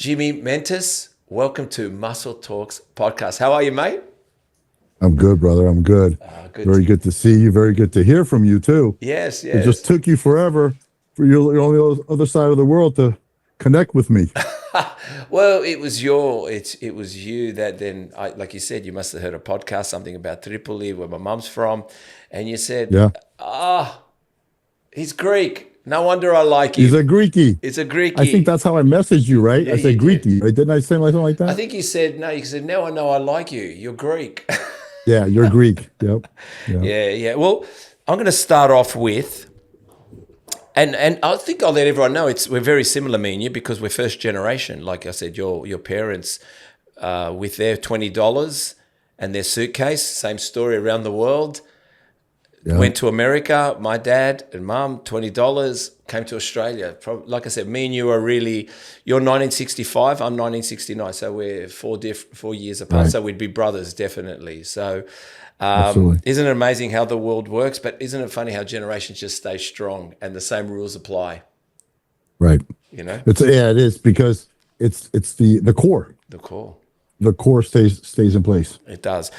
Jimmy Mentis, welcome to Muscle Talks podcast. How are you, mate? I'm good, brother. I'm good. Very good to see you. Very good to hear from you too. Yes. It just took you forever for you're on the other side of the world to connect with me. Well, it was you that then, like you said, you must have heard a podcast, something about Tripoli, where my mum's from, and you said, Yeah. He's Greek. No wonder I like him. He's a Greekie. It's a Greekie. I think that's how I messaged you, right? Yeah, I said Greekie. Right? Didn't I say something like that? I think you said, no, you said, now I know I like you. You're Greek. Yeah, you're Greek. Yep. Yeah. Well, I'm going to start off with, and I think I'll let everyone know we're very similar, me and you, because we're first generation. Like I said, your parents with their $20 and their suitcase, same story around the world. Yeah. Went to America. My dad and mum, $20, came to Australia. Like I said, me and you are really, you're 1965, I'm 1969. So we're 4 years apart. Right. So we'd be brothers, definitely. So isn't it amazing how the world works? But isn't it funny how generations just stay strong and the same rules apply? Right. You know? It is because it's the core. The core. The core stays in place. It does.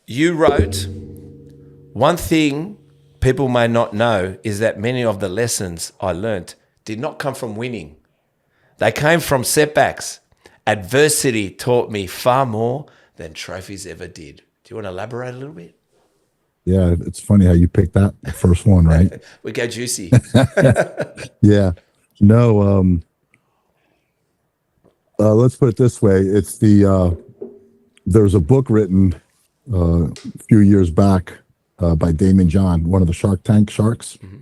You wrote, one thing people may not know is that many of the lessons I learnt did not come from winning. They came from setbacks. Adversity taught me far more than trophies ever did. Do you want to elaborate a little bit? Yeah, it's funny how you picked that the first one, right? We go juicy. Yeah. No, let's put it this way. It's there's a book written a few years back by Damon John, one of the Shark Tank sharks. Mm-hmm.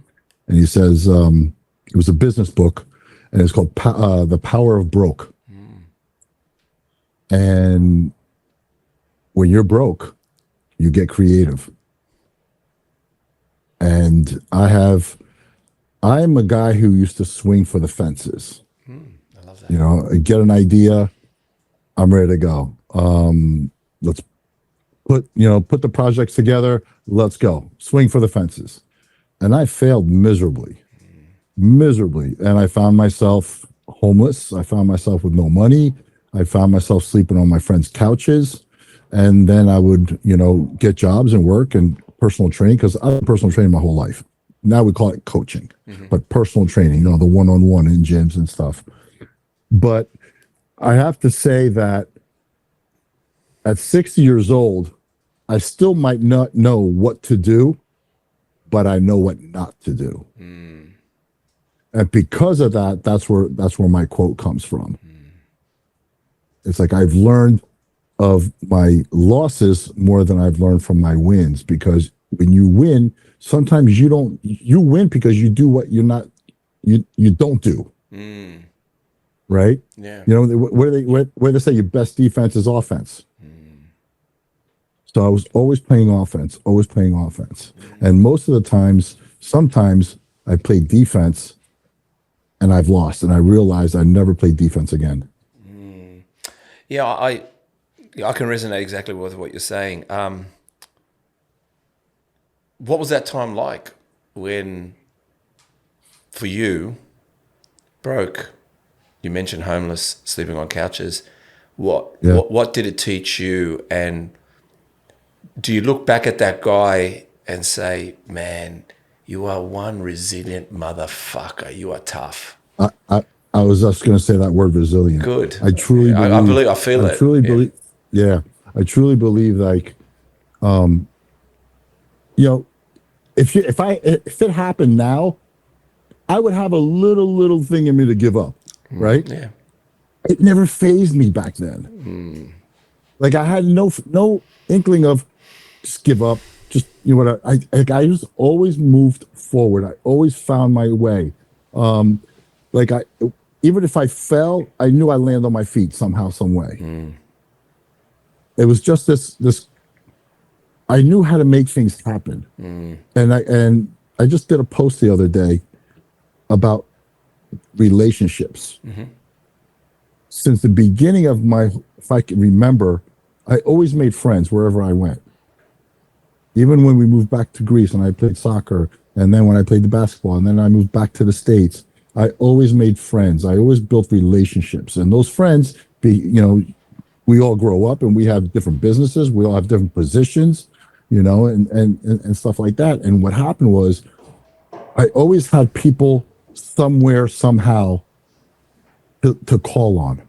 And he says, it was a business book, and it's called The Power of Broke. Mm. And when you're broke, you get creative. And I'm a guy who used to swing for the fences. I love that. You know, I get an idea, I'm ready to go. Let's put the projects together. Let's go. Swing for the fences. And I failed miserably. And I found myself homeless. I found myself with no money. I found myself sleeping on my friends' couches. And then I would, get jobs and work and personal training, because I've been personal training my whole life. Now we call it coaching, but personal training, the one-on-one in gyms and stuff. But I have to say that at 60 years old, I still might not know what to do, but I know what not to do. Mm. And because of that, that's where my quote comes from. Mm. It's like I've learned of my losses more than I've learned from my wins, because when you win, sometimes you win because you do what you don't do. Mm. Right? Yeah. Where they say your best defense is offense. So I was always playing offense. And most of the times, sometimes I played defense and I've lost, and I realized I never played defense again. Yeah, I can resonate exactly with what you're saying. What was that time like when, for you, broke? You mentioned homeless, sleeping on couches. What did it teach you? And do you look back at that guy and say, man, you are one resilient motherfucker. You are tough. I was just going to say that word, resilient. Good. I truly believe. I feel it. I truly believe. Yeah. I truly believe, like, if it happened now, I would have a little thing in me to give up. Right. Yeah. It never fazed me back then. Like I had no inkling of just give up. Just I just always moved forward. I always found my way. Even if I fell, I knew I'd land on my feet somehow, some way. It was just this. I knew how to make things happen. And I just did a post the other day about relationships. Since the beginning of if I can remember, I always made friends wherever I went. Even when we moved back to Greece and I played soccer, and then when I played the basketball, and then I moved back to the States, I always made friends. I always built relationships, and those friends, we all grow up and we have different businesses. We all have different positions, and stuff like that. And what happened was, I always had people somewhere, somehow, to call on.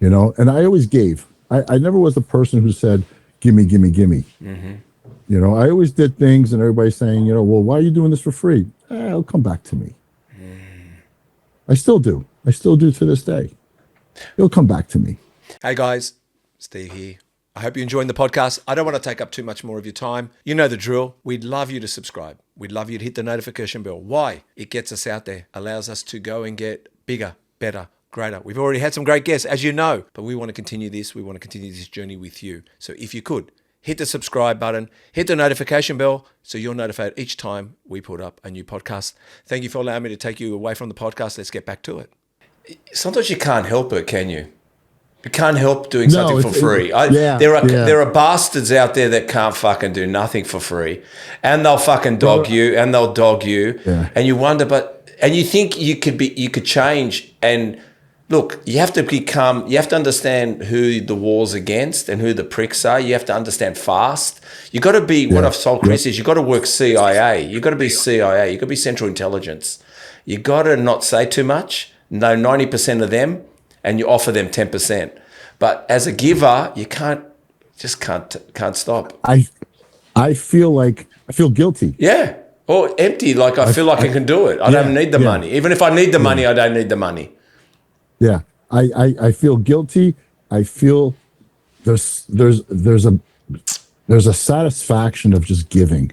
And I always gave. I never was the person who said, gimme, gimme, gimme. I always did things, and everybody's saying, well, why are you doing this for free? It'll come back to me. I still do. I still do to this day. It'll come back to me. Hey guys, Steve here. I hope you're enjoying the podcast. I don't want to take up too much more of your time. You know the drill. We'd love you to subscribe. We'd love you to hit the notification bell. Why? It gets us out there, allows us to go and get bigger, better, greater. We've already had some great guests, as you know, but we want to continue this. We want to continue this journey with you. So if you could, hit the subscribe button, hit the notification bell so you're notified each time we put up a new podcast. Thank you for allowing me to take you away from the podcast. Let's get back to it. Sometimes you can't help it, can you? You can't help doing something for free. There are bastards out there that can't fucking do nothing for free, and they'll fucking dog you, and they'll dog you, and you wonder, and you think you could change. And look, you have to understand who the war's against and who the pricks are. You have to understand fast. You got to be what I've told Chris is you got to work CIA. You got to be CIA. You got to be Central Intelligence. You got to not say too much. Know 90% of them. And you offer them 10%. But as a giver, you can't stop. I feel guilty. Yeah. Or empty, like I feel like I can do it. I don't need the money. Even if I need the money, I don't need the money. Yeah. I feel guilty. I feel there's a satisfaction of just giving,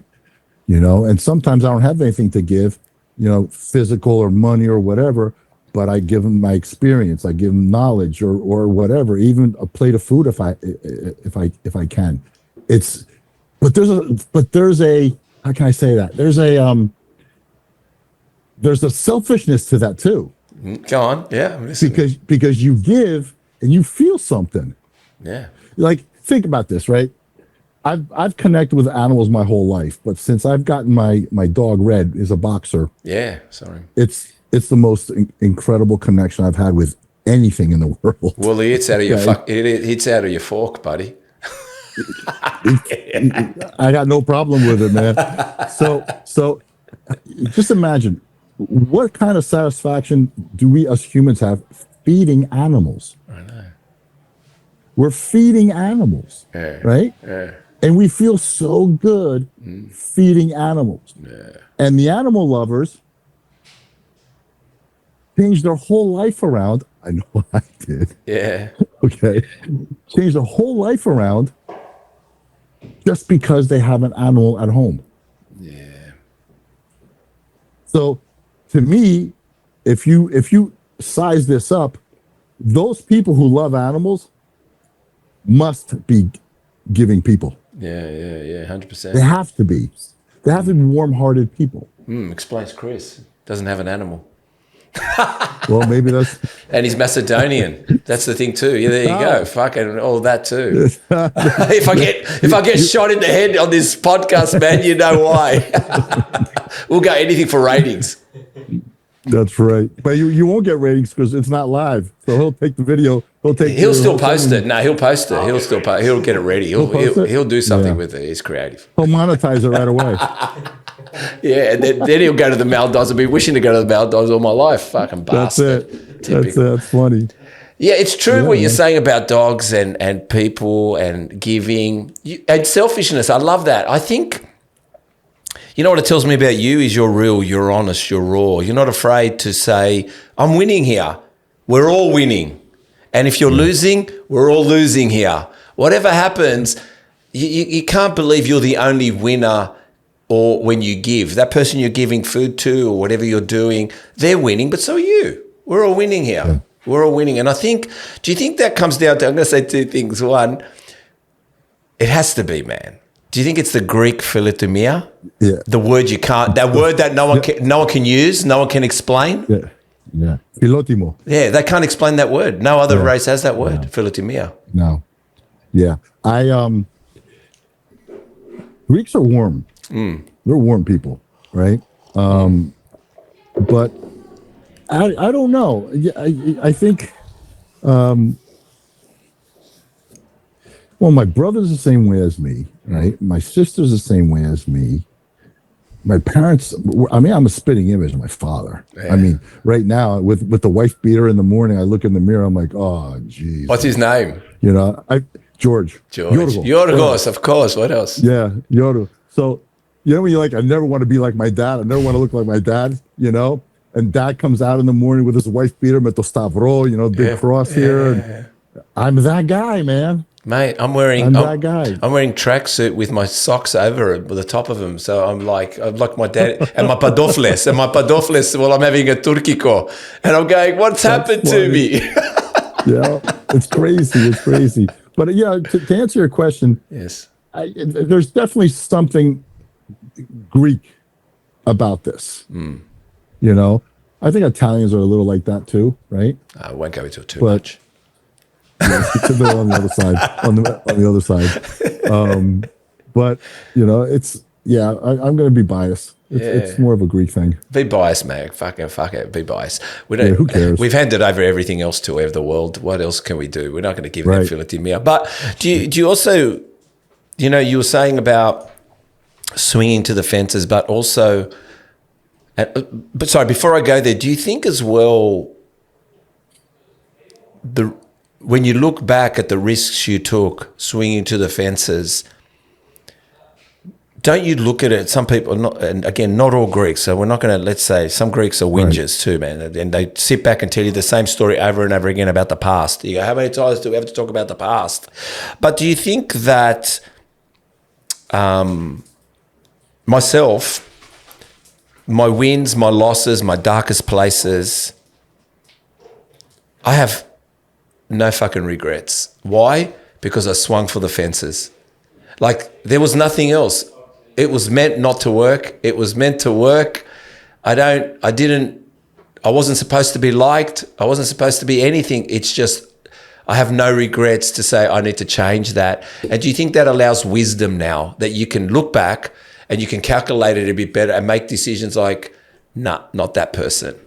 and sometimes I don't have anything to give, physical or money or whatever. But I give them my experience. I give them knowledge or whatever, even a plate of food if I can. But there's a how can I say that? There's a selfishness to that too. Go on, yeah. Because you give and you feel something. Yeah. Like think about this, right? I've connected with animals my whole life, but since I've gotten my dog Red is a boxer. Yeah, sorry. It's the most incredible connection I've had with anything in the world. Well, it hits out of your fork, buddy. I got no problem with it, man. So just imagine what kind of satisfaction do we as humans have feeding animals? I know. We're feeding animals, right? Yeah. And we feel so good feeding animals. Yeah. And the animal lovers changed their whole life around. I know I did. Yeah. Okay. Changed their whole life around just because they have an animal at home. Yeah. So to me, if you size this up, those people who love animals must be giving people. Yeah, 100%. They have to be. They have to be warm-hearted people. Explains Chris. Doesn't have an animal. Well, maybe that's... And he's Macedonian. That's the thing too. Yeah, there you go. Fucking all that too. If I get shot in the head on this podcast, man, you know why. We'll go anything for ratings. That's right. But you won't get ratings because it's not live. So he'll take the video. He'll still post it. No, he'll post it. He'll still post. He'll get it ready. He'll do something with it. He's creative. He'll monetize it right away. Yeah, and then he'll go to the Maldives. I've been wishing to go to the Maldives all my life. Fucking bastard. That's funny. Yeah, it's true what you're saying about dogs and people and giving and selfishness. I love that. I think, you know what it tells me about you is you're real, you're honest, you're raw. You're not afraid to say, I'm winning here. We're all winning. And if you're losing, we're all losing here. Whatever happens, you can't believe you're the only winner. Or when you give, that person you're giving food to or whatever you're doing, they're winning, but so are you. We're all winning here. Yeah. We're all winning. And I think, do you think that comes down to, I'm going to say two things. One, it has to be, man. Do you think it's the Greek philotimia? Yeah. The word you can't, that word that no one can use, no one can explain? Yeah. Philotimo. Yeah, they can't explain that word. No other race has that word, philotimia. No. Yeah. Greeks are warm. They're warm people, right? But I don't know. I think, well, my brother's the same way as me, right? My sister's the same way as me. My parents, I mean, I'm a spitting image of my father. Yeah. I mean, right now with the wife beater in the morning, I look in the mirror, I'm like, oh, geez. What's his name? You know, George. Yorgos, of course. What else? Yeah, Yoda. So, you know, when you're like, I never want to be like my dad. I never want to look like my dad, you know? And dad comes out in the morning with his wife beater, Meto Stavro, you know, big cross here. And I'm that guy, man. Mate, I'm wearing tracksuit with my socks over it, with the top of them. So I'm like my dad, and my padofles, well, I'm having a turkiko, and I'm going, what's happened to me? Yeah, it's crazy. But yeah, to answer your question, yes, there's definitely something Greek about this. You know, I think Italians are a little like that too, right? I won't go into it too much. Yeah, they're on the other side. On the other side. But you know, it's I'm going to be biased. It's more of a Greek thing. Be biased, man. Fuck it. Be biased. We don't. Who cares? We've handed over everything else to the world. What else can we do? We're not going to give them Philadelphia. But do you also, you know, you were saying about swinging to the fences, but also, but sorry, before I go there, do you think as well when you look back at the risks you took swinging to the fences, don't you look at it? Some people, and again, not all Greeks, so we're not going to, let's say, some Greeks are whingers too, man, and they sit back and tell you the same story over and over again about the past. You go, how many times do we have to talk about the past? But do you think that myself, my wins, my losses, my darkest places, I have no fucking regrets. Why? Because I swung for the fences. Like, there was nothing else. It was meant not to work. It was meant to work. I wasn't supposed to be liked. I wasn't supposed to be anything. It's just, I have no regrets to say I need to change that. And do you think that allows wisdom now, that you can look back and you can calculate it a bit better and make decisions like, nah, not that person.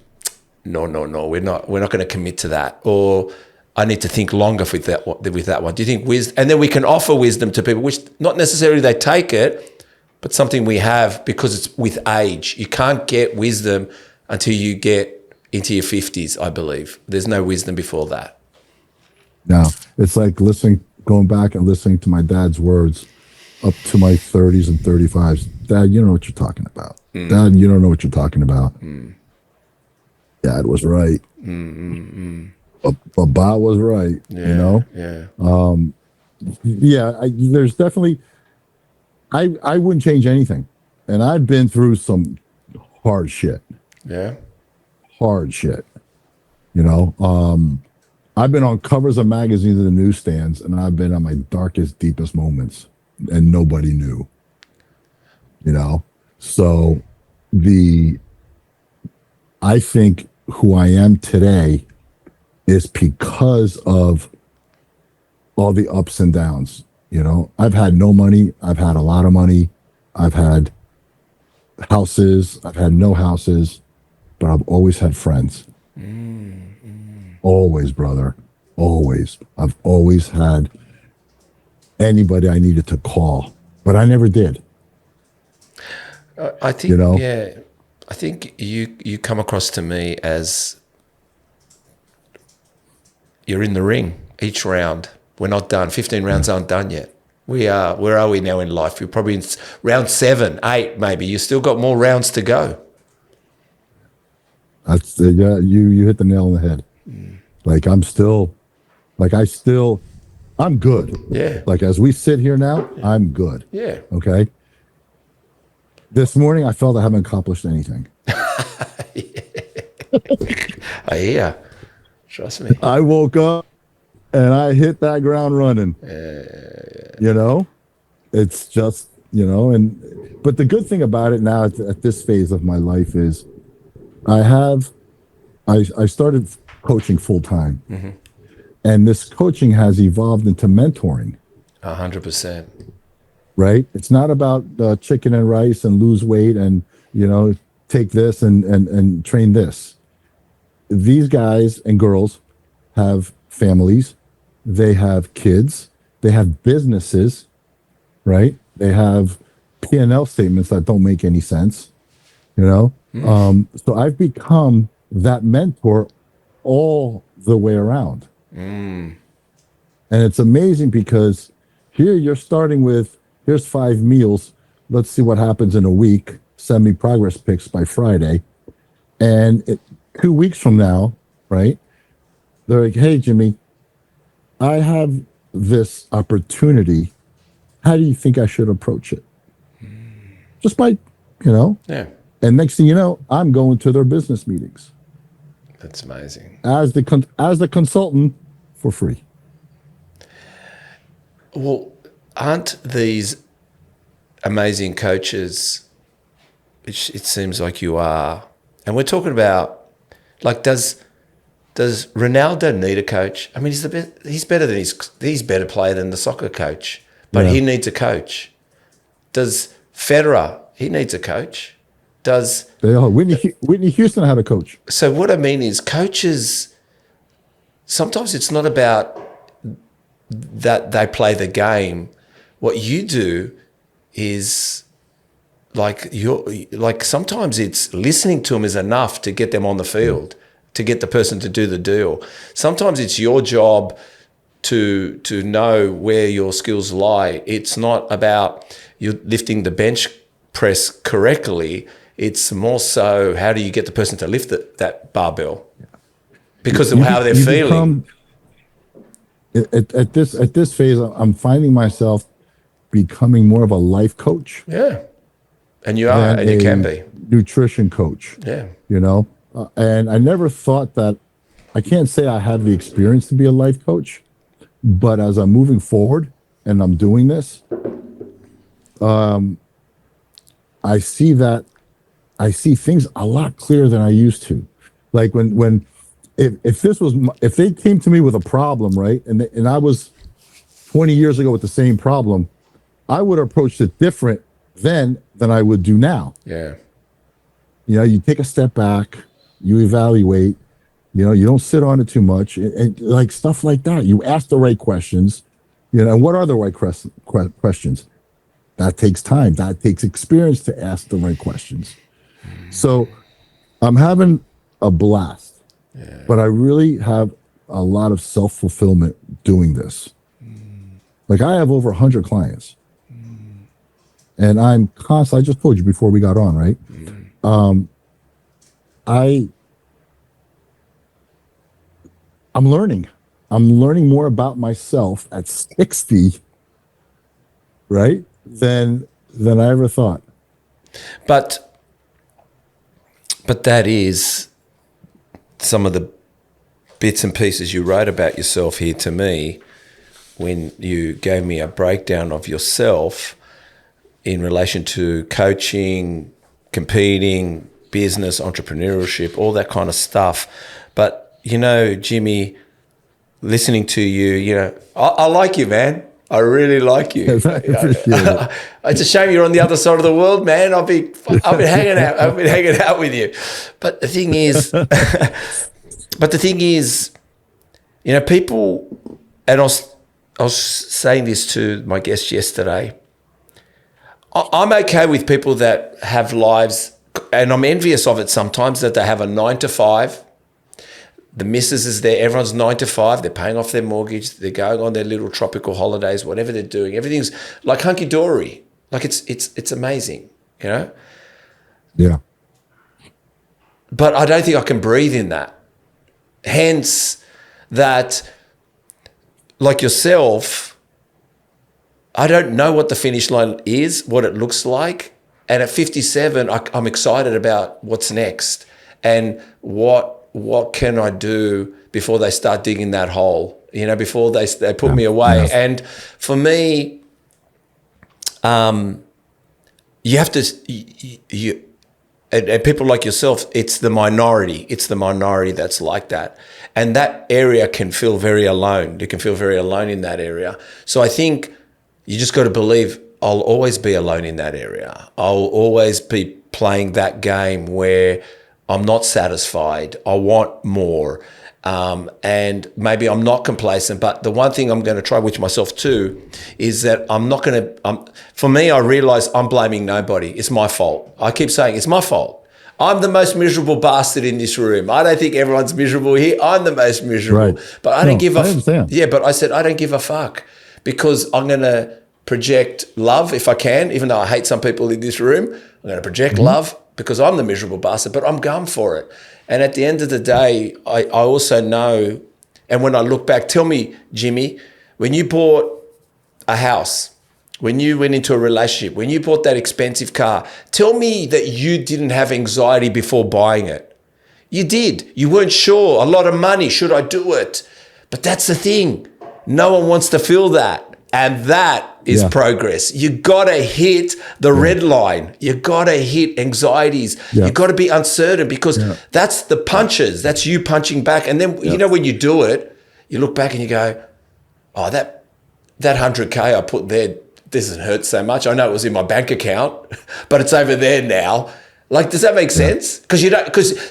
No, we're not going to commit to that. Or I need to think longer with that one. Do you think wisdom, and then we can offer wisdom to people, which not necessarily they take it, but something we have because it's with age. You can't get wisdom until you get into your 50s, I believe. There's no wisdom before that. No, it's like going back and listening to my dad's words up to my 30s and 35s. Dad, you know what you're talking about. Dad, you don't know what you're talking about. Dad was right. Baba was right. You know? Yeah. There's definitely, I wouldn't change anything. And I've been through some hard shit. Yeah. Hard shit. You know? I've been on covers of magazines in the newsstands, and I've been on my darkest, deepest moments, and nobody knew. You know? So I think who I am today is because of all the ups and downs. You know, I've had no money. I've had a lot of money. I've had houses. I've had no houses, but I've always had friends. Always, brother. Always. I've always had anybody I needed to call, but I never did. I think, I think you come across to me as you're in the ring each round. We're not done. 15 rounds aren't done yet. Where are we now in life? We're probably in round 7, 8, maybe. You still got more rounds to go. That's you hit the nail on the head. Like I'm good. Yeah. Like as we sit here now, I'm good. Yeah. Okay. This morning I felt I haven't accomplished anything. I hear. Trust me. I woke up and I hit that ground running. You know, it's just, you know, but the good thing about it now at this phase of my life is I started coaching full time. And this coaching has evolved into mentoring. 100%. Right? It's not about chicken and rice and lose weight and, you know, take this and train this. These guys and girls have families, they have kids, they have businesses, right? They have P&L statements that don't make any sense, you know? So I've become that mentor all the way around. And it's amazing because here you're starting with, here's 5 meals. Let's see what happens in a week. Send me progress pics by Friday. And 2 weeks from now, right? They're like, hey, Jimmy, I have this opportunity. How do you think I should approach it? Just by, Yeah. And next thing you know, I'm going to their business meetings. That's amazing. As the consultant for free. Well, aren't these amazing coaches, which it seems like you are, and we're talking about, like, does Ronaldo need a coach? I mean, he's better than he's better player than the soccer coach, but he needs a coach. Does Federer, he needs a coach? Whitney Houston had a coach. So what I mean is, coaches, sometimes it's not about that they play the game. What you do is sometimes it's listening to them is enough to get them on the field, to get the person to do the deal. Sometimes it's your job to know where your skills lie. It's not about you lifting the bench press correctly. It's more so, how do you get the person to lift that barbell because of how they're feeling. At this phase, I'm finding myself becoming more of a life coach. Yeah, and you are, and you can be nutrition coach. Yeah, and I never thought that. I can't say I had the experience to be a life coach, but as I'm moving forward and I'm doing this, I see things a lot clearer than I used to. Like if they came to me with a problem, right, and I was 20 years ago with the same problem, I would have approached it different then than I would do now. Yeah. You take a step back, you evaluate, you don't sit on it too much, and like stuff like that. You ask the right questions, and what are the right questions? That takes time. That takes experience to ask the right questions. So I'm having a blast, but I really have a lot of self-fulfillment doing this. Like, I have over 100 clients, and I'm constantly, I just told you before we got on, right? I'm learning. I'm learning more about myself at 60, right, than I ever thought. But that is some of the bits and pieces you wrote about yourself here to me when you gave me a breakdown of yourself in relation to coaching, competing, business, entrepreneurship, all that kind of stuff. But, Jimmy, listening to you, I like you, man. I really like you. I appreciate it. It's a shame you're on the other side of the world, man. I've been hanging out. I've been hanging out with you. But the thing is, people, and I was saying this to my guest yesterday. I'm okay with people that have lives, and I'm envious of it sometimes, that they have a 9 to 5. The missus is there. Everyone's 9 to 5. They're paying off their mortgage. They're going on their little tropical holidays, whatever they're doing. Everything's like hunky-dory. Like it's amazing, Yeah. But I don't think I can breathe in that. Hence, that, like yourself, I don't know what the finish line is, what it looks like. And at 57, I'm excited about what's next and what can I do before they start digging that hole, before they put me away. Yes. And for me, you have to, and people like yourself, it's the minority. It's the minority that's like that. And that area can feel very alone. You can feel very alone in that area. So I think you just got to believe I'll always be alone in that area. I'll always be playing that game where I'm not satisfied. I want more. And maybe I'm not complacent, but the one thing I'm going to try with myself too is that I'm not going to, for me, I realize I'm blaming nobody. It's my fault. I keep saying it's my fault. I'm the most miserable bastard in this room. I don't think everyone's miserable here. I'm the most miserable, Right. but I don't give a, understand. yeah, but I said, I don't give a fuck because I'm going to project love if I can, even though I hate some people in this room. I'm going to project love because I'm the miserable bastard, but I'm going for it. And at the end of the day, I also know, and when I look back, tell me, Jimmy, when you bought a house, when you went into a relationship, when you bought that expensive car, tell me that you didn't have anxiety before buying it. You did. You weren't sure. A lot of money. Should I do it? But that's the thing. No one wants to feel that. And that is progress. You got to hit the red line. You got to hit anxieties. You got to be uncertain because that's the punches. That's you punching back. And then, you know, when you do it, you look back and you go, oh, that 100K I put there doesn't hurt so much. I know it was in my bank account, but it's over there now. Like, does that make sense? Because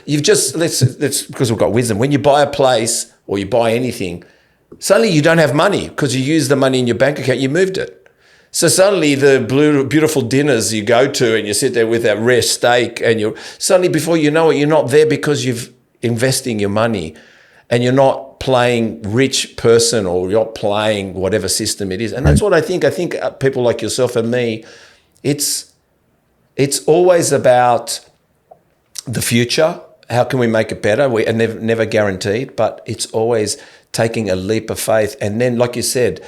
you've just, because we've got wisdom. When you buy a place or you buy anything, suddenly you don't have money because you used the money in your bank account, you moved it. So suddenly the beautiful dinners you go to and you sit there with that rare steak and you're suddenly before you know it, you're not there because you've investing your money and you're not playing rich person or you're not playing whatever system it is. And that's what I think. I think people like yourself and me, it's always about the future. How can we make it better? We are never guaranteed, but it's always taking a leap of faith. And then, like you said,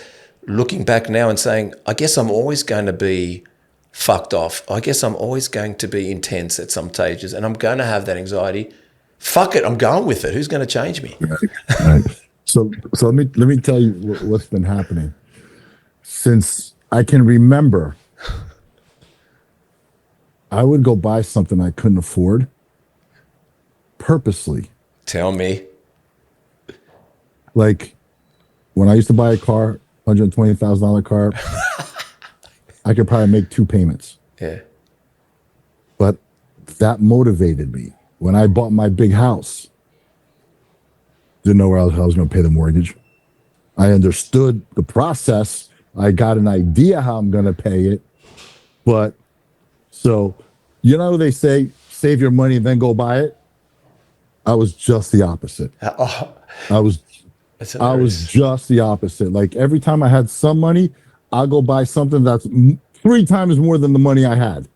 looking back now and saying, I guess I'm always going to be fucked off. I guess I'm always going to be intense at some stages and I'm going to have that anxiety. Fuck it, I'm going with it. Who's going to change me? Right. So let me tell you what's been happening. Since I can remember, I would go buy something I couldn't afford purposely. Tell me. Like when I used to buy a car, $120,000 car, I could probably make 2 payments. Yeah. But that motivated me. When I bought my big house, didn't know where I was going to pay the mortgage. I understood the process. I got an idea how I'm going to pay it. But so, you know, they say, save your money and then go buy it. I was just the opposite. I was just the opposite. Like every time I had some money, I'll go buy something that's 3 times more than the money I had.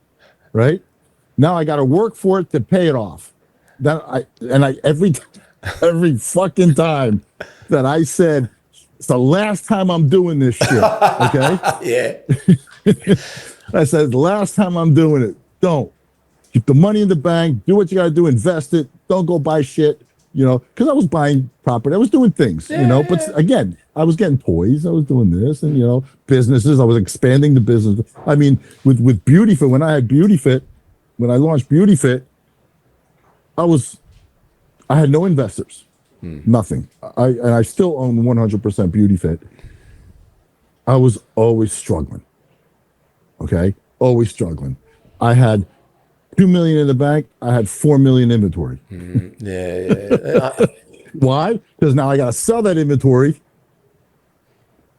Right? Now I got to work for it to pay it off. Every fucking time that I said, it's the last time I'm doing this shit. Okay? Yeah. I said, the last time I'm doing it, don't. Keep the money in the bank, do what you got to do, invest it. Don't go buy shit, you know, because I was buying property. I was doing things, you know, but again, I was getting toys. I was doing this and, you know, businesses. I was expanding the business. I mean, with Beauty Fit, when I had Beauty Fit, when I launched Beauty Fit, I had no investors, nothing. I still own 100% Beauty Fit. I was always struggling. Okay, always struggling. I had $2 million in the bank. I had $4 million inventory. Yeah. Why? Because now I got to sell that inventory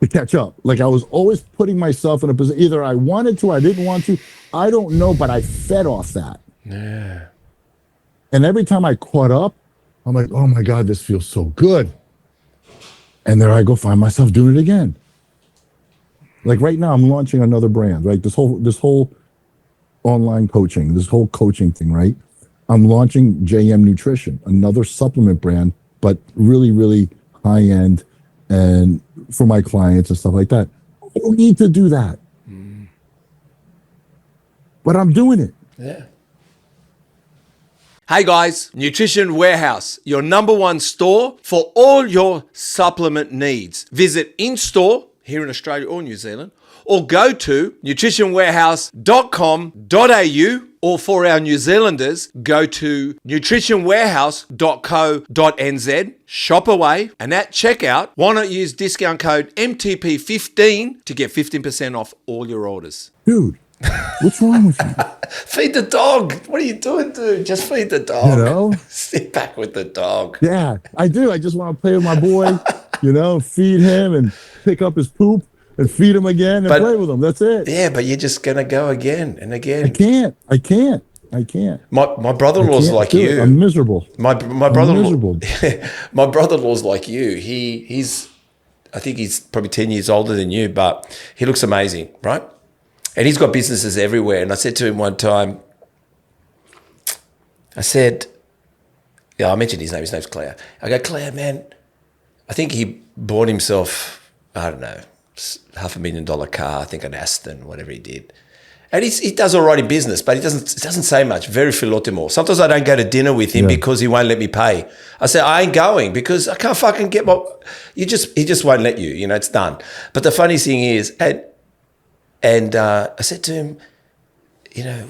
to catch up. Like I was always putting myself in a position. Either I wanted to, or I didn't want to. I don't know, but I fed off that. Yeah. And every time I caught up, I'm like, oh my God, this feels so good. And there I go, find myself doing it again. Like right now, I'm launching another brand, right? This whole online coaching, this whole coaching thing, right? I'm launching JM Nutrition, another supplement brand, but really, really high end and for my clients and stuff like that. I don't need to do that. But I'm doing it. Yeah. Hey guys, Nutrition Warehouse, your .1 store for all your supplement needs. Visit in-store here in Australia or New Zealand, or go to nutritionwarehouse.com.au, or for our New Zealanders, go to nutritionwarehouse.co.nz, shop away, and at checkout, why not use discount code MTP15 to get 15% off all your orders. Dude, What's wrong with you? Feed the dog. What are you doing, dude? Just feed the dog. You know? Sit back with the dog. Yeah, I do. I just want to play with my boy, feed him and pick up his poop and feed him again and play with him. That's it. Yeah, but you're just going to go again and again. I can't. My brother-in-law's like you. I'm miserable. My brother-in-law. My brother-in-law's like you. I think he's probably 10 years older than you, but he looks amazing, right? And he's got businesses everywhere. And I said to him one time, I mentioned his name. His name's Claire. I go, Claire, man, I think he bought himself, I don't know, $500,000 car, I think an Aston, whatever he did. And he does all right in business, but he doesn't say much, very filotimo. Sometimes I don't go to dinner with him because he won't let me pay. I say, I ain't going because I can't fucking get he just won't let you, it's done. But the funny thing is, and I said to him,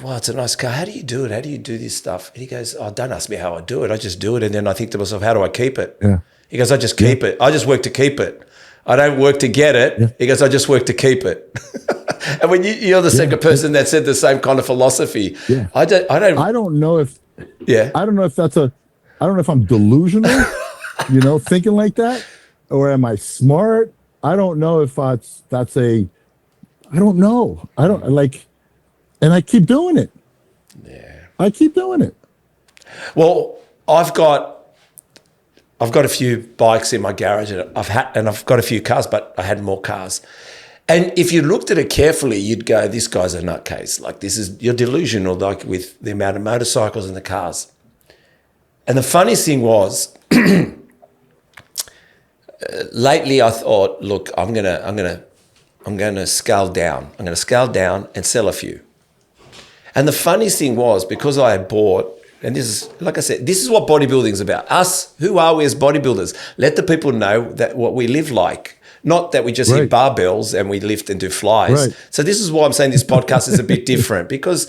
wow, it's a nice car. How do you do it? How do you do this stuff? And he goes, oh, don't ask me how I do it. I just do it. And then I think to myself, how do I keep it? Yeah. He goes, I just keep it. I just work to keep it. I don't work to get it. Yeah. He goes, I just work to keep it. And when you're the second person that said the same kind of philosophy, I don't know if I'm delusional, thinking like that, or am I smart? I don't know if I don't know. And I keep doing it. Yeah. I keep doing it. Well, I've got a few bikes in my garage, and I've got a few cars, but I had more cars. And if you looked at it carefully, you'd go, this guy's a nutcase. Like, you're delusional, like, with the amount of motorcycles and the cars. And the funniest thing was, lately I thought, look, I'm gonna scale down. I'm gonna scale down and sell a few. And the funniest thing was, because I had bought, and this is, like I said, this is what bodybuilding is about. Us, who are we as bodybuilders? Let the people know that what we live like. Not that we just hit barbells and we lift and do flies. Right. So this is why I'm saying this podcast is a bit different, because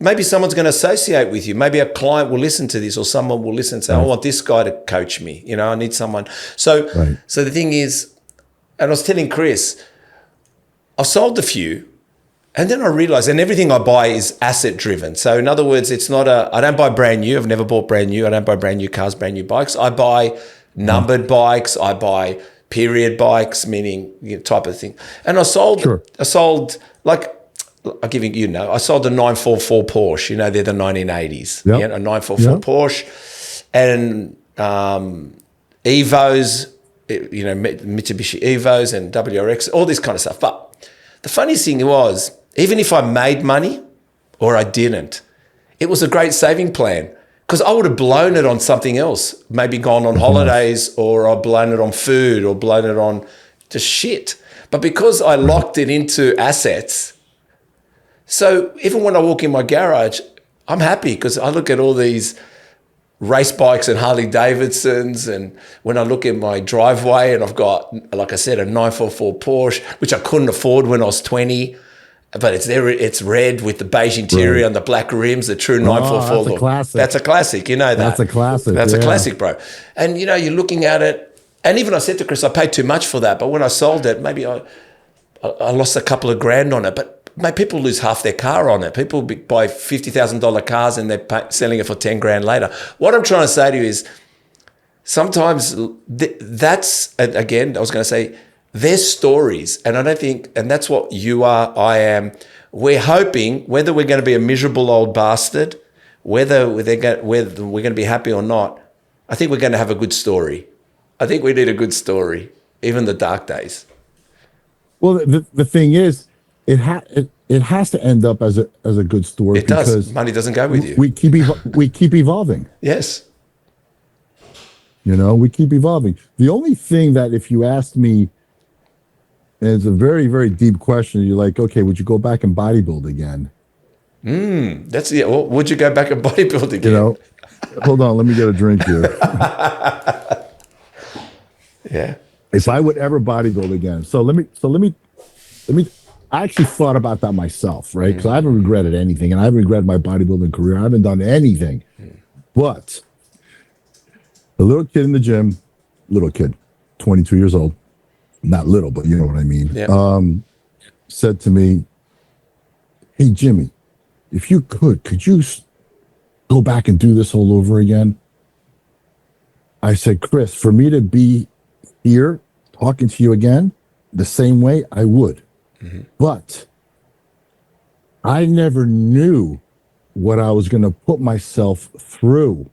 maybe someone's going to associate with you. Maybe a client will listen to this, or someone will listen and say, I want this guy to coach me. I need someone. So the thing is, and I was telling Chris, I sold a few, and then I realized, and everything I buy is asset driven. So in other words, it's not I don't buy brand new. I've never bought brand new. I don't buy brand new cars, brand new bikes. I buy numbered bikes. I buy period bikes, meaning type of thing. And I sold, like, I'll give you, I sold a 944 Porsche. They're the 1980s. Yep. A 944 Porsche, and Evos, Mitsubishi Evos and WRX, all this kind of stuff. But the funniest thing was, even if I made money or I didn't, it was a great saving plan. Because I would have blown it on something else, maybe gone on holidays, or I've blown it on food, or blown it on just shit. But because I locked it into assets, so even when I walk in my garage, I'm happy because I look at all these race bikes and Harley Davidsons, and when I look at my driveway and I've got, like I said, a 944 Porsche, which I couldn't afford when I was 20, but it's there. It's red with the beige interior and the black rims, the true 944. That's a classic. That's a classic. That. That's a classic. That's a classic, bro. And, you're looking at it. And even I said to Chris, I paid too much for that. But when I sold it, maybe I lost a couple of grand on it. But people lose half their car on it. People buy $50,000 cars and they're selling it for 10 grand later. What I'm trying to say to you is, sometimes that's, again, I was going to say, there's stories, and I don't think, and that's what you are, I am. We're hoping, whether we're going to be a miserable old bastard, whether we're going to be happy or not, I think we're going to have a good story. I think we need a good story, even the dark days. Well, the thing is, it has to end up as a good story. It does. Money doesn't go with you. We keep evolving. Yes. We keep evolving. The only thing that, if you asked me, and it's a very, very deep question, you're like, okay, would you go back and bodybuild again? Well, would you go back and bodybuild again? Hold on, let me get a drink here. Yeah. If I would ever bodybuild again, so let me. I actually thought about that myself, right? Because I haven't regretted anything, and I haven't regretted my bodybuilding career. I haven't done anything, but a little kid in the gym, 22 years old. Not little, but you know what I mean. Yeah. Said to me, hey, Jimmy, if you could you go back and do this all over again? I said, Chris, for me to be here talking to you again the same way, I would. But I never knew what I was going to put myself through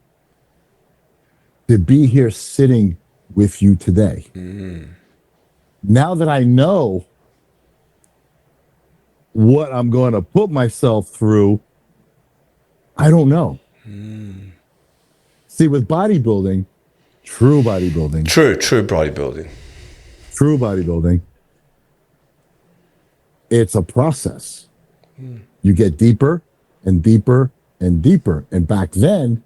to be here sitting with you today. Now that I know what I'm going to put myself through, I don't know. See, with bodybuilding, true bodybuilding, true bodybuilding, it's a process. You get deeper and deeper and deeper. And back then,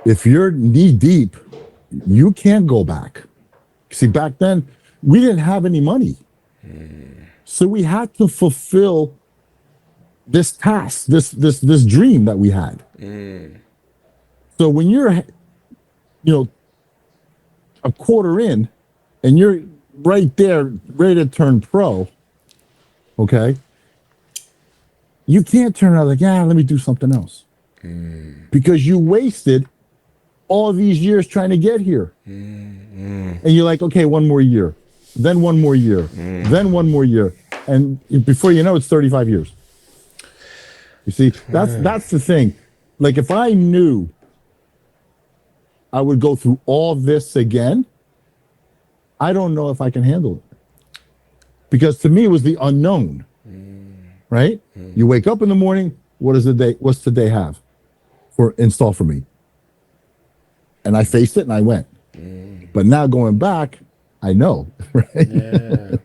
if you're knee deep, you can't go back. See, back then, we didn't have any money. So we had to fulfill this task, this dream that we had. So when you're, a quarter in and you're right there ready to turn pro, okay, you can't turn around like, let me do something else. Because you wasted all these years trying to get here. And you're like, okay, one more year, then one more year, then one more year. And before you know, it's 35 years. You see, that's the thing. Like, if I knew I would go through all this again, I don't know if I can handle it. Because to me, it was the unknown, right? You wake up in the morning, what's the day have in store for me? And I faced it and I went. But now going back, I know, right? Yeah.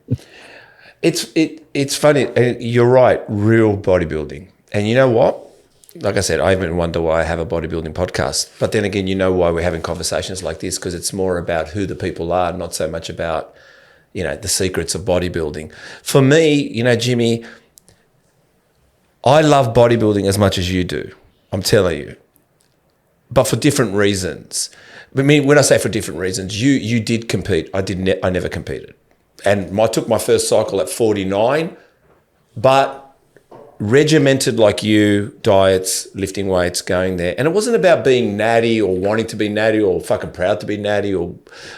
It's funny. And you're right, real bodybuilding. And you know what? Like I said, I even wonder why I have a bodybuilding podcast. But then again, you know why we're having conversations like this, because it's more about who the people are, not so much about, the secrets of bodybuilding. For me, Jimmy, I love bodybuilding as much as you do. I'm telling you. But for different reasons. I mean, when I say for different reasons, you did compete. I never competed. And I took my first cycle at 49, but regimented like you, diets, lifting weights, going there. And it wasn't about being natty or wanting to be natty or fucking proud to be natty or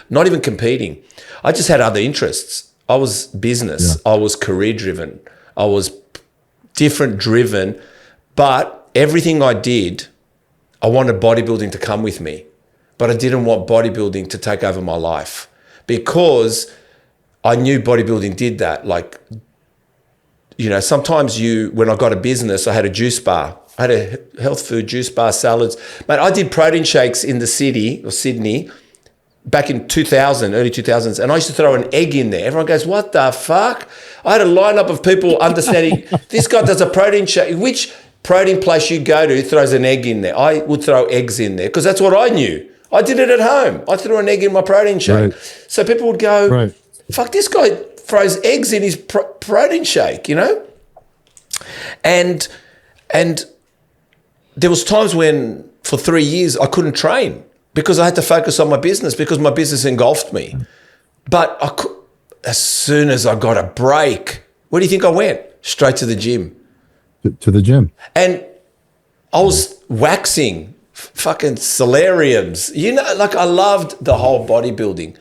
not even competing. I just had other interests. I was business. Yeah. I was career driven. I was different driven. But everything I did, I wanted bodybuilding to come with me. But I didn't want bodybuilding to take over my life, because I knew bodybuilding did that. Like, sometimes when I got a business, I had a juice bar. I had a health food juice bar, salads. Mate, I did protein shakes in the city or Sydney back in 2000, early 2000s, and I used to throw an egg in there. Everyone goes, what the fuck? I had a lineup of people understanding, this guy does a protein shake. Which protein place you go to throws an egg in there? I would throw eggs in there because that's what I knew. I did it at home. I threw an egg in my protein shake. Right. So people would go, fuck, this guy throws eggs in his protein shake, And there was times when for 3 years I couldn't train because I had to focus on my business because my business engulfed me. But as soon as I got a break, where do you think I went? Straight to the gym. To the gym. And I was waxing fucking solariums. I loved the whole bodybuilding.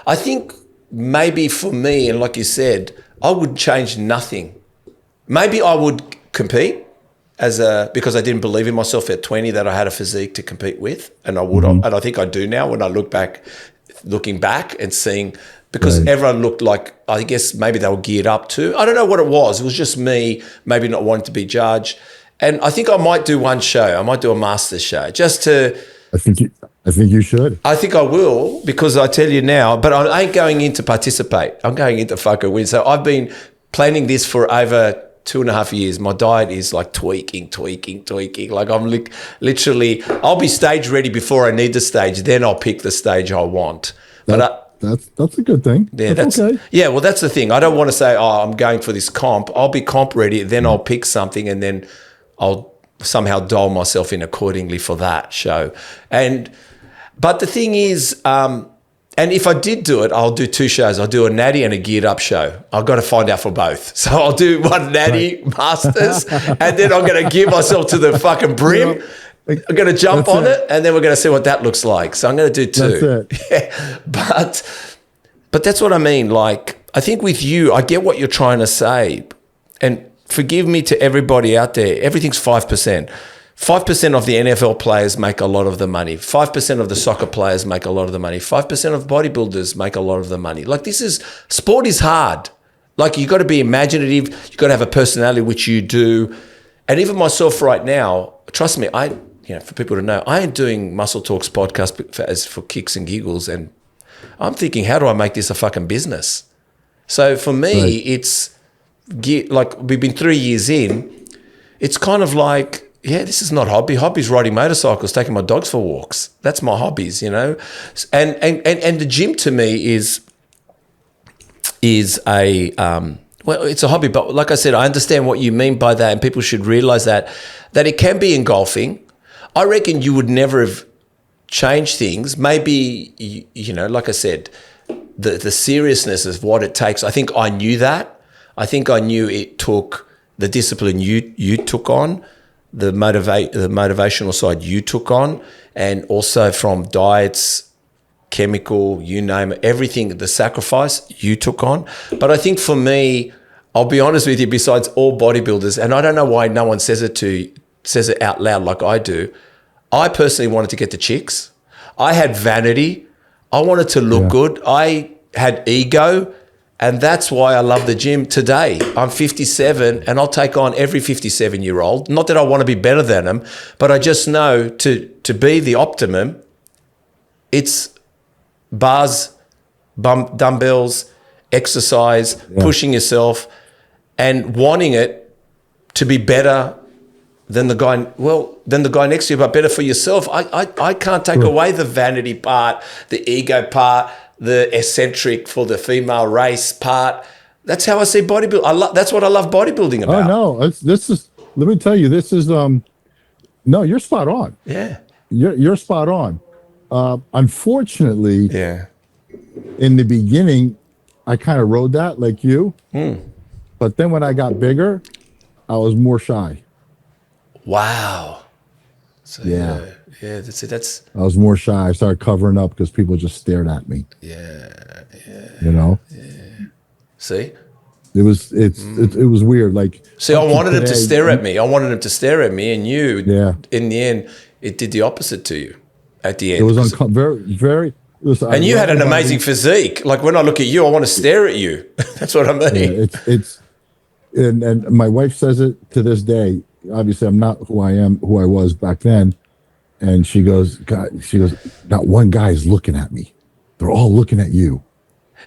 I think maybe for me, and like you said, I would change nothing. Maybe I would compete because I didn't believe in myself at 20 that I had a physique to compete with, and I would, and I think I do now when I looking back and seeing, because everyone looked like, I guess maybe they were geared up to. I don't know what it was. It was just me, maybe not wanting to be judged. And I think I might do one show. I might do a master's show just to. I think you should. I think I will, because I tell you now, but I ain't going in to participate. I'm going in to fucking win. So I've been planning this for over 2.5 years. My diet is like tweaking. Like I'm literally, I'll be stage ready before I need the stage. Then I'll pick the stage I want. That's a good thing. Yeah, that's okay. Yeah, well, that's the thing. I don't want to say, I'm going for this comp. I'll be comp ready. Then I'll pick something, and then I'll somehow dial myself in accordingly for that show. But the thing is, And if I did do it, I'll do 2 shows. I'll do a natty and a geared up show. I've got to find out for both. So I'll do one natty masters, and then I'm going to give myself to the fucking brim. I'm going to jump on it, and then we're going to see what that looks like. So I'm going to do 2. That's it. Yeah. But that's what I mean. Like, I think with you, I get what you're trying to say. And forgive me to everybody out there, everything's 5%. 5% of the NFL players make a lot of the money. 5% of the soccer players make a lot of the money. 5% of bodybuilders make a lot of the money. Like, sport is hard. Like, you got to be imaginative. You got to have a personality, which you do. And even myself right now, trust me, for people to know, I ain't doing Muscle Talks podcast for kicks and giggles. And I'm thinking, how do I make this a fucking business? So for me, it's like, we've been 3 years in. It's kind of like, yeah, this is not hobby. Hobby's riding motorcycles, taking my dogs for walks. That's my hobbies, And the gym to me is a it's a hobby. But like I said, I understand what you mean by that, and people should realize that it can be engulfing. I reckon you would never have changed things. Maybe like I said, the seriousness of what it takes. I think I knew that. I think I knew it took the discipline you took on. The motivational side you took on, and also from diets, chemical, you name it, everything, the sacrifice you took on. But I think for me, I'll be honest with you, besides all bodybuilders, and I don't know why no one says it out loud like I do, I personally wanted to get the chicks. I had vanity. I wanted to look good. I had ego. And that's why I love the gym today. I'm 57 and I'll take on every 57-year-old. Not that I want to be better than them, but I just know to be the optimum, it's bars, dumbbells, exercise, pushing yourself, and wanting it to be better than the guy next to you, but better for yourself. I can't take away the vanity part, the ego part, the eccentric for the female race part. That's how I see bodybuilding. That's what I love bodybuilding about. Oh no, let me tell you, this is no, you're spot on. Yeah. You're spot on. Unfortunately, in the beginning, I kind of rode that like you. But then when I got bigger, I was more shy. Wow. So that's. I was more shy. I started covering up because people just stared at me. Yeah. Yeah. See. It was weird. Like, see, I wanted him to stare at me. I wanted him to stare at me, and you. In the end, it did the opposite to you. At the end, it was very, very. Listen, and you had an amazing physique. Like, when I look at you, I want to stare at you. That's what I mean. Yeah, and my wife says it to this day. Obviously, I'm not who I was back then. And she goes, not one guy is looking at me. They're all looking at you.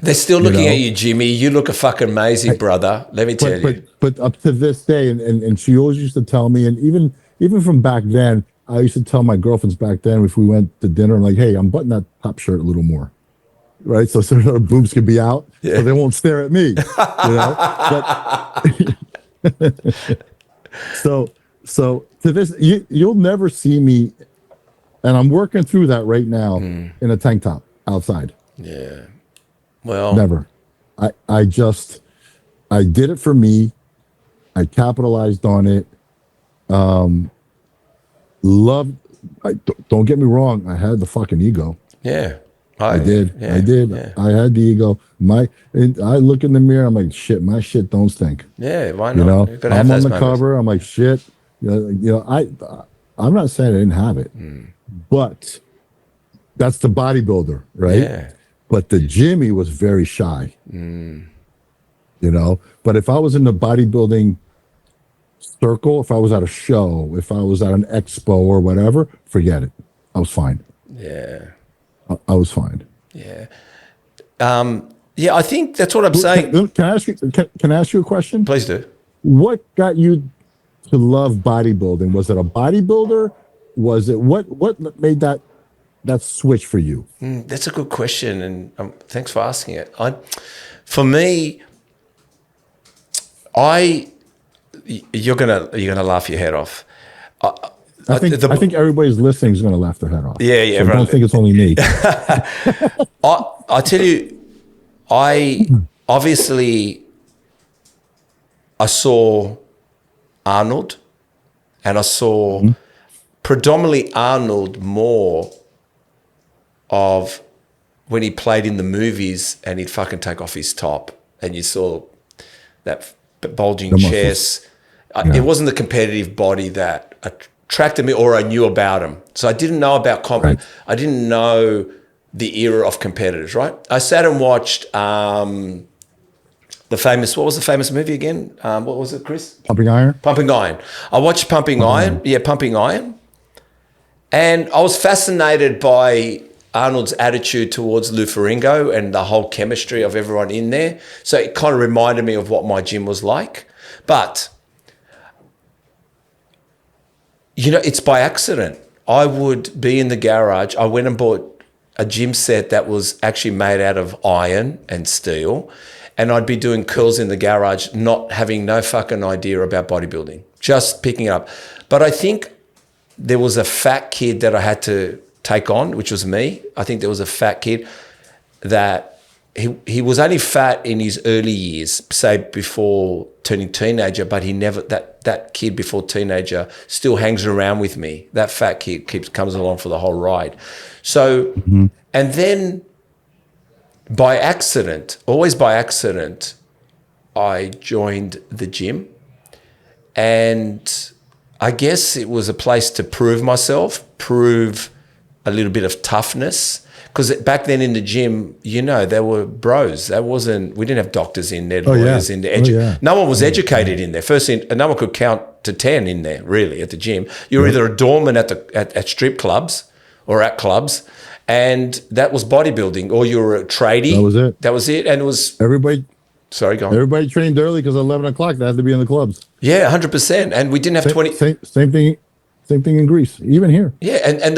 They're still looking at you, Jimmy. You look a fucking amazing, brother. Let me tell you. But up to this day, and she always used to tell me, and even from back then, I used to tell my girlfriends back then, if we went to dinner, I'm like, hey, I'm buttoning that top shirt a little more. Right? So her boobs could be out, so they won't stare at me. But so to this, you'll never see me, and I'm working through that right now in a tank top outside. Yeah. Well, never. I did it for me. I capitalized on it. Don't get me wrong. I had the fucking ego. Yeah. I did. Yeah, I did. Yeah. I had the ego. I look in the mirror. I'm like, shit. My shit don't stink. Yeah. Why not? I'm on the cover. I'm like, shit. I'm not saying I didn't have it, but that's the bodybuilder, right? Yeah. But the Jimmy was very shy. But if I was in the bodybuilding circle, if I was at a show, if I was at an expo or whatever, forget it. I was fine. Yeah. I was fine. Yeah. I think that's what I'm saying. Can I ask you a question? Please do. What got you to love bodybuilding? Was it a bodybuilder? Was it what made that switch for you? That's a good question, and thanks for asking it. For me, you're gonna laugh your head off. I think everybody's listening is going to laugh their head off. Yeah. So I don't think it's only me. I tell you, I saw Arnold, and I saw predominantly Arnold more of when he played in the movies and he'd fucking take off his top and you saw that bulging chest. It wasn't the competitive body that attracted me or I knew about him. So I didn't know about combat. Right. I didn't know the era of competitors, right? I sat and watched what was the famous movie again? What was it, Chris? Pumping Iron? Pumping Iron. I watched Pumping Iron. Yeah, Pumping Iron. And I was fascinated by Arnold's attitude towards Lou Ferrigno and the whole chemistry of everyone in there. So it kind of reminded me of what my gym was like. But, it's by accident. I would be in the garage. I went and bought a gym set that was actually made out of iron and steel. And I'd be doing curls in the garage, not having no fucking idea about bodybuilding, just picking it up. But I think there was a fat kid that I had to take on, which was me. I think there was a fat kid that he was only fat in his early years, say before turning teenager, but he never, that kid before teenager still hangs around with me. That fat kid comes along for the whole ride. So, and then by accident, always by accident, I joined the gym, and I guess it was a place to prove myself, prove a little bit of toughness. Because back then in the gym, there were bros. We didn't have doctors in there, lawyers in there. No one was educated in there. No one could count to 10 in there, really, at the gym. You were either a doorman at strip clubs or at clubs, and that was bodybuilding, or you were a tradie. That was it. And it was... Everybody... Sorry, go on. Everybody trained early because at 11 o'clock they had to be in the clubs. Yeah, 100%. And we didn't have 20... Same thing in Greece, even here. Yeah, and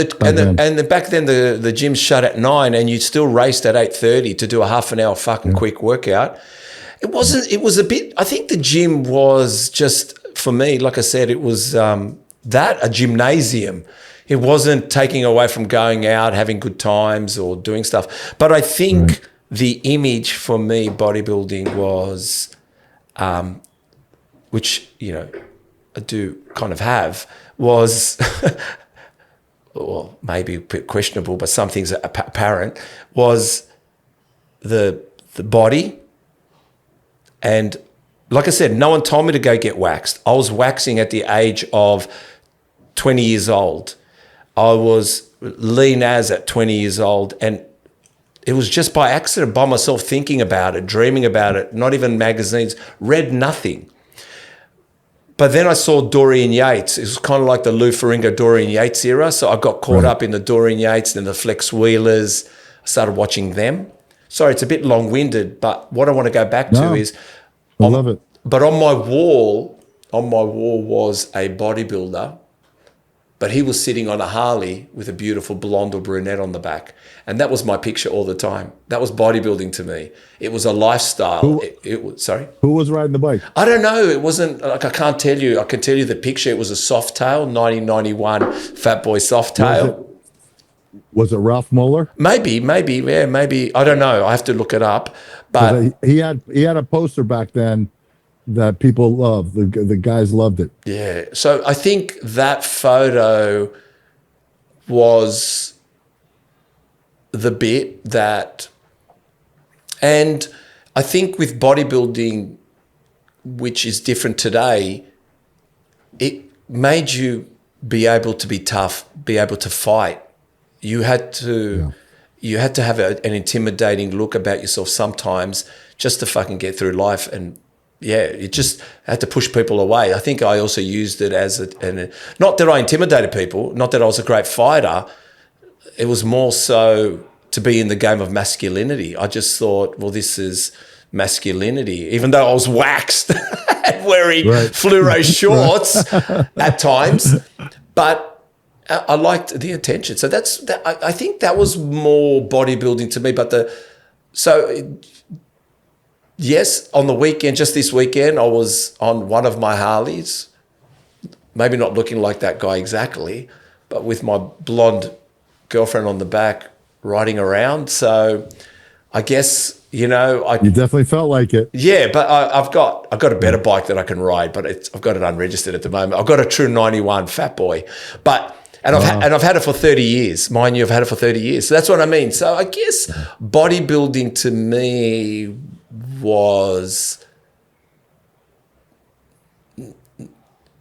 back then the gym shut at 9, and you still raced at 8:30 to do a half an hour fucking quick workout. It was a bit. I think the gym was just, for me, like I said, it was a gymnasium. It wasn't taking away from going out, having good times, or doing stuff. But I think the image for me, bodybuilding was, which I do kind of have, was, well, maybe a bit questionable, but some things are apparent, was the body. And like I said, no one told me to go get waxed. I was waxing at the age of 20 years old. I was lean as at 20 years old. And it was just by accident, by myself thinking about it, dreaming about it, not even magazines, read nothing. But then I saw Dorian Yates. It was kind of like the Lou Ferrigno, Dorian Yates era. So I got caught up in the Dorian Yates and the Flex Wheelers. I started watching them. Sorry, it's a bit long-winded, but what I want to go back to is... I love it. But on my wall was a bodybuilder, but he was sitting on a Harley with a beautiful blonde or brunette on the back. And that was my picture all the time. That was bodybuilding to me. It was a lifestyle. Sorry? Who was riding the bike? I don't know. It wasn't, like, I can't tell you. I can tell you the picture. It was a Softail, 1991 Fat Boy Softail. Was it Ralph Moeller? Maybe. Yeah, maybe. I don't know. I have to look it up. But he had a poster back then that people loved. The guys loved it. Yeah. So I think that photo was the bit that, and I think with bodybuilding, which is different today, it made you be able to be tough, be able to fight. You had to have an intimidating look about yourself sometimes just to fucking get through life. And it just had to push people away. I think I also used it as not that I intimidated people, not that I was a great fighter. It was more so to be in the game of masculinity. I just thought, well, this is masculinity, even though I was waxed and wearing fluoro shorts at times. But I liked the attention. So I think that was more bodybuilding to me. But yes, on the weekend, just this weekend, I was on one of my Harleys, maybe not looking like that guy exactly, but with my blonde girlfriend on the back riding around. So I guess, you know, You definitely felt like it. yeah, but I've got a better bike that I can ride, but I've got it unregistered at the moment. I've got a true 91 Fat Boy, and I've had it for 30 years. Mind you, I've had it for 30 years. So that's what I mean. So I guess bodybuilding to me was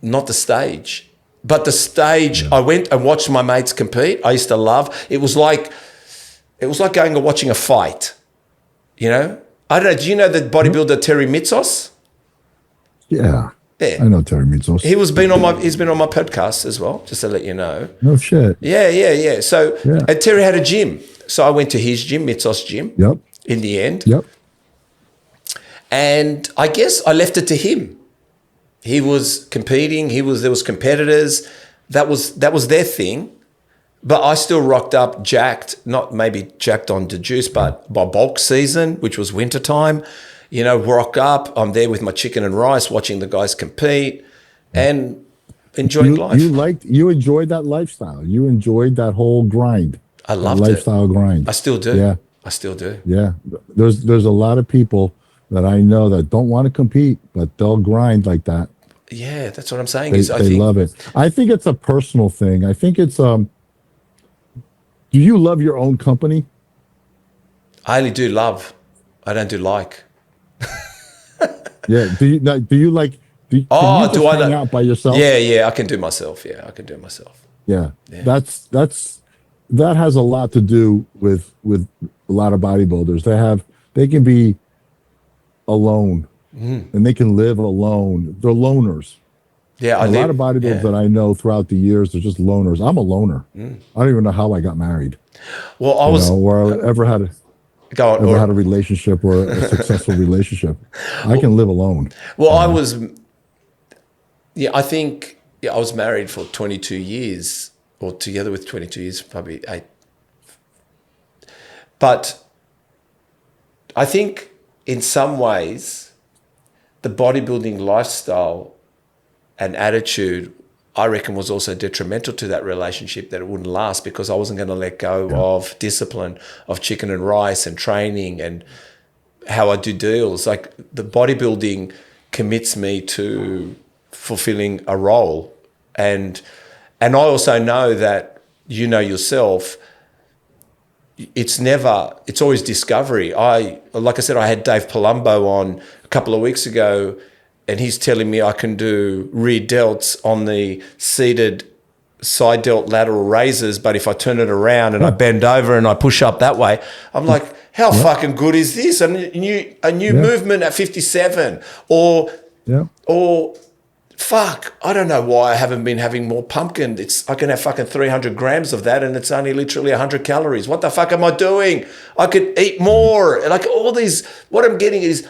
not the stage, but the stage. I went and watched my mates compete. I used to love. It was like going and watching a fight. You know, I don't know. Do you know the bodybuilder Terry Mitsos? Yeah. Yeah, I know Terry Mitsos. He's been on my podcast as well, just to let you know. No shit. Yeah. So and Terry had a gym, so I went to his gym, Mitsos gym. Yep. In the end. Yep. And I guess I left it to him. He was competing. There was competitors. That was their thing. But I still rocked up jacked, not maybe jacked on the juice, but by bulk season, which was wintertime, you know, rock up. I'm there with my chicken and rice, watching the guys compete and enjoying life. You enjoyed that lifestyle. You enjoyed that whole grind. I loved it. Lifestyle grind. I still do. Yeah. I still do. Yeah. There's a lot of people that I know that don't want to compete, but they'll grind like that. Yeah, that's what I'm saying. They love it. I think it's a personal thing. I think it's do you love your own company? I only do love. I don't do like. Yeah. Do you like? Can you just hang out by yourself? Yeah. I can do myself. Yeah, I can do myself. Yeah. That has a lot to do with a lot of bodybuilders. They can be alone, and they can live alone. They're loners. Yeah, a lot of bodybuilders that I know throughout the years are just loners. I'm a loner. I don't even know how I got married. Well, or ever had a relationship or a successful relationship. I can live alone. Well, I was married for 22 years, or together with 22 years, probably 8. But I think in some ways, the bodybuilding lifestyle and attitude, I reckon, was also detrimental to that relationship, that it wouldn't last, because I wasn't going to let go of discipline, of chicken and rice and training and how I do deals. Like, the bodybuilding commits me to fulfilling a role. And I also know that, you know yourself, it's always discovery. Like I said, I had Dave Palumbo on a couple of weeks ago, and he's telling me I can do rear delts on the seated side delt lateral raises, but if I turn it around and I bend over and I push up that way, I'm like, how fucking good is this? A new movement at 57, or fuck, I don't know why I haven't been having more pumpkin. I can have fucking 300 grams of that, and it's only literally 100 calories. What the fuck am I doing? I could eat more. Like, all these, what I'm getting is,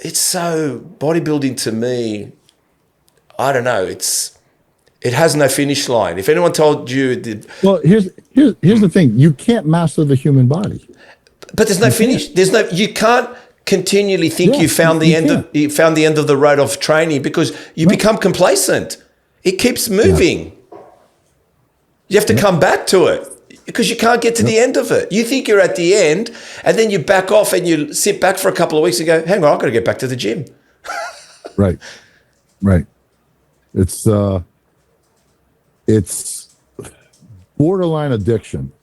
it's so, bodybuilding to me, I don't know, it has no finish line. If anyone told you well, here's the thing. You can't master the human body. But there's no finish. You can't continually think you found the end of the road of training, because you become complacent. It keeps moving. You have to come back to it, because you can't get to the end of it. You think you're at the end, and then you back off and you sit back for a couple of weeks and go, hang on, I've got to get back to the gym. Right. It's borderline addiction.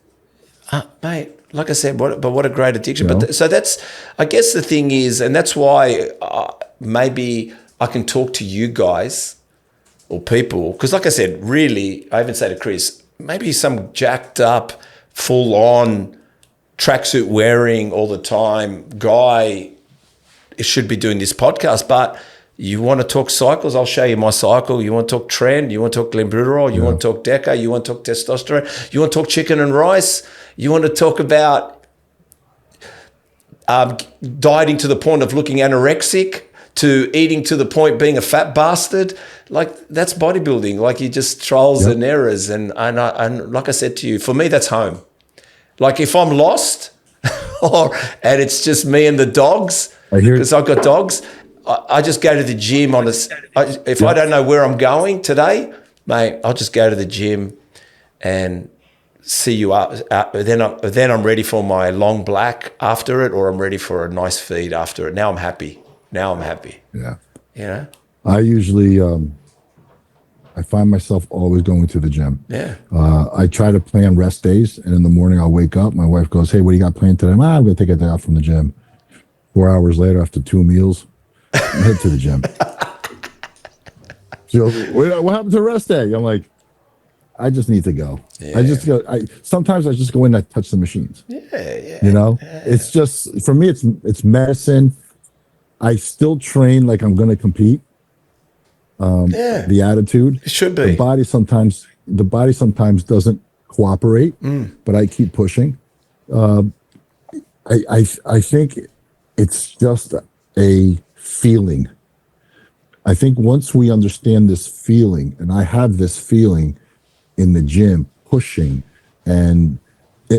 Mate, like I said, what a great addiction. But so that's, I guess the thing is, and that's why maybe I can talk to you guys or people, because like I said, really, I even say to Chris, maybe some jacked up, full on tracksuit wearing all the time guy should be doing this podcast. But you want to talk cycles, I'll show you my cycle. You want to talk trend, you want to talk glenbuterol, you want to talk deca, you want to talk testosterone, you want to talk chicken and rice, you want to talk about dieting to the point of looking anorexic, to eating to the point being a fat bastard. Like, that's bodybuilding. Like, you just trials and errors. And like I said to you, for me, that's home. Like, if I'm lost and it's just me and the dogs, because I've got dogs, I just go to the gym if I don't know where I'm going today, mate, I'll just go to the gym and see you up. Then I'm ready for my long black after it, or I'm ready for a nice feed after it. Now I'm happy. Yeah. You know? I usually, I find myself always going to the gym. Yeah. I try to plan rest days, and in the morning I'll wake up. My wife goes, "Hey, what do you got planned today?" I'm going to take a day out from the gym. 4 hours later, after 2 meals, I head to the gym. She goes, "What happened to rest day?" I'm like, I just need to go. Yeah. I just go. Sometimes I just go in and I touch the machines. Yeah. You know, it's just, for me, it's medicine. I still train like I'm going to compete. The attitude, it should be. The body sometimes doesn't cooperate, but I keep pushing. I think it's just a feeling. I think once we understand this feeling, and I have this feeling in the gym, pushing, and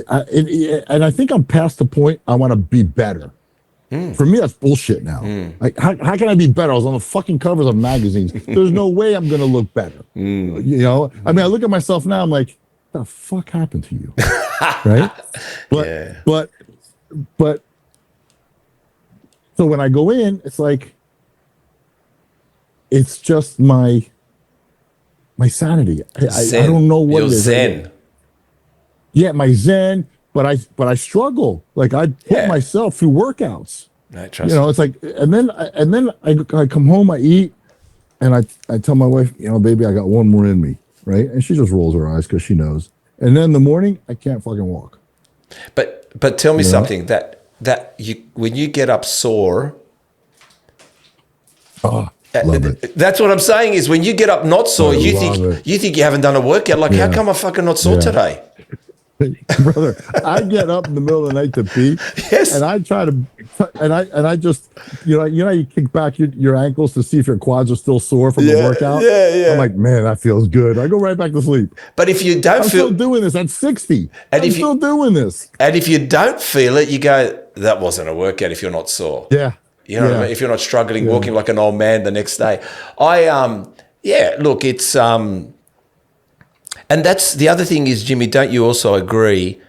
I think I'm past the point I want to be better. For me, that's bullshit now. Like, how can I be better? I was on the fucking covers of magazines. There's no way I'm going to look better. You know? I mean, I look at myself now, I'm like, what the fuck happened to you? Right? But, so when I go in, it's like, it's just my sanity. I don't know what it is. Zen. Yeah, my zen. But I struggle. Like, I put myself through workouts. I trust you know, it's like, and then I come home, I eat, and I tell my wife, you know, baby, I got one more in me, right? And she just rolls her eyes because she knows. And then in the morning, I can't fucking walk. But tell me something that you, when you get up sore. Oh, love it. That's what I'm saying is, when you get up not sore, you think you haven't done a workout. Like, how come I'm fucking not sore today? Brother, I get up in the middle of the night to pee, and I try to, and I just, you know, you kick back your ankles to see if your quads are still sore from the workout. Yeah. I'm like, man, that feels good. I go right back to sleep. But if you don't I'm still doing this at 60, and I'm still doing this. And if you don't feel it, you go, that wasn't a workout. If you're not sore, yeah, you know what I mean? If you're not struggling, walking like an old man the next day, look, it's And that's the other thing is, Jimmy, don't you also agree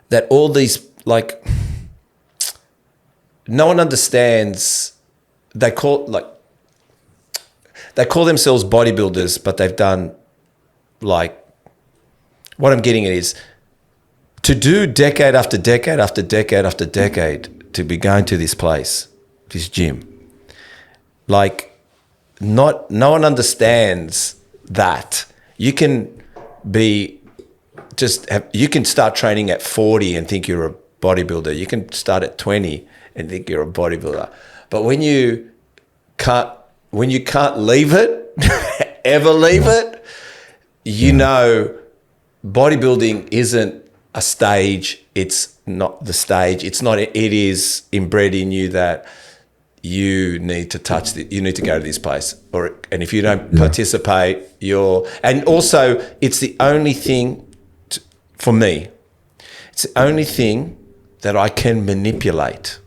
that all these, like, no one understands, they call themselves bodybuilders, but they've done, like, what I'm getting at is, to do decade after decade after decade after decade, to be going to this place, this gym, like, no one understands that. You can you can start training at 40 and think you're a bodybuilder. You can start at 20 and think you're a bodybuilder. But when you can't leave it, ever leave it, you know, bodybuilding isn't a stage. It's not the stage. It is inbred in you that you need to you need to go to this place, and if you don't participate, and also it's the only thing for me. It's the only thing that I can manipulate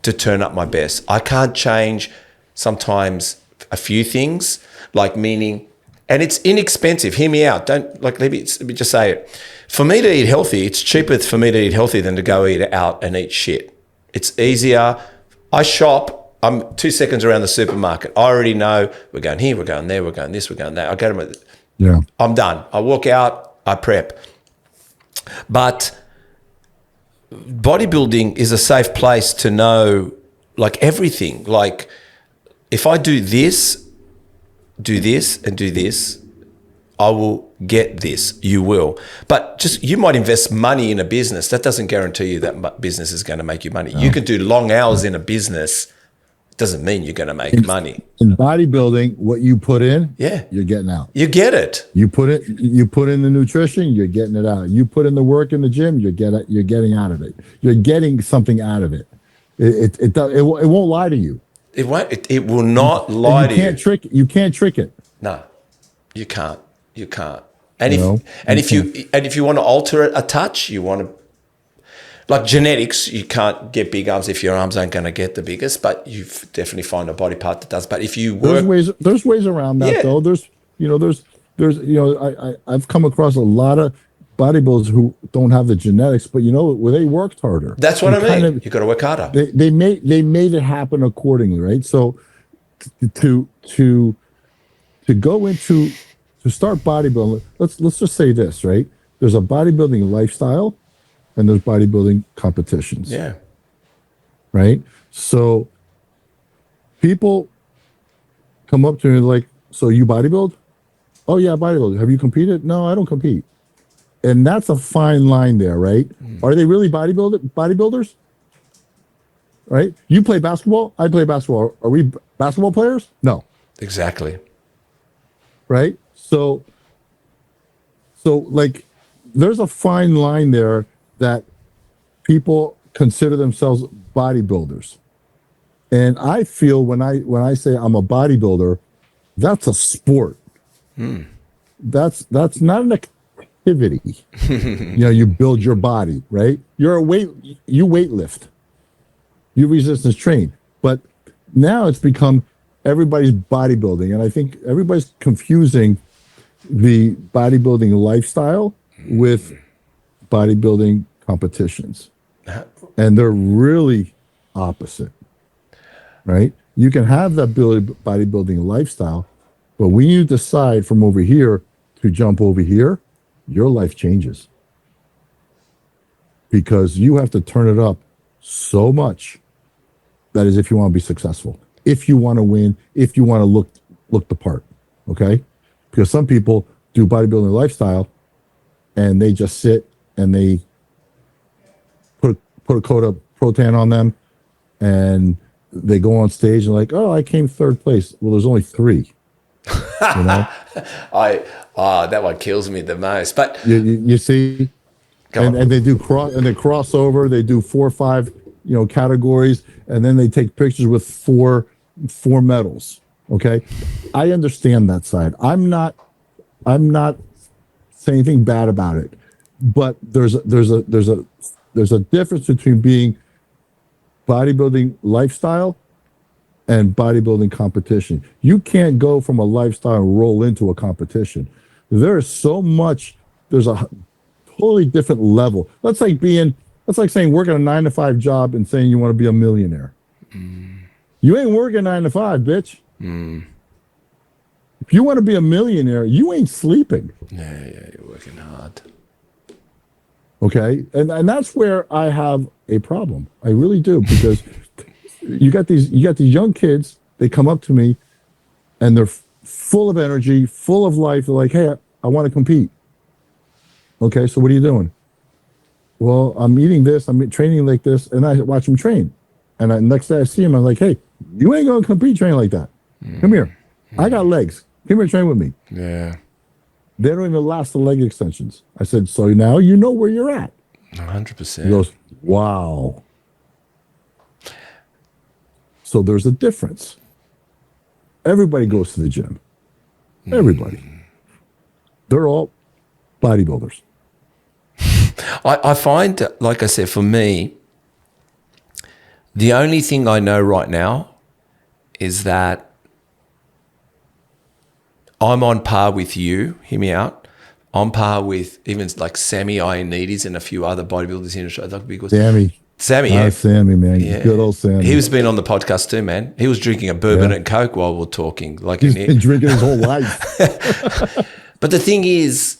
to turn up my best. I can't change sometimes a few things, like, meaning, and it's inexpensive. Hear me out. Let me just say it. For me to eat healthy, it's cheaper for me to eat healthy than to go eat out and eat shit. It's easier. I shop. I'm 2 seconds around the supermarket. I already know we're going here, we're going there, we're going this, we're going that. I go to I'm done. I walk out, I prep. But bodybuilding is a safe place to know, like, everything. Like, if I do this, and do this, I will get this. You will. But you might invest money in a business. That doesn't guarantee you that business is going to make you money. No. You could do long hours in a business. Doesn't mean you're going to make money. In bodybuilding, what you put in, you're getting out. You get it. You put in the nutrition, you're getting it out. You put in the work in the gym, you're getting out of it. You're getting something out of it. It won't lie to you. It won't. It will not lie to you. You can't trick it. No, you can't. You can't. And if you want to alter it a touch, you want to. Like genetics, you can't get big arms if your arms aren't going to get the biggest, but you definitely find a body part that does. But if you work, there's ways around that though. I've come across a lot of bodybuilders who don't have the genetics, but where they worked harder. That's what I mean. You got to work harder. They made it happen accordingly, right? So to go into to start bodybuilding, let's just say this, right? There's a bodybuilding lifestyle and there's bodybuilding competitions. Yeah. Right? So people come up to me like, so you bodybuild? Oh yeah, bodybuild. Have you competed? No, I don't compete. And that's a fine line there, right? Are they really bodybuilders? Right? You play basketball, I play basketball. Are we basketball players? No. Exactly. Right? So like there's a fine line there that people consider themselves bodybuilders. And I feel when I say I'm a bodybuilder, that's a sport. That's not an activity. You build your body, right? You weightlift. You resistance train. But now it's become everybody's bodybuilding. And I think everybody's confusing the bodybuilding lifestyle with bodybuilding competitions. And they're really opposite, right? You can have that bodybuilding lifestyle, but when you decide from over here to jump over here, your life changes. Because you have to turn it up so much. That is if you want to be successful, if you want to win, if you want to look the part, okay? Because some people do bodybuilding lifestyle and they just sit and they put a coat of Protan on them and they go on stage and like, oh, I came third place. Well, there's only 3. That one kills me the most. But you see, and they do cross over. They do 4 or 5 categories, and then they take pictures with four medals. Okay, I understand that side. I'm not saying anything bad about it, but there's a difference between being bodybuilding lifestyle and bodybuilding competition. You can't go from a lifestyle and roll into a competition. There's so much. There's a totally different level. That's like saying working a 9-to-5 job and saying you want to be a millionaire. You ain't working 9 to 5, bitch. If you want to be a millionaire, you ain't sleeping. Yeah, you're working hard. Okay, and that's where I have a problem. I really do, because you got these young kids. They come up to me, and they're full of energy, full of life. They're like, "Hey, I want to compete." Okay, so what are you doing? Well, I'm eating this. I'm training like this, and I watch them train. And next day I see him, I'm like, "Hey, you ain't gonna compete training like that. Come here. I got legs. Come here, train with me." Yeah. They don't even last the leg extensions. I said, so now you know where you're at. 100%. He goes, wow. So there's a difference. Everybody goes to the gym. Everybody. They're all bodybuilders. I find, like I said, for me, the only thing I know right now is that I'm on par with you. Hear me out. On par with even like Sammy Ioannidis and a few other bodybuilders in Australia. Because Sammy, yeah. Sammy, man. Yeah. Good old Sammy. He was been on the podcast too, man. He was drinking a bourbon and Coke while we're talking. Like he's been drinking his whole life. But the thing is,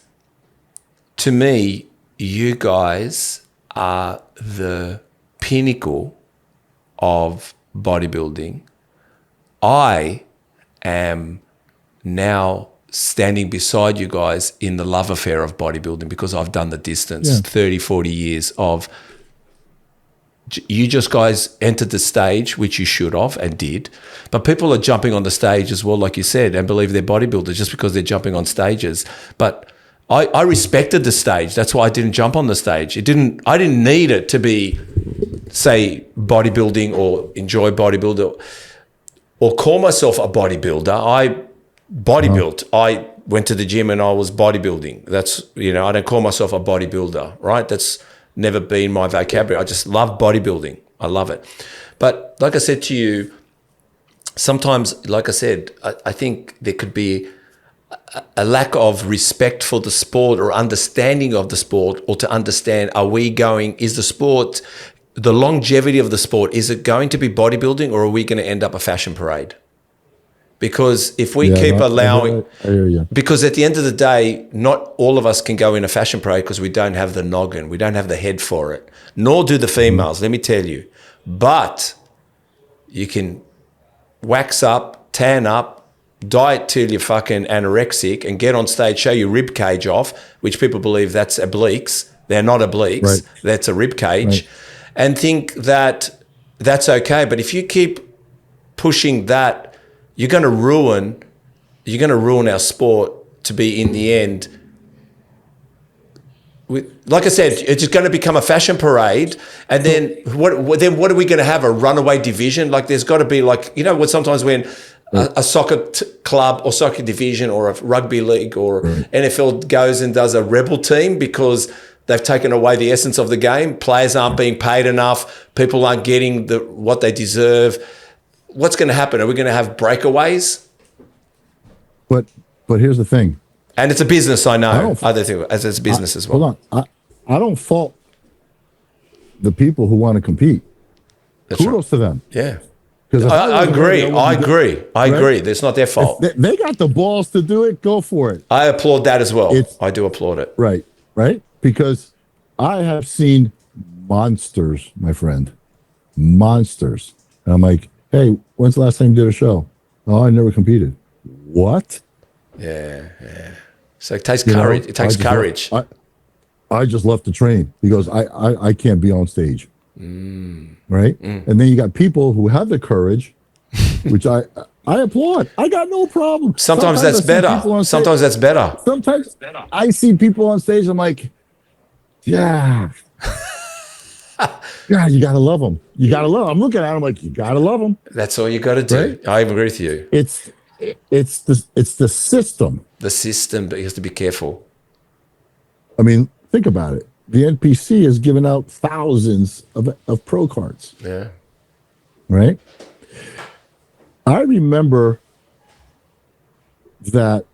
to me, you guys are the pinnacle of bodybuilding. I am now standing beside you guys in the love affair of bodybuilding, because I've done the distance, 30, 40 years of, you just guys entered the stage, which you should have and did, but people are jumping on the stage as well, like you said, and believe they're bodybuilders just because they're jumping on stages. But I respected the stage. That's why I didn't jump on the stage. I didn't need it to be, say, bodybuilding or enjoy bodybuilder or call myself a bodybuilder. I bodybuilt. I went to the gym and I was bodybuilding. That's, I don't call myself a bodybuilder, right? That's never been my vocabulary. I just love bodybuilding. I love it. But like I said to you, sometimes, like I said, I think there could be a lack of respect for the sport or understanding of the sport, or to understand, is the sport, the longevity of the sport, is it going to be bodybuilding, or are we going to end up a fashion parade? Because if we keep allowing, I hear you. because at the end of the day, not all of us can go in a fashion parade because we don't have the noggin, we don't have the head for it, nor do the females, let me tell you. But you can wax up, tan up, diet till you're fucking anorexic, and get on stage, show your rib cage off, which people believe that's obliques. They're not obliques. Right. That's a rib cage. Right. And think that that's okay. But if you keep pushing that, you're going to ruin our sport to be, in the end, like I said, it's just going to become a fashion parade. And then what are we going to have? A runaway division? Like, there's got to be, like, you know what, sometimes when a soccer club or soccer division or a rugby league or NFL goes and does a rebel team because they've taken away the essence of the game, players aren't being paid enough, people aren't getting what they deserve. What's going to happen? Are we going to have breakaways? But here's the thing. And it's a business, I know. Other thing, as it's a business as well. Hold on. I don't fault the people who want to compete. That's Kudos to them. Yeah. I agree. I agree. That's not their fault. They got the balls to do it. Go for it. I applaud that as well. I do applaud it. Right. Because I have seen monsters, my friend. Monsters. And I'm like, hey, when's the last time you did a show? Oh, I never competed. What? Yeah. So it takes courage. It takes courage. I just left to train. He goes, I can't be on stage. Right? And then you got people who have the courage, which I applaud. I got no problem. Sometimes that's better. Sometimes that's better. Sometimes I see people on stage, I'm like, yeah. God, you gotta love them. You gotta love them. I'm looking at them like, you gotta love them. That's all you got to do. Right? I agree with you. It's the system. The system, but you have to be careful. I mean, think about it. The NPC has given out thousands of pro cards. Yeah. Right? I remember that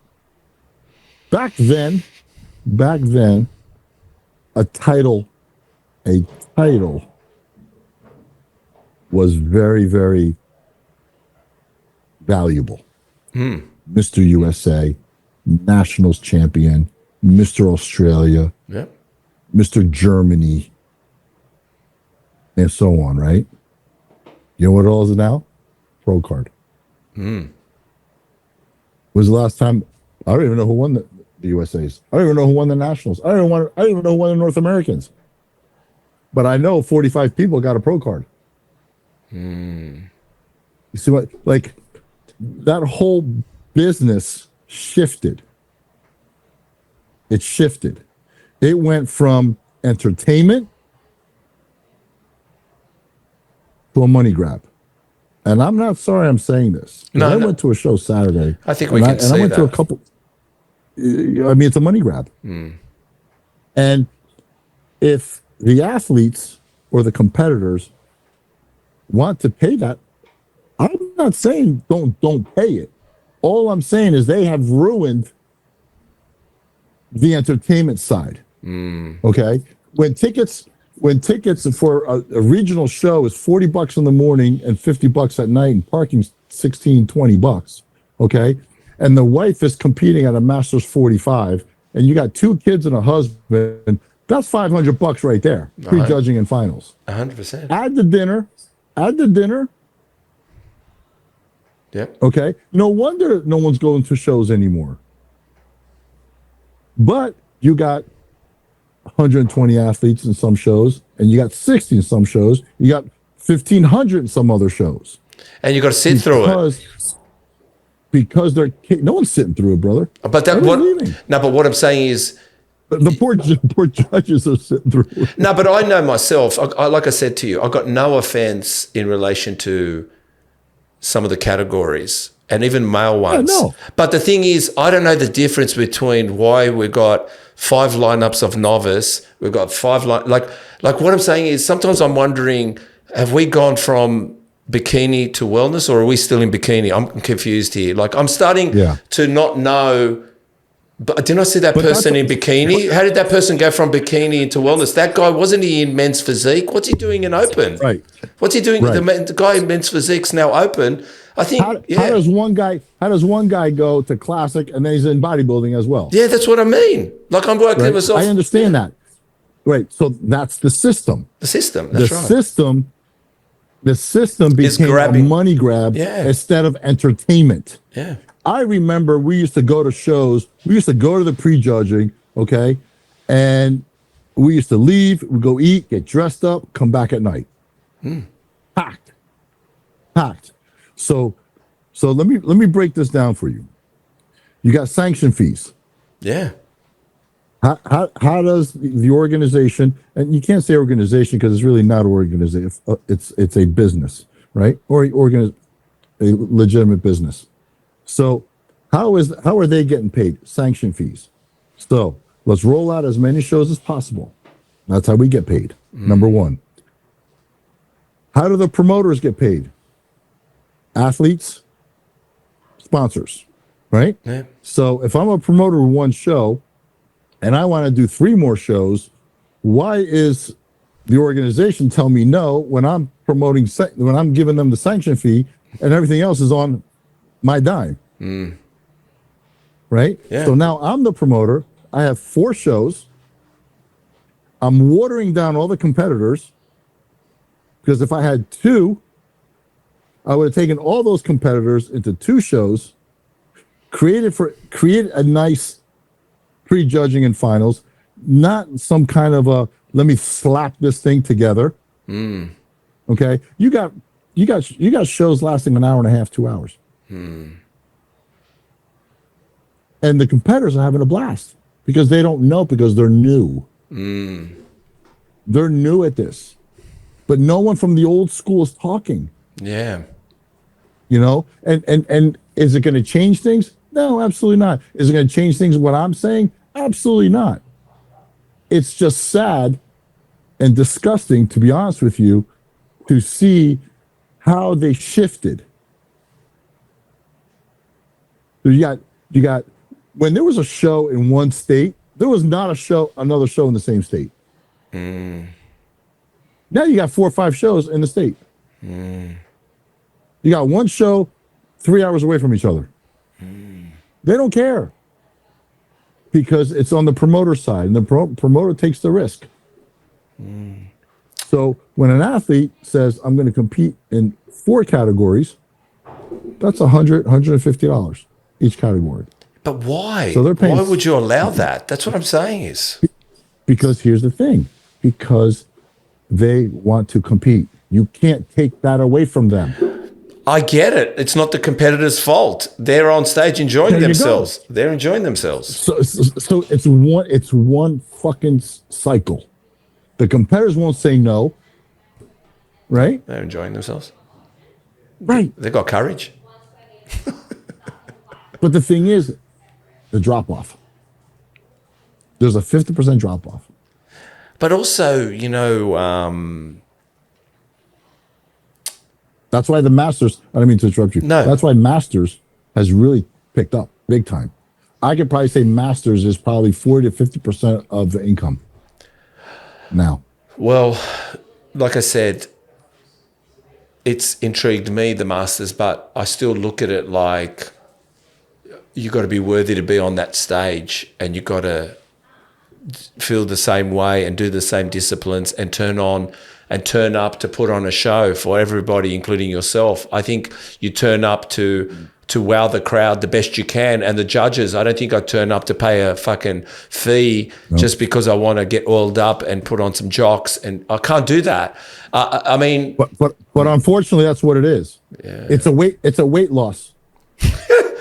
back then, a title was very, very valuable. Mr. USA, Nationals champion, Mr. Australia, Mr. Germany, and so on, right? You know what it all is now? Pro card. Was the last time? I don't even know who won the USA's. I don't even know who won the Nationals. I don't even know who won the North Americans. But I know 45 people got a pro card. You see what? Like, that whole business shifted. It shifted. It went from entertainment to a money grab. And I'm not sorry I'm saying this. I went to a show Saturday. I think we can see that. And I went to a couple. I mean, it's a money grab. And if the athletes or the competitors want to pay that, I'm not saying don't pay it. All I'm saying is they have ruined the entertainment side. Okay, when tickets for a regional show is $40 in the morning and $50 at night, and parking's $16-20. Okay, and the wife is competing at a Masters 45, and you got 2 kids and a husband. That's $500 right there, prejudging and finals. 100%. Add the dinner. Yep. Okay. No wonder no one's going to shows anymore. But you got 120 athletes in some shows, and you got 60 in some shows. You got 1,500 in some other shows. And you got to sit through it. Because no one's sitting through it, brother. But what I'm saying is, the poor judges are sitting through it. No, but I know myself. Like I said to you, I got no offense in relation to some of the categories and even male ones. No. But the thing is, I don't know the difference between why we got 5 lineups of novice. We've got 5 like what I'm saying is, sometimes I'm wondering, have we gone from bikini to wellness, or are we still in bikini? I'm confused here. Like, I'm starting to not know But didn't I see that person in bikini? How did that person go from bikini into wellness? That guy, wasn't he in men's physique? What's he doing in open? Right. What's he doing? Right. The guy in men's physique's now open. I think. How does one guy go to classic and then he's in bodybuilding as well? Yeah, that's what I mean. Like I'm working Right? myself. I understand that. Right. So that's the system. The system. That's right. The system became a money grab instead of entertainment. Yeah. I remember we used to go to shows. We used to go to the prejudging, okay? And we used to leave, we go eat, get dressed up, come back at night. Packed. So let me break this down for you. You got sanction fees. Yeah. How does the organization, and you can't say organization because it's really not an organization. It's a business, right? Or a legitimate business. So how are they getting paid? Sanction fees. So let's roll out as many shows as possible. That's how we get paid. Number one. How do the promoters get paid? Athletes, sponsors, right? Yeah. So if I'm a promoter of one show and I want to do 3 more shows, why is the organization telling me no when I'm promoting, when I'm giving them the sanction fee and everything else is on my dime? Right? Yeah. So now I'm the promoter. I have 4 shows. I'm watering down all the competitors because if I had 2, I would have taken all those competitors into 2 shows, create a nice prejudging and finals, not some kind of a let me slap this thing together. Okay, you got shows lasting an hour and a half, 2 hours, and the competitors are having a blast because they don't know, because they're new. They're new at this, but no one from the old school is talking. Yeah. You know, and is it going to change things? No, absolutely not. Is it going to change things what I'm saying? Absolutely not. It's just sad and disgusting, to be honest with you, to see how they shifted. So you got when there was a show in one state, there was not another show in the same state. Now you got 4 or 5 shows in the state. You got one show 3 hours away from each other. They don't care because it's on the promoter side, and the promoter takes the risk. So when an athlete says, I'm going to compete in 4 categories, that's $100, $150 each category. But why? So they're paying, why would you allow that? That's what I'm saying is. Because here's the thing. Because they want to compete. You can't take that away from them. I get it. It's not the competitor's fault. They're on stage enjoying themselves. They're enjoying themselves. So it's one fucking cycle. The competitors won't say no, right? They're enjoying themselves. Right. They've got courage. But the thing is, the drop off. There's a 50% drop off. But also, you know, that's why the Masters, I don't mean to interrupt you. No. That's why Masters has really picked up big time. I could probably say Masters is probably 40 to 50% of the income now. Well, like I said, it's intrigued me, the Masters, but I still look at it like you got to be worthy to be on that stage, and you got to feel the same way and do the same disciplines and turn up to put on a show for everybody, including yourself. I think you turn up to wow the crowd the best you can, and the judges. I don't think I turn up to pay a fucking fee just because I want to get oiled up and put on some jocks, and I can't do that. I mean, but unfortunately, that's what it is. Yeah. It's a weight loss.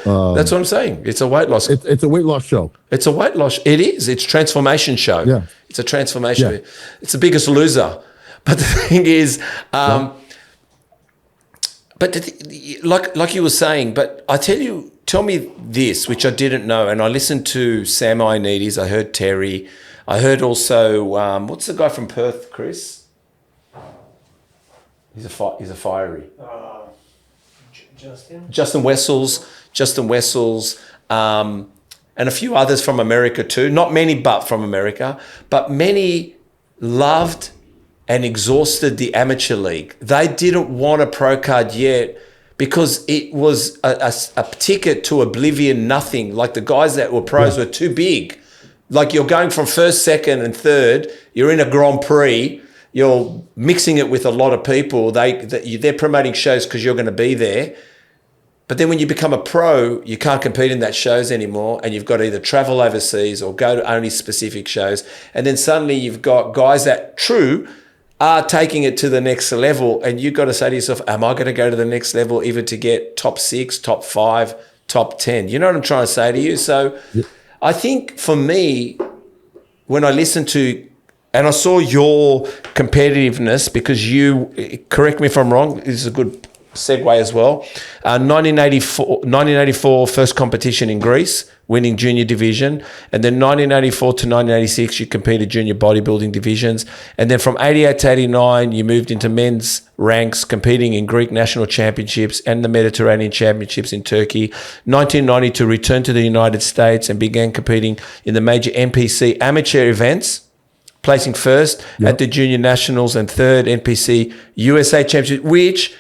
That's what I'm saying. It's a weight loss. It's a weight loss show. It's a weight loss. It is. It's a transformation show. Yeah. It's a transformation. Yeah. It's the biggest loser. But the thing is, but like you were saying, but tell me this, which I didn't know, and I listened to Sam Ioannidis. I heard Terry. I heard also, what's the guy from Perth, Chris? He's a fiery. Justin Wessels, and and a few others from America too. Not many, but from America. But many loved and exhausted the amateur league. They didn't want a pro card yet because it was a ticket to oblivion, nothing. Like the guys that were pros were too big. Like you're going from first, second, and third. You're in a Grand Prix. You're mixing it with a lot of people. They're promoting shows because you're going to be there. But then when you become a pro, you can't compete in that shows anymore, and you've got to either travel overseas or go to only specific shows. And then suddenly you've got guys that, true, are taking it to the next level, and you've got to say to yourself, am I going to go to the next level even to get top 6, top 5, top 10? You know what I'm trying to say to you? So I think for me, when I listen to, and I saw your competitiveness, because you, correct me if I'm wrong, this is a good segue as well. 1984 first competition in Greece, winning junior division, and then 1984 to 1986 you competed junior bodybuilding divisions, and then from 88 to 89 you moved into men's ranks, competing in Greek national championships and the Mediterranean championships in Turkey. 1990 to return to the United States and began competing in the major NPC amateur events, placing first at the junior nationals and third NPC USA championship, which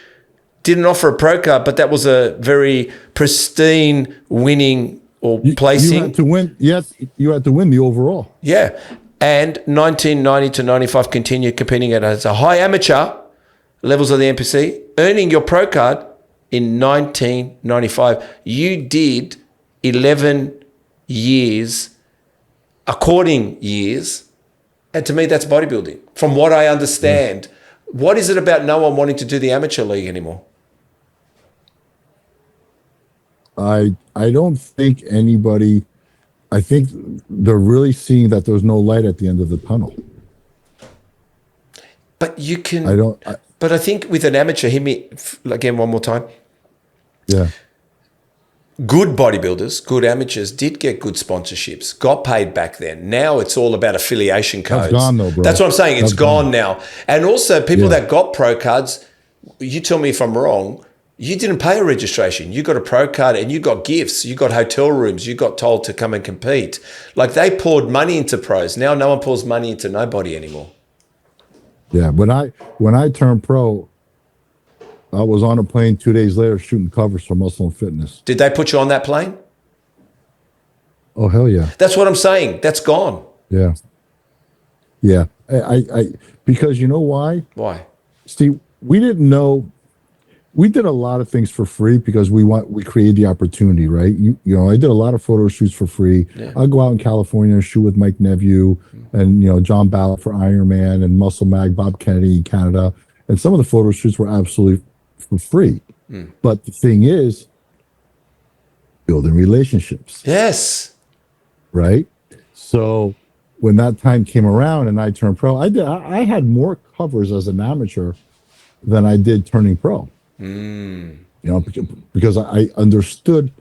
didn't offer a pro card, but that was a very pristine winning or placing. You had to win. Yes, you had to win the overall. Yeah. And 1990 to 95 continued competing as a high amateur levels of the NPC, earning your pro card in 1995. You did 11 years, according years, and to me that's bodybuilding. From what I understand, what is it about no one wanting to do the amateur league anymore? I don't think anybody, I think they're really seeing that there's no light at the end of the tunnel. But you can, but I think with an amateur, hear me again one more time. Yeah. Good bodybuilders, good amateurs did get good sponsorships, got paid back then. Now it's all about affiliation codes. That's gone though, bro. That's what I'm saying. It's gone now. And also people that got pro cards, you tell me if I'm wrong, you didn't pay a registration. You got a pro card and you got gifts. You got hotel rooms. You got told to come and compete. Like they poured money into pros. Now no one pours money into nobody anymore. Yeah. When I turned pro, I was on a plane 2 days later shooting covers for Muscle and Fitness. Did they put you on that plane? Oh, hell yeah. That's what I'm saying. That's gone. Yeah. Yeah. I because you know why? Why? Steve, we didn't know. We did a lot of things for free because we created the opportunity, right? You know, I did a lot of photo shoots for free. Yeah. I'd go out in California and shoot with Mike Neveu and, you know, John Ballard for Iron Man and Muscle Mag, Bob Kennedy in Canada. And some of the photo shoots were absolutely for free. But the thing is, building relationships. Yes. Right? So when that time came around and I turned pro, I had more covers as an amateur than I did turning pro. You know, because I understood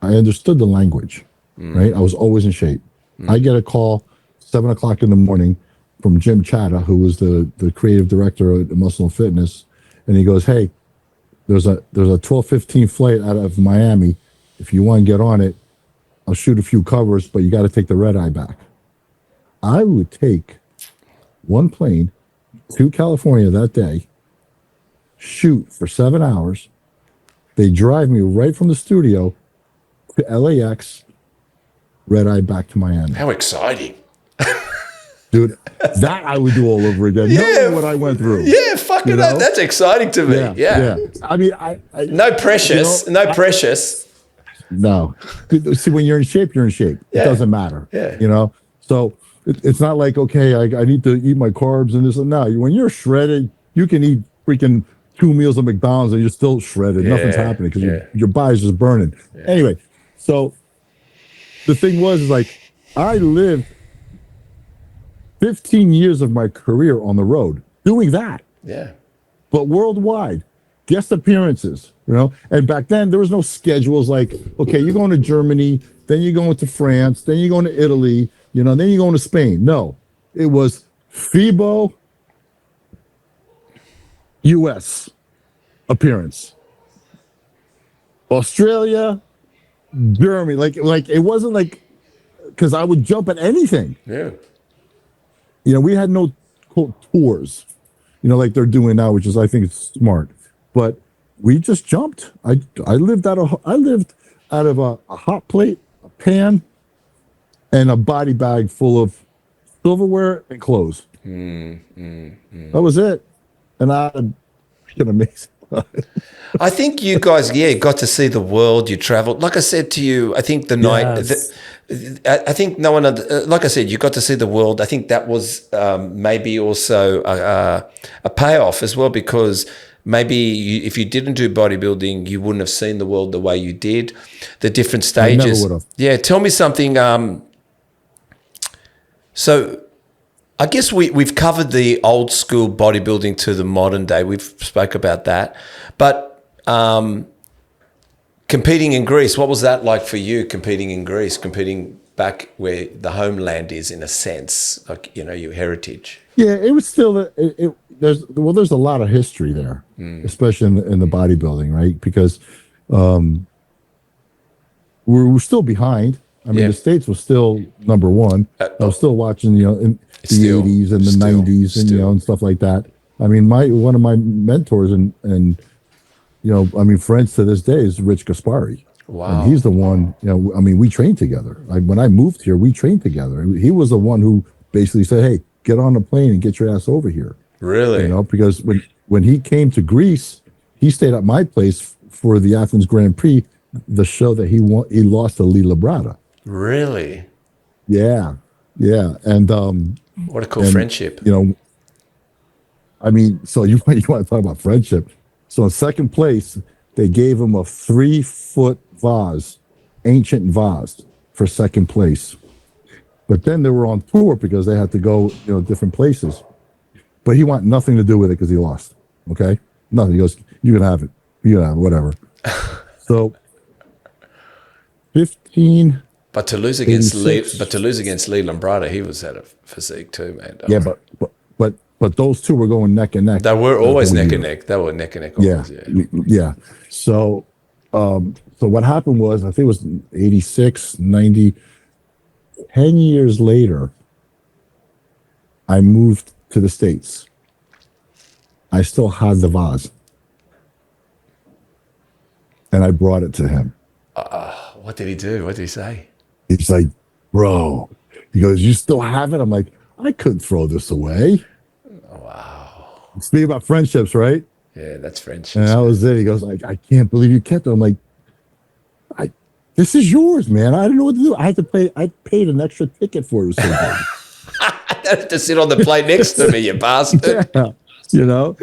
the language, right? I was always in shape. I get a call 7 o'clock in the morning from Jim Chatta, who was the creative director of Muscle and Fitness, and he goes, "Hey, there's a 12:15 flight out of Miami. If you want to get on it, I'll shoot a few covers, but you got to take the red eye back." I would take one plane to California that day, shoot for 7 hours. They drive me right from the studio to LAX, red eye back to Miami. How exciting. Dude, that I would do all over again. Knowing what I went through. Yeah, fucking that's exciting to me. Yeah. I mean, I no precious, you know, no precious. No. See, when you're in shape, you're in shape. It doesn't matter. Yeah. You know? So it's not like, okay, I need to eat my carbs and this and that. When you're shredded, you can eat freaking 2 meals of McDonald's and you're still shredded. Nothing's happening because your body's just burning. Anyway, so the thing was like, I lived 15 years of my career on the road doing that. Yeah. But worldwide, guest appearances, you know? And back then there was no schedules like, okay, you're going to Germany, then you're going to France, then you're going to Italy, you know, then you're going to Spain. No, it was FIBO, US appearance, Australia, Germany. Like it wasn't like because I would jump at anything. Yeah. You know, we had no quote tours, you know, like they're doing now, which is, I think, it's smart. But we just jumped. I lived out of a hot plate, a pan, and a body bag full of silverware and clothes. That was it. And I had an amazing time. I think you guys, got to see the world. You traveled. Like I said to you, I think the night. Yes. I think no one. Like I said, you got to see the world. I think that was maybe also a payoff as well, because maybe if you didn't do bodybuilding, you wouldn't have seen the world the way you did. The different stages. I never would have. Yeah, tell me something. So I guess we've covered the old school bodybuilding to the modern day. We've spoke about that. But competing in Greece, what was that like for you, competing in Greece, competing back where the homeland is, in a sense, like, you know, your heritage? Yeah, it was still, there's a lot of history there, especially in the bodybuilding, right? Because we're still behind. I mean, the States was still number one. I was still watching, you know, in the 80s and the 90s and, you know, and stuff like that. I mean, one of my mentors and you know, I mean, friends to this day is Rich Gaspari. Wow. And he's the one, you know, I mean, we trained together. When I moved here, we trained together. He was the one who basically said, hey, get on the plane and get your ass over here. Really? You know, because when he came to Greece, he stayed at my place for the Athens Grand Prix, the show that he lost to Lee Labrada. Really? Yeah. Yeah. And what a cool friendship. You know, I mean, so you want to talk about friendship. So in second place, they gave him a 3-foot vase, ancient vase, for second place. But then they were on tour because they had to go, you know, different places. But he wanted nothing to do with it because he lost. Okay? Nothing. He goes, you can have it. You can have it, whatever. So 15. But to lose against Lee Labrada, he was at a physique too, man. Yeah, but those two were going neck and neck. They were always neck and neck. They were neck and neck always, yeah. So what happened was, I think it was 86, 90, 10 years later, I moved to the States. I still had the vase. And I brought it to him. What did he do? What did he say? He's like, bro, he goes, you still have it? I'm like, I couldn't throw this away. Wow. Speaking about friendships, right? Yeah, that's friendship. And that was it. He goes, I can't believe you kept it. I'm like, this is yours, man. I didn't know what to do. I paid an extra ticket for it. It was so good. I have to sit on the plane next to me, you bastard. Yeah, you know?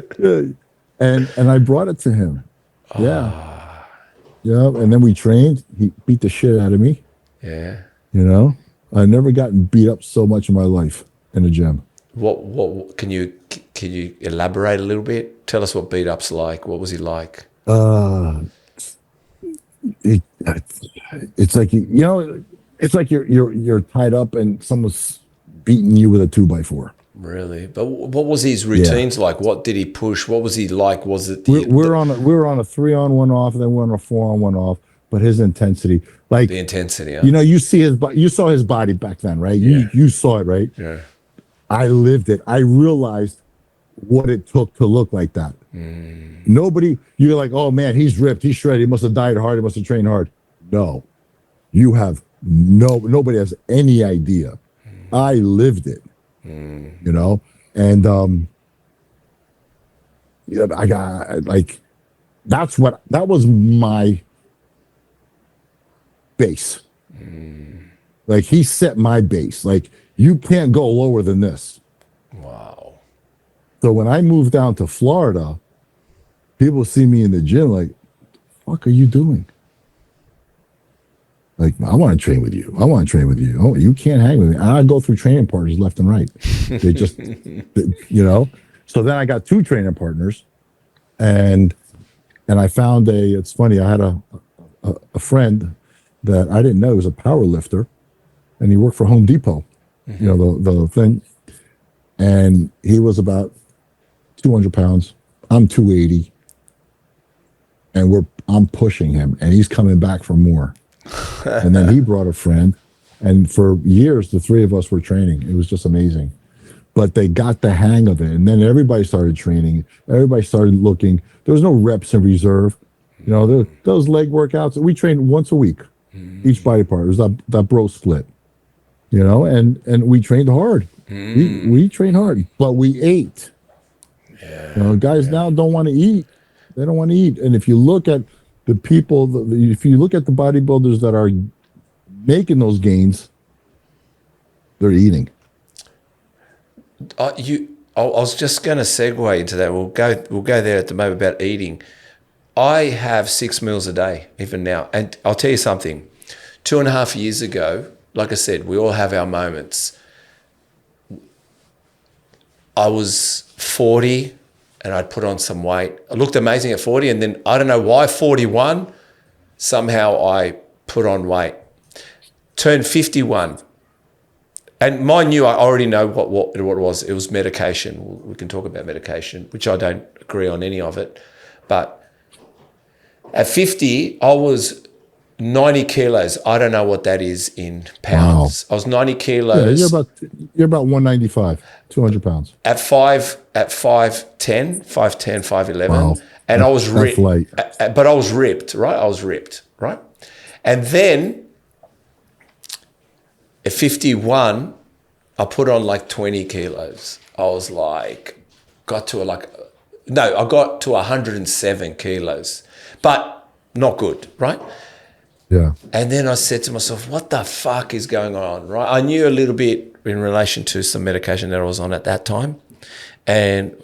And I brought it to him. Yeah. Yeah. And then we trained. He beat the shit out of me. Yeah. You know? I've never gotten beat up so much in my life in the gym. What can you elaborate a little bit? Tell us what beat up's like. What was he like? It's like, you know, it's like you're tied up and someone's beating you with a 2x4. Really? But what was his routines like? What did he push? What was he like? Was it we were on a 3-on-1 off, and then we're on a 4-on-1 off. But his intensity, like the intensity, you know, you saw his body back then, right? Yeah. You saw it, right? Yeah. I lived it. I realized what it took to look like that. Nobody, you're like, oh man, he's ripped, he's shredded, he must have died hard, he must have trained hard. No, nobody has any idea. I lived it, you know, and yeah, I got like, that was my base. Like he set my base. Like you can't go lower than this. Wow. So when I moved down to Florida, people see me in the gym like, what the fuck are you doing? Like, I want to train with you. Oh, you can't hang with me. I go through training partners left and right. They just, you know. So then I got 2 training partners, and I found it's funny. I had a friend that I didn't know was a power lifter, and he worked for Home Depot. You know, the thing. And he was about 200 pounds. I'm 280. And I'm pushing him, and he's coming back for more. And then he brought a friend, And for years, the three of us were training. It was just amazing. But they got the hang of it. And then everybody started training. Everybody started looking. There was no reps in reserve. You know, those leg workouts, we trained once a week, each body part. It was that bro split, you know, and we trained hard. We trained hard, but we ate. You know, guys now don't want to eat. They don't want to eat. And if you look at the people, if you look at the bodybuilders that are making those gains, they're eating. I was just going to segue into that. We'll go there at the moment about eating. I have 6 meals a day, even now. And I'll tell you something. 2.5 years ago, like I said, we all have our moments. I was 40 and I'd put on some weight. I looked amazing at 40, and then I don't know why 41, somehow I put on weight. Turned 51. And mind you, I already know what it was. It was medication. We can talk about medication, which I don't agree on any of it. But at 50, I was 90 kilos. I don't know what that is in pounds. Wow. I was 90 kilos. Yeah, you're about 195, 200 pounds. At 5'10", 5'11". Wow. And I was ripped. But I was ripped, right? I was ripped, right? And then at 51, I put on like 20 kilos. I was like, I got to 107 kilos, but not good, right? Yeah. And then I said to myself, what the fuck is going on, right? I knew a little bit in relation to some medication that I was on at that time. And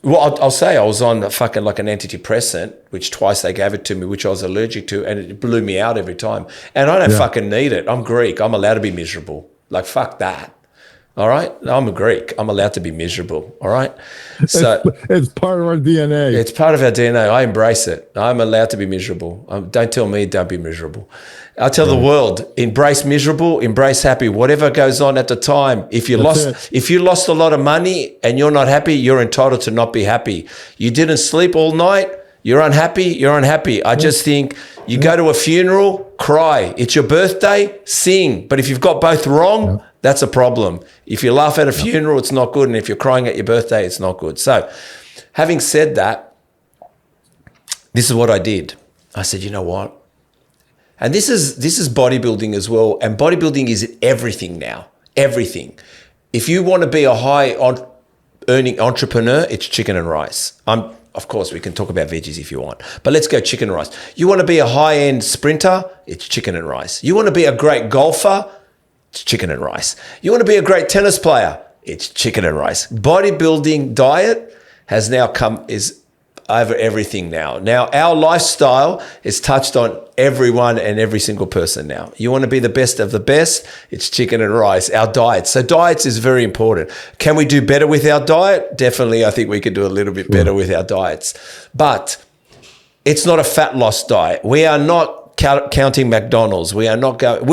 well, I'll say I was on fucking like an antidepressant, which twice they gave it to me, which I was allergic to, and it blew me out every time. And I don't fucking need it. I'm Greek. I'm allowed to be miserable. Like, fuck that. All right? I'm a Greek. I'm allowed to be miserable. All right? So it's part of our DNA. It's part of our DNA. I embrace it. I'm allowed to be miserable. Don't tell me don't be miserable. I'll tell the world, embrace miserable, embrace happy, whatever goes on at the time. If you lost a lot of money and you're not happy, you're entitled to not be happy. You didn't sleep all night, you're unhappy. I just think you go to a funeral, cry. It's your birthday, sing. But if you've got both wrong, that's a problem. If you laugh at a funeral, it's not good. And if you're crying at your birthday, it's not good. So having said that, this is what I did. I said, you know what? And this is bodybuilding as well. And bodybuilding is everything now, everything. If you want to be a high earning entrepreneur, it's chicken and rice. Of course, we can talk about veggies if you want, but let's go chicken and rice. You want to be a high-end sprinter, it's chicken and rice. You want to be a great golfer, it's chicken and rice. You want to be a great tennis player, it's chicken and rice. Bodybuilding diet is over everything now. Now, our lifestyle is touched on everyone and every single person now. You want to be the best of the best, it's chicken and rice, our diets. So diets is very important. Can we do better with our diet? Definitely, I think we could do a little bit better with our diets. But it's not a fat loss diet. We are not counting McDonald's. We are not going.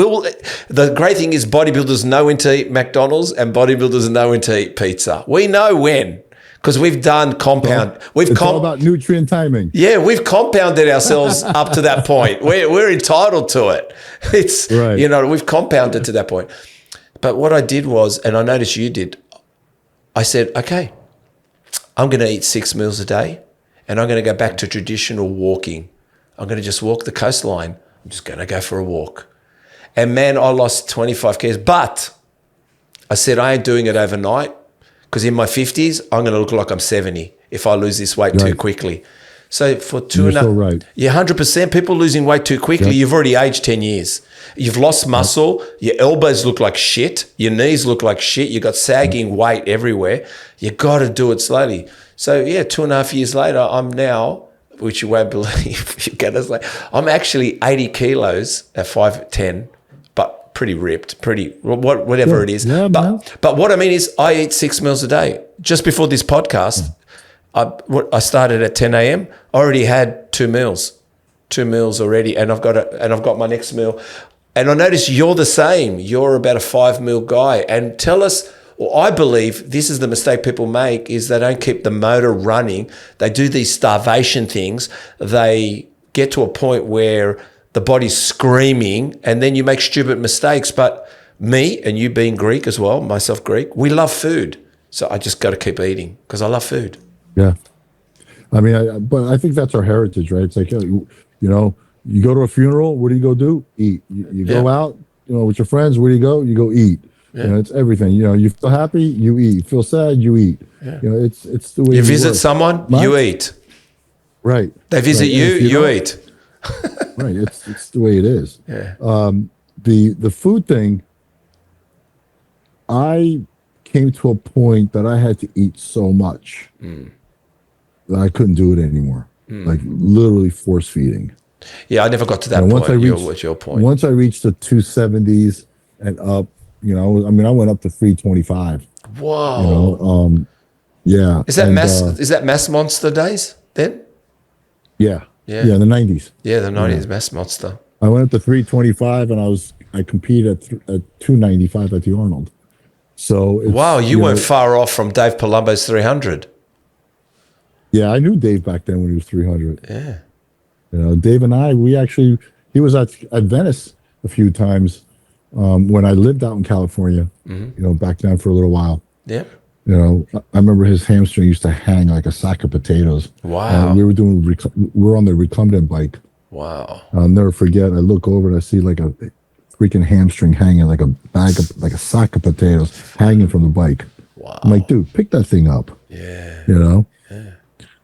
The great thing is bodybuilders know when to eat McDonald's and bodybuilders know when to eat pizza. We know when. Because we've done compound. It's all about nutrient timing. Yeah, we've compounded ourselves up to that point. We're entitled to it. It's right. We've compounded to that point. But what I did was, and I noticed you did, I said, okay, I'm going to eat 6 meals a day, and I'm going to go back to traditional walking. I'm going to just walk the coastline. I'm just going to go for a walk. And man, I lost 25 kilos. But I said, I ain't doing it overnight. Because in my 50s, I'm going to look like I'm 70 if I lose this weight too quickly. So for You're so right. Yeah, 100%. People losing weight too quickly, you've already aged 10 years. You've lost muscle. Your elbows look like shit. Your knees look like shit. You got sagging weight everywhere. You got to do it slowly. So yeah, 2.5 years later, I'm now, which you won't believe, I'm actually 80 kilos at 5'10", pretty ripped, whatever it is. Yeah, but what I mean is I eat 6 meals a day. Just before this podcast, I started at 10 a.m. I already had 2 meals already, and I've got my next meal. And I notice you're the same. You're about a 5 meal guy. And tell us, well, I believe this is the mistake people make, is they don't keep the motor running. They do these starvation things. They get to a point where the body's screaming, and then you make stupid mistakes. But me and you being Greek as well, myself Greek, we love food. So I just got to keep eating because I love food. Yeah. I mean, but I think that's our heritage, right? It's like, you know, you go to a funeral, what do you go do? Eat. You go out, you know, with your friends, where do you go? You go eat. Yeah. You know, it's everything. You know, you feel happy, you eat. You feel sad, you eat. Yeah. You know, it's the way you visit someone, you eat. Right. They visit you eat. Right. It's the way it is. Yeah. The food thing, I came to a point that I had to eat so much that I couldn't do it anymore. Like literally force feeding. Yeah, I never got to that point. What's your point? Once I reached the 270s and up, you know, I mean, I went up to 325. Whoa. You know, yeah. Is that mass monster days then? Yeah. Yeah, in the 90s. Yeah, the 90s mass monster. I went up to 325 and I competed at 295 at the Arnold. So wow, you weren't far off from Dave Palumbo's 300. Yeah, I knew Dave back then when he was 300. Yeah. You know, Dave and I, he was at Venice a few times when I lived out in California, you know, back then for a little while. Yeah. You know, I remember his hamstring used to hang like a sack of potatoes. Wow. We were on the recumbent bike. Wow. I'll never forget. I look over and I see like a freaking hamstring hanging like a sack of potatoes hanging from the bike. Wow. I'm like, dude, pick that thing up. Yeah. You know? Yeah.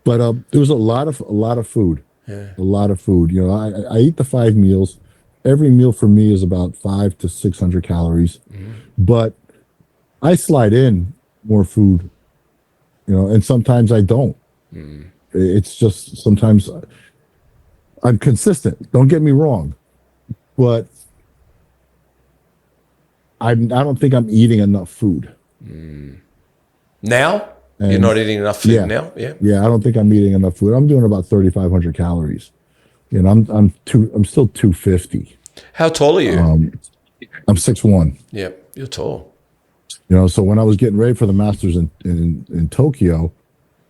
But there was a lot of food. Yeah. A lot of food. You know, I eat the 5 meals. Every meal for me is about 500 to 600 calories. But I slide in more food, you know, and sometimes I don't. It's just sometimes I'm consistent. Don't get me wrong, but I don't think I'm eating enough food. Now? You're not eating enough food now? Yeah. Yeah, I don't think I'm eating enough food. I'm doing about 3,500 calories. You know, I'm still 250. How tall are you? I'm 6'1". Yeah, you're tall. You know, so when I was getting ready for the Masters in Tokyo,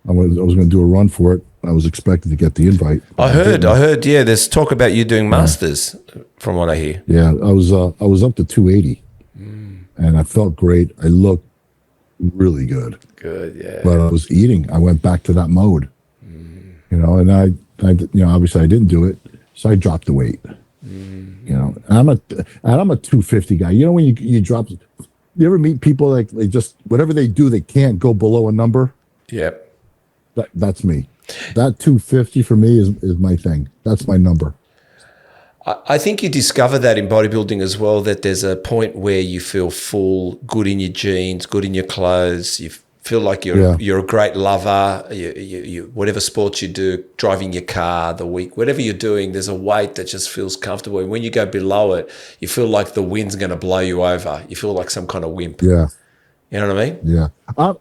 I was going to do a run for it. I was expected to get the invite. I heard. Yeah, there's talk about you doing Masters, from what I hear. Yeah, I was up to 280, and I felt great. I looked really good. Good, yeah. But I was eating. I went back to that mode. You know, and I you know, obviously I didn't do it, so I dropped the weight. You know, and I'm a 250 guy. You know, when you drop, you ever meet people like they just whatever they do, they can't go below a number. Yep. That's me. That 250 for me is my thing. That's my number. I think you discover that in bodybuilding as well, that there's a point where you feel full, good in your jeans, good in your clothes. You feel like you're a great lover. You whatever sports you do, driving your car, whatever you're doing, there's a weight that just feels comfortable. And when you go below it, you feel like the wind's going to blow you over. You feel like some kind of wimp. Yeah. You know what I mean? Yeah.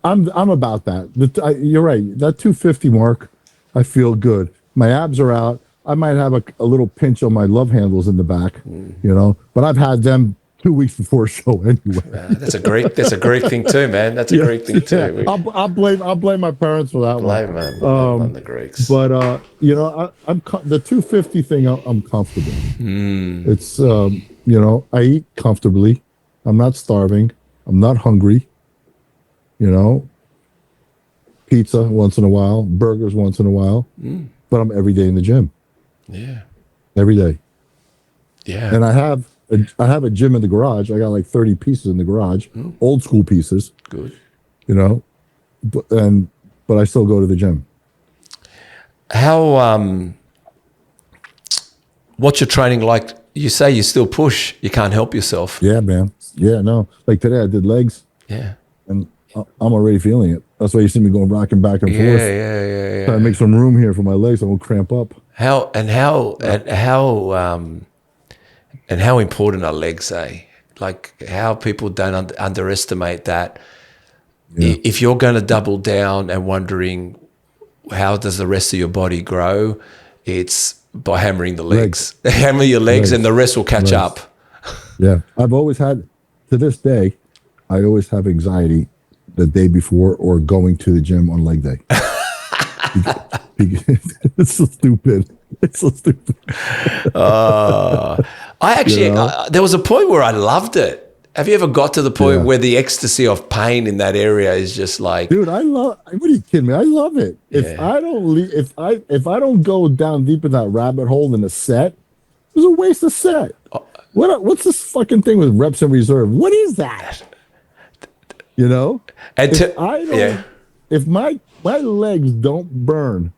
I'm about that. You're right. That 250 mark, I feel good. My abs are out. I might have a little pinch on my love handles in the back, you know, but I've had them 2 weeks before a show anyway. That's a great thing too, man. That's a great thing too. Yeah. I'll blame my parents for that one. Blame the Greeks. But you know, I'm the 250 thing. I'm comfortable. It's you know, I eat comfortably. I'm not starving. I'm not hungry. You know, pizza once in a while, burgers once in a while, but I'm every day in the gym. Yeah. Every day. Yeah. And I have a gym in the garage. I got like 30 pieces in the garage, old school pieces. Good. You know, but I still go to the gym. How what's your training like? You say you still push. You can't help yourself. Yeah, man. Yeah, no. Like today I did legs. Yeah. And I'm already feeling it. That's why you see me going rocking back and forth. Yeah. Trying to make some room here for my legs. I won't cramp up. How important are legs, eh? Like how people don't underestimate that. Yeah. If you're going to double down and wondering how does the rest of your body grow, it's by hammering the legs. Hammer your legs and the rest will catch up. Yeah. I've always had, to this day, I always have anxiety the day before or going to the gym on leg day. It's so stupid. It's so stupid. I actually, You know? there was a point where I loved it. Have you ever got to the point where the ecstasy of pain in that area is just like, Dude, I love. What are you kidding me? I love it. If I don't if I don't go down deep in that rabbit hole in a set, it's a waste of set. What's this fucking thing with reps and reserve? What is that? You know, and if my legs don't burn,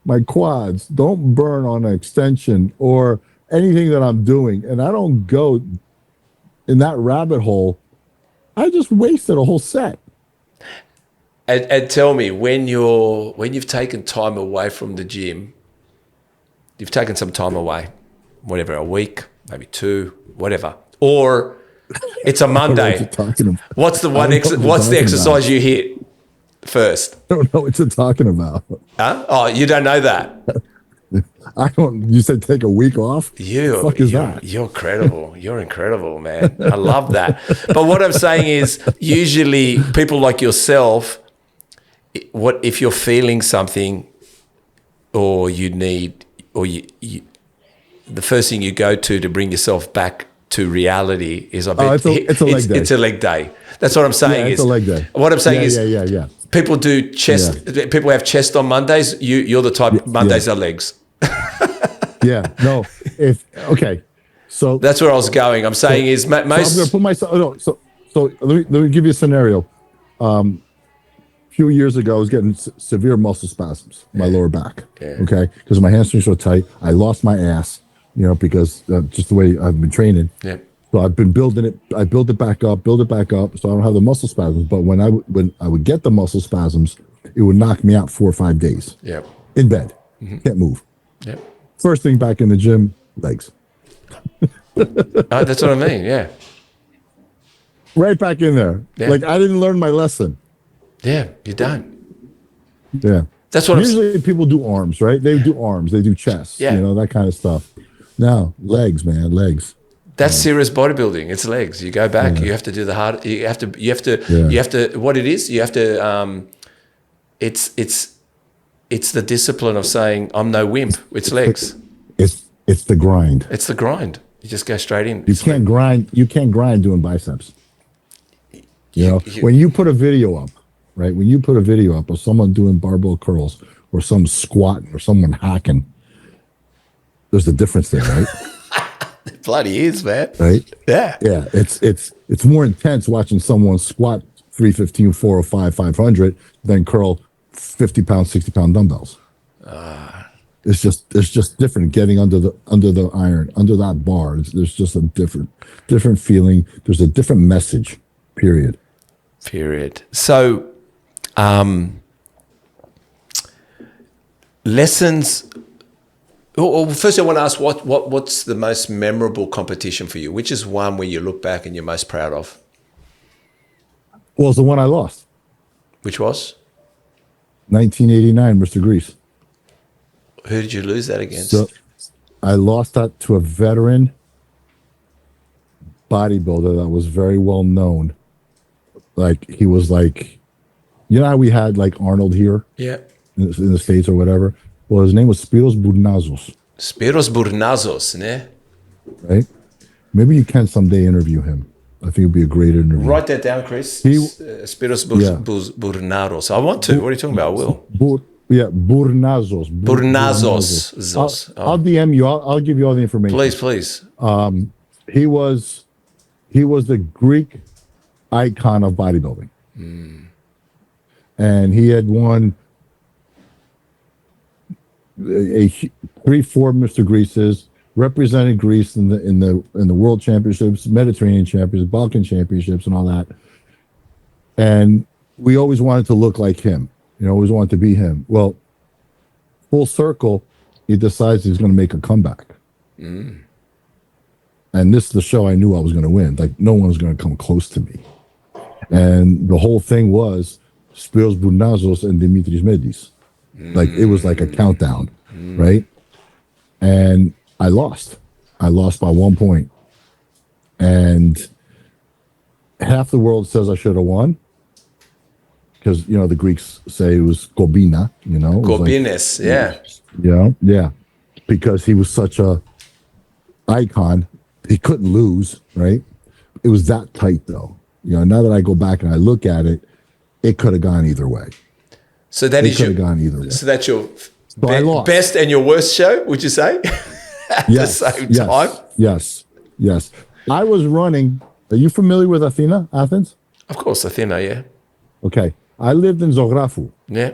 my quads don't burn on an extension or anything that I'm doing, and I don't go in that rabbit hole, I just wasted a whole set. And tell me, when you've taken time away from the gym, you've taken some time away, whatever, a week, maybe 2, whatever, or it's a Monday. What's the exercise you hit first? I don't know what you're talking about. Huh? Oh, you don't know that. I don't. You said take a week off. What the fuck is that? You're incredible. You're incredible, man. I love that. But what I'm saying is, usually people like yourself, what if you're feeling something, or you need, or you the first thing you go to bring yourself back to reality is, it's a leg day. It's a leg day. That's what I'm saying. It's a leg day. What I'm saying is, yeah. People do chest. Yeah. People have chest on Mondays. You're the type. Mondays are legs. Yeah. No. Okay. So that's where I was going. I'm saying is most. So I'm going to put myself. No. So let me give you a scenario. A few years ago, I was getting severe muscle spasms in my lower back. Yeah. Okay, because my hamstrings were tight. I lost my ass. Because just the way I've been training. Yeah. So I've been building it. I build it back up, so I don't have the muscle spasms. But when I would get the muscle spasms, it would knock me out 4 or 5 days. Yeah. In bed, can't move. Yeah. First thing back in the gym, legs. That's what I mean. Yeah. Right back in there. Yeah. Like I didn't learn my lesson. Yeah, you don't. Yeah. That's what usually people do arms, right? They do arms, they do chest, that kind of stuff. No, legs, man, legs. That's serious bodybuilding. It's legs. You go back. You have to do the hard. You have to. What it is, you have to. It's the discipline of saying, "I'm no wimp." It's legs. It's the grind. It's the grind. You just go straight in. You can't grind. You can't grind doing biceps. When you put a video up, right? When you put a video up of someone doing barbell curls or some squatting or someone hacking, there's a difference there, right? It bloody is, man. Right? Yeah. Yeah. It's more intense watching someone squat 315, 405, 500 than curl 50 pound, 60 pound dumbbells. It's just different getting under the iron, under that bar. There's just a different feeling. There's a different message, period. So, lessons. Well, first I want to ask what's the most memorable competition for you? Which is one where you look back and you're most proud of? Well, it's the one I lost. Which was? 1989, Mr. Grease. Who did you lose that against? So, I lost that to a veteran bodybuilder that was very well known. Like he was like, how we had like Arnold here? Yeah. In the States or whatever. Well, his name was Spiros Bournazos. Spiros Bournazos, ne? Right? Maybe you can someday interview him. I think it'd be a great interview. Write that down, Chris. Spiros Bournazos. I want to. What are you talking about? I will. Bournazos. Bournazos. I'll DM you. I'll give you all the information. Please. He was the Greek icon of bodybuilding. And he had won a 3-4 Mr. Greases, represented Greece in the World Championships, Mediterranean Championships, Balkan Championships, and all that. And we always wanted to look like him. Always wanted to be him. Well, full circle, he decides he's going to make a comeback. And this is the show I knew I was going to win. Like no one was going to come close to me. And the whole thing was Spiros Bournazos and Dimitris Medis. Like it was like a countdown, right? And I lost. I lost by 1 point. And half the world says I should have won. Because, the Greeks say it was Gobina, Gobines, Yeah. because he was such a icon. He couldn't lose, right? It was that tight, though. Now that I go back and I look at it, it could have gone either way. So that is gone either way. So that's your So best and your worst show, would you say? At the same time? Yes. I was running. Are you familiar with Athens? Of course, Athena, yeah. Okay. I lived in Zographou. Yeah.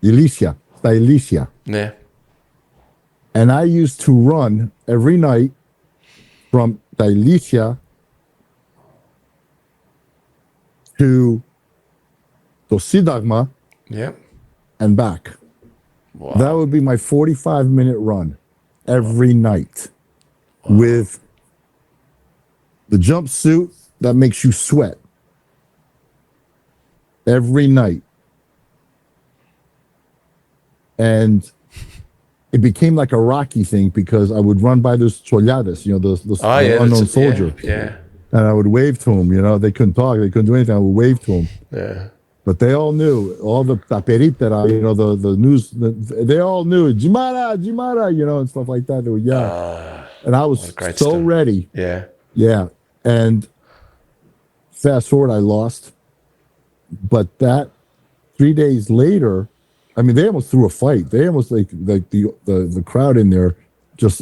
Elysia. Yeah. And I used to run every night from Elysia to Sidagma and back. Wow. That would be my 45-minute run every night with the jumpsuit that makes you sweat every night. And it became like a Rocky thing because I would run by those choladas, the unknown soldier. Yeah. And I would wave to them, they couldn't talk, they couldn't do anything. I would wave to them. Yeah. But they all knew, all the taperitera, the news, they all knew, Jimara, and stuff like that. They would yell. And I was so ready. Yeah. Yeah. And fast forward, I lost. But that 3 days later, I mean, they almost threw a fight. They almost like the crowd in there just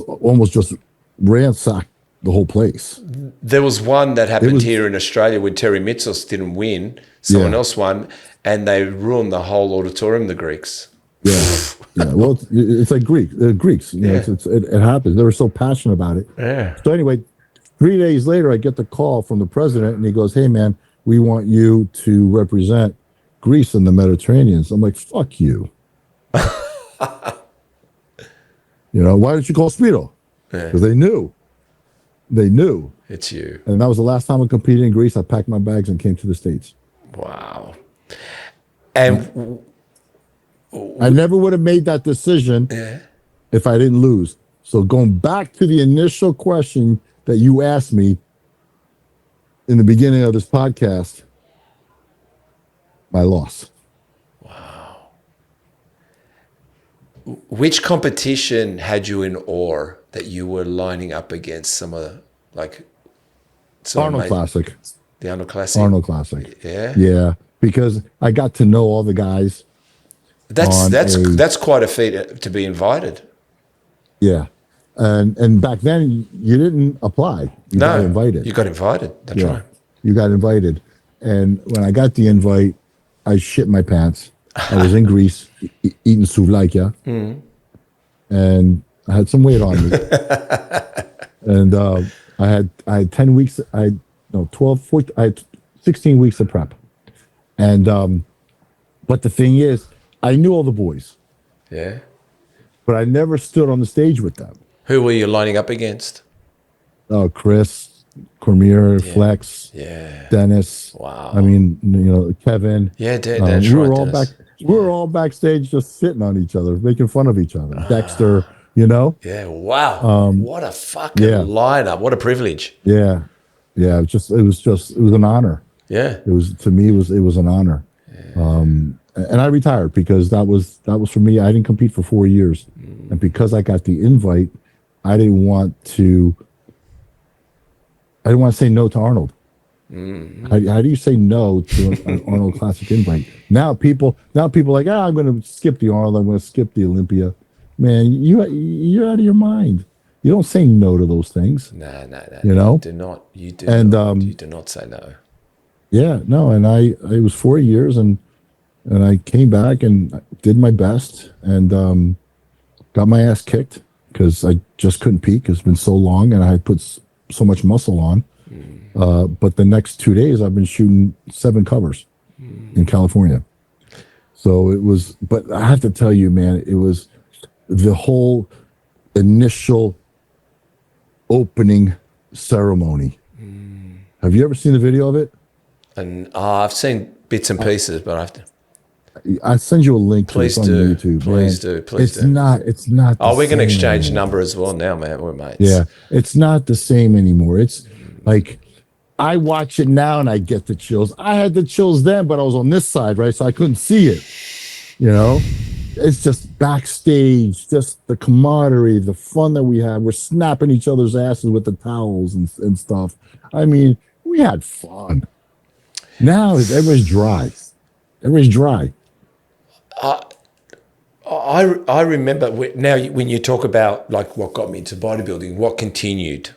ransacked the whole place. There was one that happened here in Australia when Terry Mitsos didn't win. Someone else won, and they ruined the whole auditorium, the Greeks. Yeah. Well, it's like Greeks. It happens. They were so passionate about it. Yeah. So anyway, 3 days later, I get the call from the president, and he goes, "Hey, man, we want you to represent Greece in the Mediterranean." So I'm like, "Fuck you." Why did you call Spiro? Because they knew. They knew. It's you. And that was the last time I competed in Greece. I packed my bags and came to the States. Wow. And I never would have made that decision if I didn't lose. So going back to the initial question that you asked me in the beginning of this podcast, my loss. Wow. Which competition had you in awe that you were lining up against some of Arnold Classic. The Arnold Classic? Arnold Classic. Yeah? Yeah, because I got to know all the guys. That's quite a feat to be invited. Yeah. And back then, you didn't apply. You got invited. You got invited. That's right. You got invited. And when I got the invite, I shit my pants. I was in Greece eating souvlaki. And I had some weight on me. And I had 10 weeks, 12, 14, I had 16 weeks of prep. And, but the thing is, I knew all the boys. Yeah. But I never stood on the stage with them. Who were you lining up against? Oh, Chris, Cormier, Flex, Dennis. Wow. I mean, Kevin. Yeah, that's we were right, all Dennis. we were all backstage just sitting on each other, making fun of each other. Dexter, Yeah, wow. What a fucking lineup. What a privilege. Yeah. Yeah, it was an honor. Yeah. It was an honor. Yeah. And I retired because that was for me. I didn't compete for 4 years. And because I got the invite, I didn't want to say no to Arnold. How do you say no to an Arnold Classic invite? Now people are like, I'm going to skip the Arnold. I'm going to skip the Olympia. Man, you're out of your mind. You don't say no to those things. No. You do not. You do. And you do not say no. Yeah, no. And it was 4 years, and I came back and did my best, and got my ass kicked because I just couldn't peak. It's been so long, and I had put so much muscle on. But the next 2 days, I've been shooting 7 covers in California. So it was, but I have to tell you, man, it was the whole initial opening ceremony. Have you ever seen the video of it? And I've seen bits and pieces, but I have to. I'll send you a link. Please to do. YouTube, Please do. Please do. It's not. Oh, we can exchange number as well now, man. We're mates. Yeah, it's not the same anymore. It's like I watch it now and I get the chills. I had the chills then, but I was on this side, right? So I couldn't see it. it's just backstage, just the camaraderie, the fun that we had. We're snapping each other's asses with the towels and stuff. I mean, we had fun. Now everybody's dry. Everybody's dry. I remember now when you talk about like what got me into bodybuilding, what continued,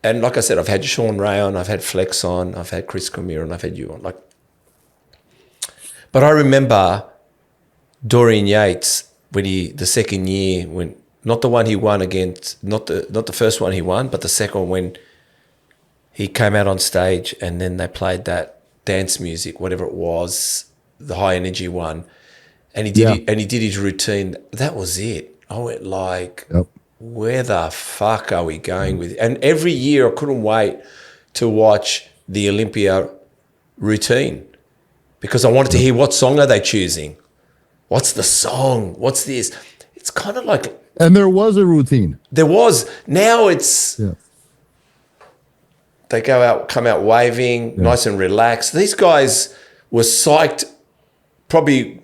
and like I said, I've had Sean Ray on, I've had Flex on, I've had Chris Cormier, and I've had you on. Like, but I remember Dorian Yates when the second year, when not the one he won against, not the first one he won, but the second one when he came out on stage and then they played that dance music, whatever it was, the high energy one, and he did his routine. That was it. I went like, Yep. Where the fuck are we going with it? And every year I couldn't wait to watch the Olympia routine because I wanted to hear what song are they choosing. What's the song? What's this? It's kind of like... And there was a routine. There was. Now it's... Yeah. They come out waving, nice and relaxed. These guys were psyched, probably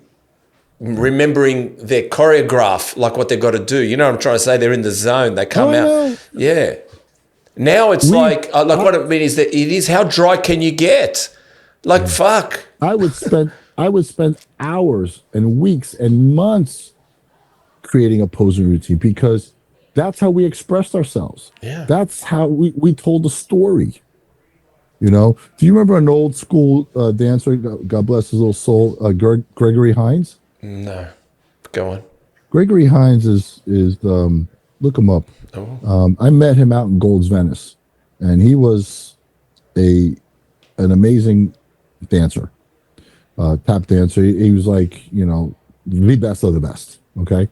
remembering their choreograph, like what they've got to do. You know what I'm trying to say? They're in the zone. They come out. Yeah. Now it's like what I mean is that it is how dry can you get? Like, fuck. I would spend hours and weeks and months creating a posing routine because that's how we expressed ourselves. Yeah. That's how we told a story. You know? Do you remember an old school dancer, God bless his little soul, Gregory Hines? No. Go on. Gregory Hines is look him up. Oh. I met him out in Gold's Venice, and he was an amazing dancer, tap dancer. He was like, the best of the best. Okay.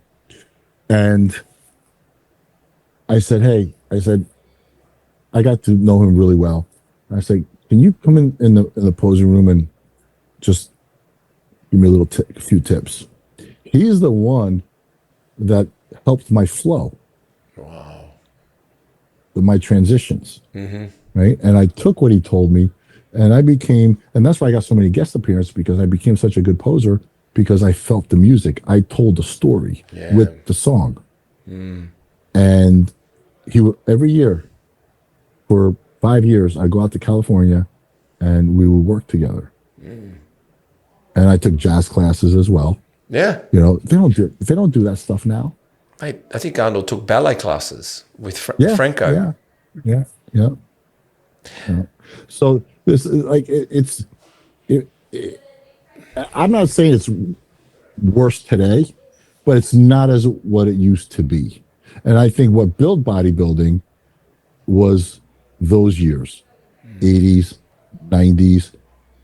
And I said, I got to know him really well. I said, can you come in the posing room and just give me a few tips? He's the one that helped my flow. Wow. My transitions. Mm-hmm. Right. And I took what he told me and and that's why I got so many guest appearances because I became such a good poser because I felt the music. I told the story with the song. Mm. And every year for 5 years, I go out to California and we would work together. Mm. And I took jazz classes as well. Yeah. They don't do that stuff now. I think Arnold took ballet classes with Franco. Yeah. So this is like I'm not saying it's worse today, but it's not as what it used to be. And I think what built bodybuilding was those years, 80s, 90s,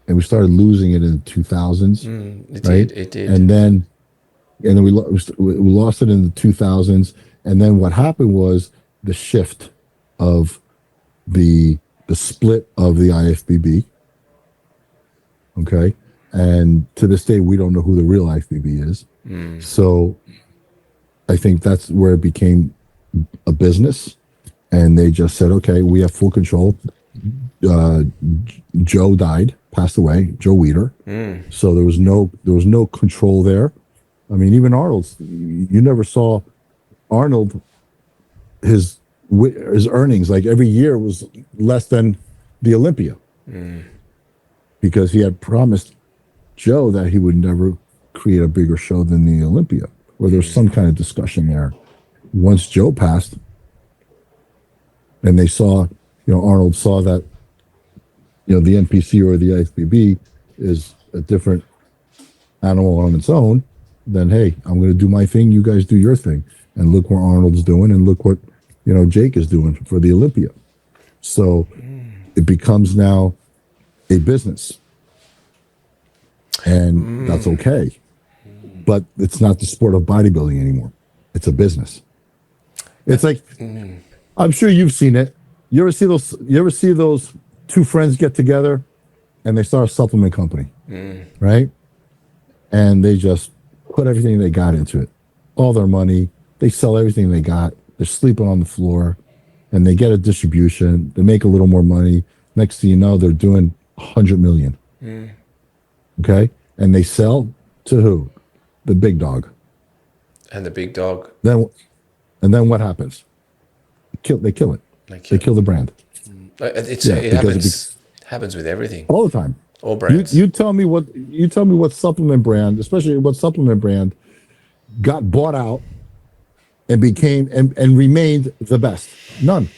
and we started losing it in the 2000s. It did. And then we lost it in the 2000s. And then what happened was the shift of the split of the IFBB. Okay. And to this day, we don't know who the real IFBB is. Mm. So I think that's where it became a business. And they just said, okay, we have full control. Joe died, passed away, Joe Weider. Mm. So there was no control there. I mean, even Arnold's, you never saw Arnold, his earnings, like every year was less than the Olympia. Mm. Because he had promised Joe that he would never create a bigger show than the Olympia. Or there's some kind of discussion there. Once Joe passed, and they saw, Arnold saw that, the NPC or the IFBB is a different animal on its own, then, hey, I'm going to do my thing. You guys do your thing. And look what Arnold's doing. And look what, Jake is doing for the Olympia. So it becomes now a business. And that's okay. But it's not the sport of bodybuilding anymore. It's a business. It's like, I'm sure you've seen it. You ever see those two friends get together and they start a supplement company, right? And they just put everything they got into it, all their money. They sell everything they got. They're sleeping on the floor, and they get a distribution. They make a little more money. Next thing you know, they're doing 100 million. Okay, and they sell to who? the big dog. And the big dog. Then what happens? They kill it. They kill the brand. It happens with everything. All the time. All brands. You tell me what supplement brand, especially what supplement brand, got bought out and became and remained the best. None.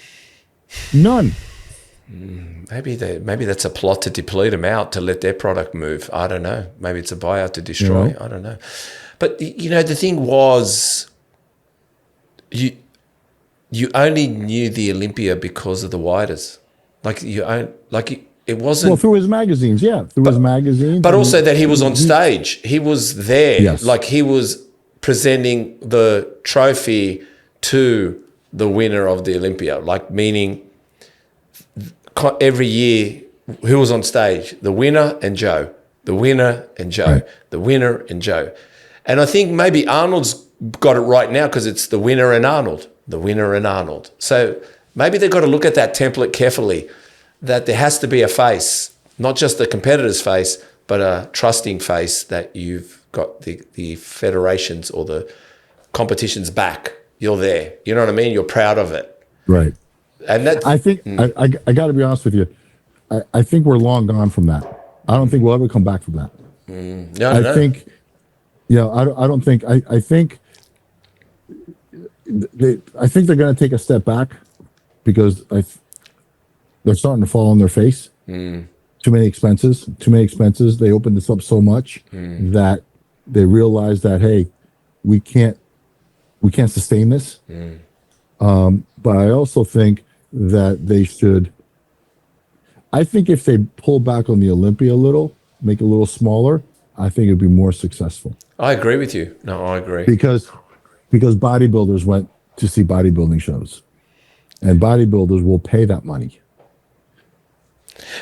Maybe that's a plot to deplete them out, to let their product move. I don't know. Maybe it's a buyout to destroy. I don't know. But the thing was, you only knew the Olympia because of the Widers. It wasn't through his magazines, his magazines. But also that he was on stage. He was there. Yes. Like he was presenting the trophy to the winner of the Olympia. Like meaning every year who was on stage? The winner and Joe. The winner and Joe. Right. The winner and Joe. And I think maybe Arnold's got it right now because it's the winner and Arnold. The winner and Arnold. So maybe they've got to look at that template carefully, that there has to be a face, not just the competitor's face, but a trusting face that you've got the federations or the competition's back. You're there. You know what I mean? You're proud of it. Right. And that I think I got to be honest with you. I think we're long gone from that. I don't think we'll ever come back from that. No. I think, I don't think. I think they're going to take a step back because they're starting to fall on their face. Too many expenses. They opened this up so much that they realize that, hey, we can't sustain this. But I also think that they should. I think if they pull back on the Olympia a little, make it a little smaller, I think it'd be more successful. I agree with you. No, I agree. Because bodybuilders went to see bodybuilding shows, and bodybuilders will pay that money.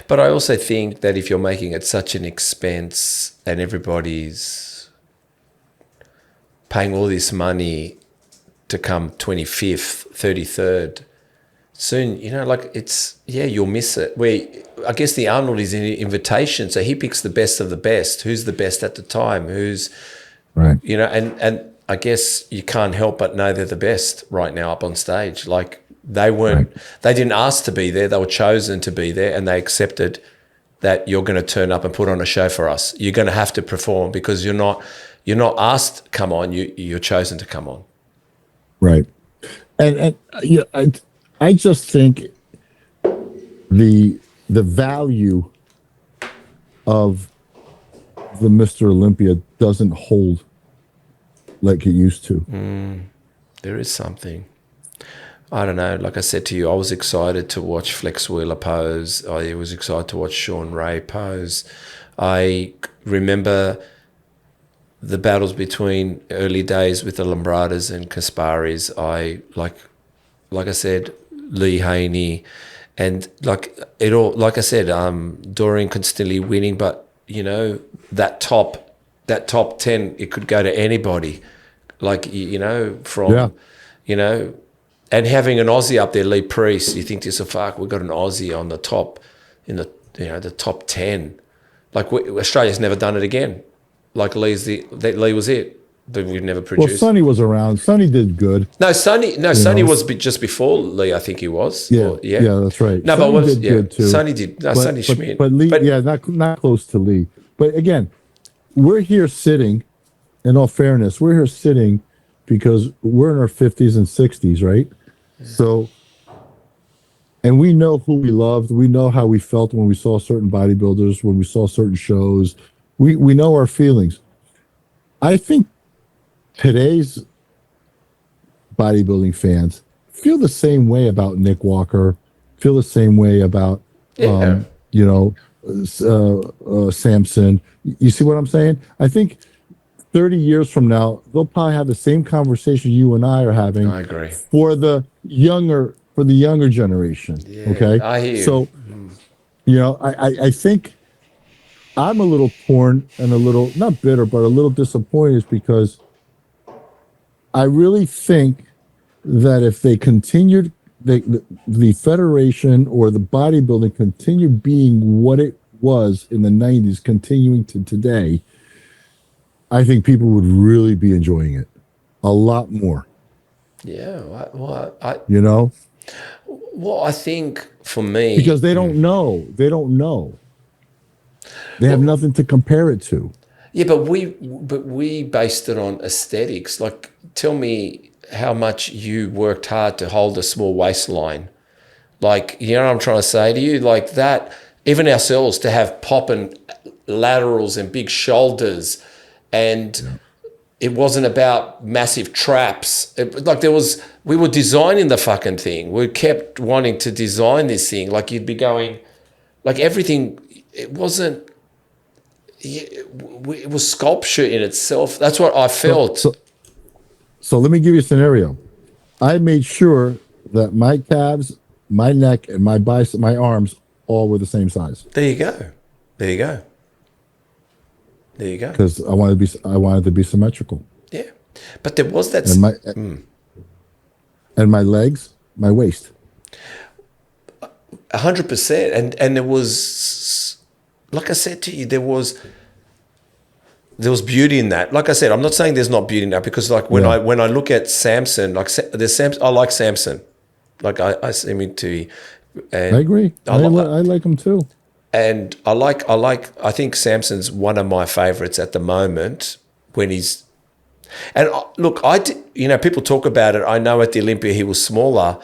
But I also think that if you're making it such an expense and everybody's paying all this money to come 25th, 33rd, soon, you'll miss it. I guess the Arnold is an invitation, so he picks the best of the best. Who's the best at the time? Who's, right? And I guess you can't help but know they're the best right now up on stage. Like they weren't, They didn't ask to be there. They were chosen to be there, and they accepted that you're going to turn up and put on a show for us. You're going to have to perform because you're not asked to come on. You're chosen to come on. Right. And I just think the value of the Mr. Olympia doesn't hold like it used to. There is something. I don't know. Like I said to you, I was excited to watch Flex Wheeler pose. I was excited to watch Sean Ray pose. I remember the battles between early days with the Lombradas and Kasparis. Like I said, Lee Haney, and like it all. Like I said, Dorian constantly winning, but that top 10, it could go to anybody. Like and having an Aussie up there, Lee Priest, you think to yourself, fuck, we've got an Aussie on the top, in the top 10. Like Australia's never done it again. Like Lee was it. But we've never produced. Well, Sonny was around. Sonny did good. Sonny was just before Lee, I think he was. Yeah, that's right. No, Sonny but did good too. Sonny did. No, Sonny Schmidt. But Lee, not close to Lee. But again, we're here sitting. In all fairness, we're here sitting because we're in our 50s and 60s, right? Yeah. So, and we know who we loved. We know how we felt when we saw certain bodybuilders, when we saw certain shows. We know our feelings. I think today's bodybuilding fans feel the same way about Nick Walker, feel the same way about, Samson. You see what I'm saying? I think 30 years from now, they'll probably have the same conversation you and I are having. I agree. For the younger generation. Yeah, okay. I hear you. So, I think I'm a little torn and a little, not bitter, but a little disappointed because I really think that if they continued, the federation or the bodybuilding continued being what it was in the 90s, continuing to today, I think people would really be enjoying it a lot more. Yeah. I think for me, because they don't know. They don't know. They have nothing to compare it to. Yeah, but we based it on aesthetics. Like, tell me how much you worked hard to hold a small waistline. Like, you know what I'm trying to say to you? Like that, even ourselves, to have pop and laterals and big shoulders, and it wasn't about massive traps. We were designing the fucking thing. We kept wanting to design this thing. Like, you'd be going, like, everything, it wasn't, it was sculpture in itself. That's what I felt. So let me give you a scenario. I made sure that my calves, my neck, and my bicep, my arms all were the same size. There you go. There you go. There you go. Because I wanted to be symmetrical. Yeah, but there was that. And my legs, my waist. 100%. And there was, like I said to you, there was beauty in that. Like I said, I'm not saying there's not beauty in that, because like when I look at Samson, like there's Samson, I like Samson. Like I see him into. And I agree. I like him too. And I think Samson's one of my favorites at the moment when he's. And look, people talk about it. I know at the Olympia he was smaller,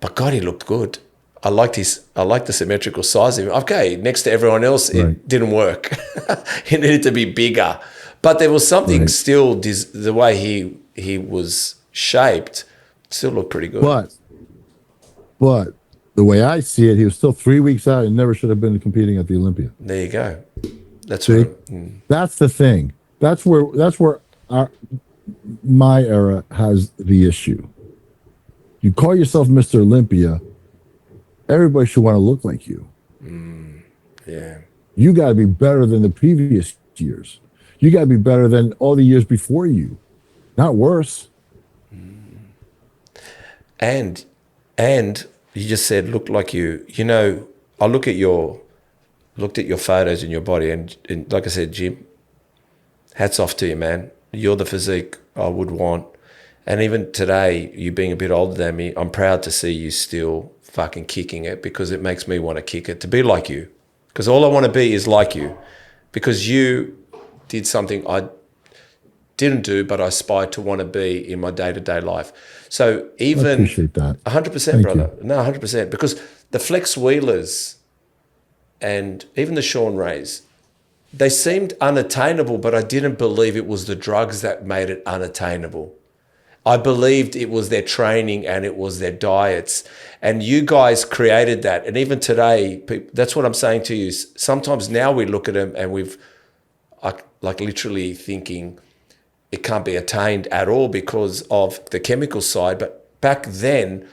but God, he looked good. I liked the symmetrical size of him. Okay, next to everyone else, it didn't work. He needed to be bigger. But there was something still, the way he was shaped, still looked pretty good. But the way I see it, he was still 3 weeks out and never should have been competing at the Olympia. There you go. That's That's the thing. That's where my era has the issue. You call yourself Mr. Olympia, everybody should want to look like you. Yeah. You got to be better than the previous years. You got to be better than all the years before you, not worse. And you just said look like you. You know, I looked at your photos in your body, and like I said, Jim, hats off to you, man. You're the physique I would want. And even today, you being a bit older than me, I'm proud to see you still fucking kicking it, because it makes me want to kick it, to be like you. Because all I want to be is like you. Because you did something I didn't do, but I aspired to want to be in my day-to-day life. So even... I appreciate that. 100%, brother. No, 100%. Because the flex wheelers and even the Sean Rays, they seemed unattainable, but I didn't believe it was the drugs that made it unattainable. I believed it was their training and it was their diets. And you guys created that. And even today, that's what I'm saying to you. Sometimes now we look at them and like literally thinking it can't be attained at all because of the chemical side. But back then,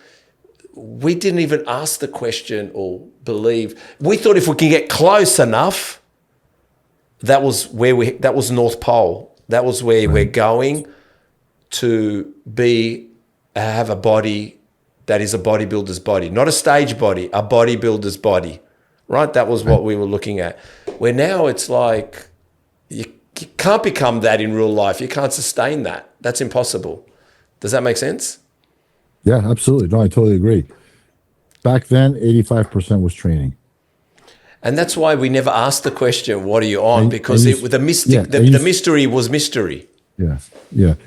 we didn't even ask the question or believe. We thought if we can get close enough, that was North Pole. That was where we're going to have a body that is a bodybuilder's body, not a stage body, a bodybuilder's body, right? That was what we were looking at. Where now it's like you can't become that in real life. You can't sustain that. That's impossible. Does that make sense? Yeah, absolutely. No, I totally agree. Back then, 85% was training. And that's why we never asked the question, what are you on? Because the mystery was mystery. Yeah.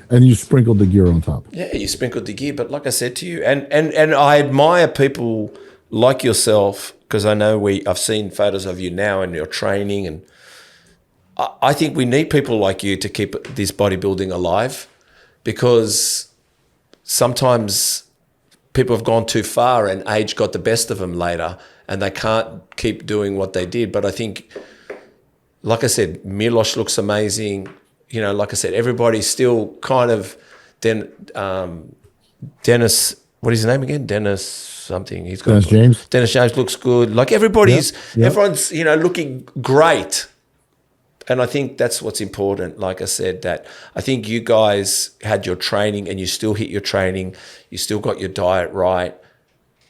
And you sprinkled the gear on top. Yeah, you sprinkled the gear. But like I said to you, and I admire people like yourself, because I know I've seen photos of you now and your training, and I think we need people like you to keep this bodybuilding alive, because sometimes people have gone too far and age got the best of them later and they can't keep doing what they did. But I think, like I said, Milos looks amazing. You know, like I said, everybody's still kind of Dennis, what is his name again? Dennis something. Dennis James. Dennis James looks good. Like everyone's, looking great. And I think that's what's important. Like I said, that I think you guys had your training and you still hit your training. You still got your diet right.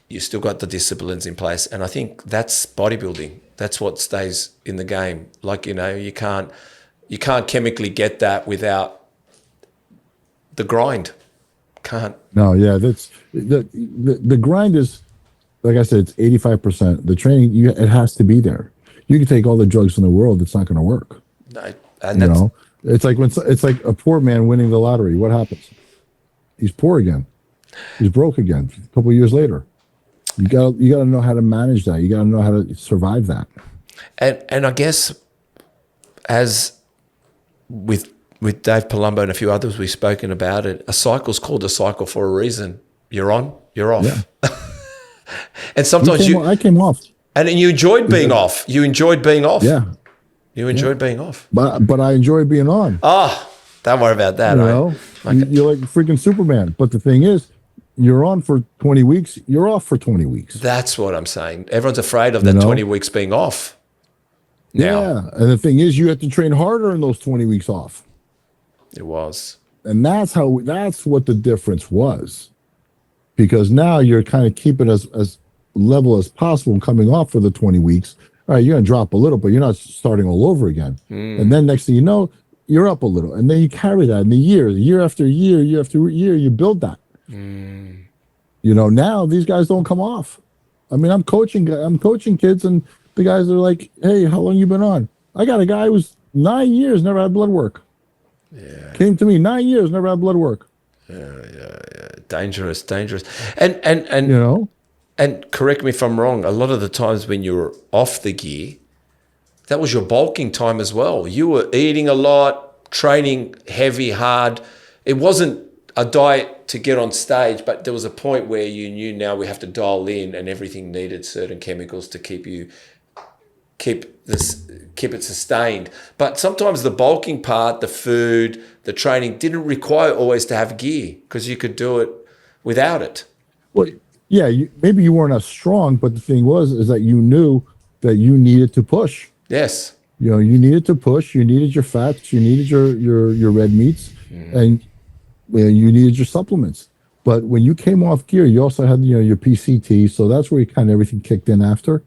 You still got the disciplines in place. And I think that's bodybuilding. That's what stays in the game. Like, you can't, You can't chemically get that without the grind. Can't. No, yeah, that's the grind is, like I said, it's 85%. The training, it has to be there. You can take all the drugs in the world, it's not going to work. No, and that's, it's like it's like a poor man winning the lottery. What happens? He's poor again. He's broke again. A couple of years later, you got to know how to manage that. You got to know how to survive that. And I guess as with Dave Palumbo and a few others, we've spoken about it. A cycle's called a cycle for a reason. You're on, you're off. Yeah. And sometimes I came off. And you enjoyed being off. You enjoyed being off. Yeah. You enjoyed being off. But I enjoyed being on. Don't worry about that. You're like freaking Superman. But the thing is, you're on for 20 weeks. You're off for 20 weeks. That's what I'm saying. Everyone's afraid of that 20 weeks being off. Now. Yeah. And the thing is, you have to train harder in those 20 weeks off. It was. And that's what the difference was. Because now you're kind of keeping as level as possible coming off for the 20 weeks. All right, you're going to drop a little, but you're not starting all over again. And then next thing you know, you're up a little. And then you carry that in the year after year after year, you build that. Now these guys don't come off. I mean, I'm coaching kids, and the guys are like, hey, how long you been on? I got a guy who was 9 years, never had blood work. Yeah. Came to me, 9 years, never had blood work. Yeah. Dangerous. And and correct me if I'm wrong, a lot of the times when you were off the gear, that was your bulking time as well. You were eating a lot, training heavy, hard. It wasn't a diet to get on stage, but there was a point where you knew now we have to dial in, and everything needed certain chemicals to keep it sustained. But sometimes the bulking part, the food, the training didn't require always to have gear, because you could do it without it. Well, yeah, maybe you weren't as strong, but the thing is that you knew that you needed to push. Yes. You needed to push. You needed your fats. You needed your red meats, and you needed your supplements. But when you came off gear, you also had your PCT. So that's where kind of everything kicked in after,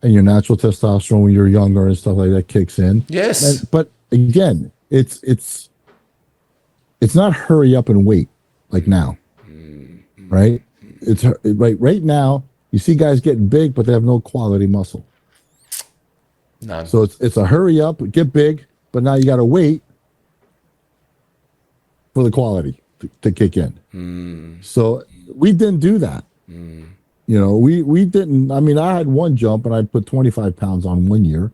and your natural testosterone when you're younger and stuff like that kicks in. Yes. But again, it's not hurry up and wait like now, right? It's right now. You see guys getting big, but they have no quality muscle. None. So it's a hurry up, get big, but now you got to wait for the quality to kick in. So we didn't do that. We didn't. I mean, I had one jump and I put 25 pounds on 1 year.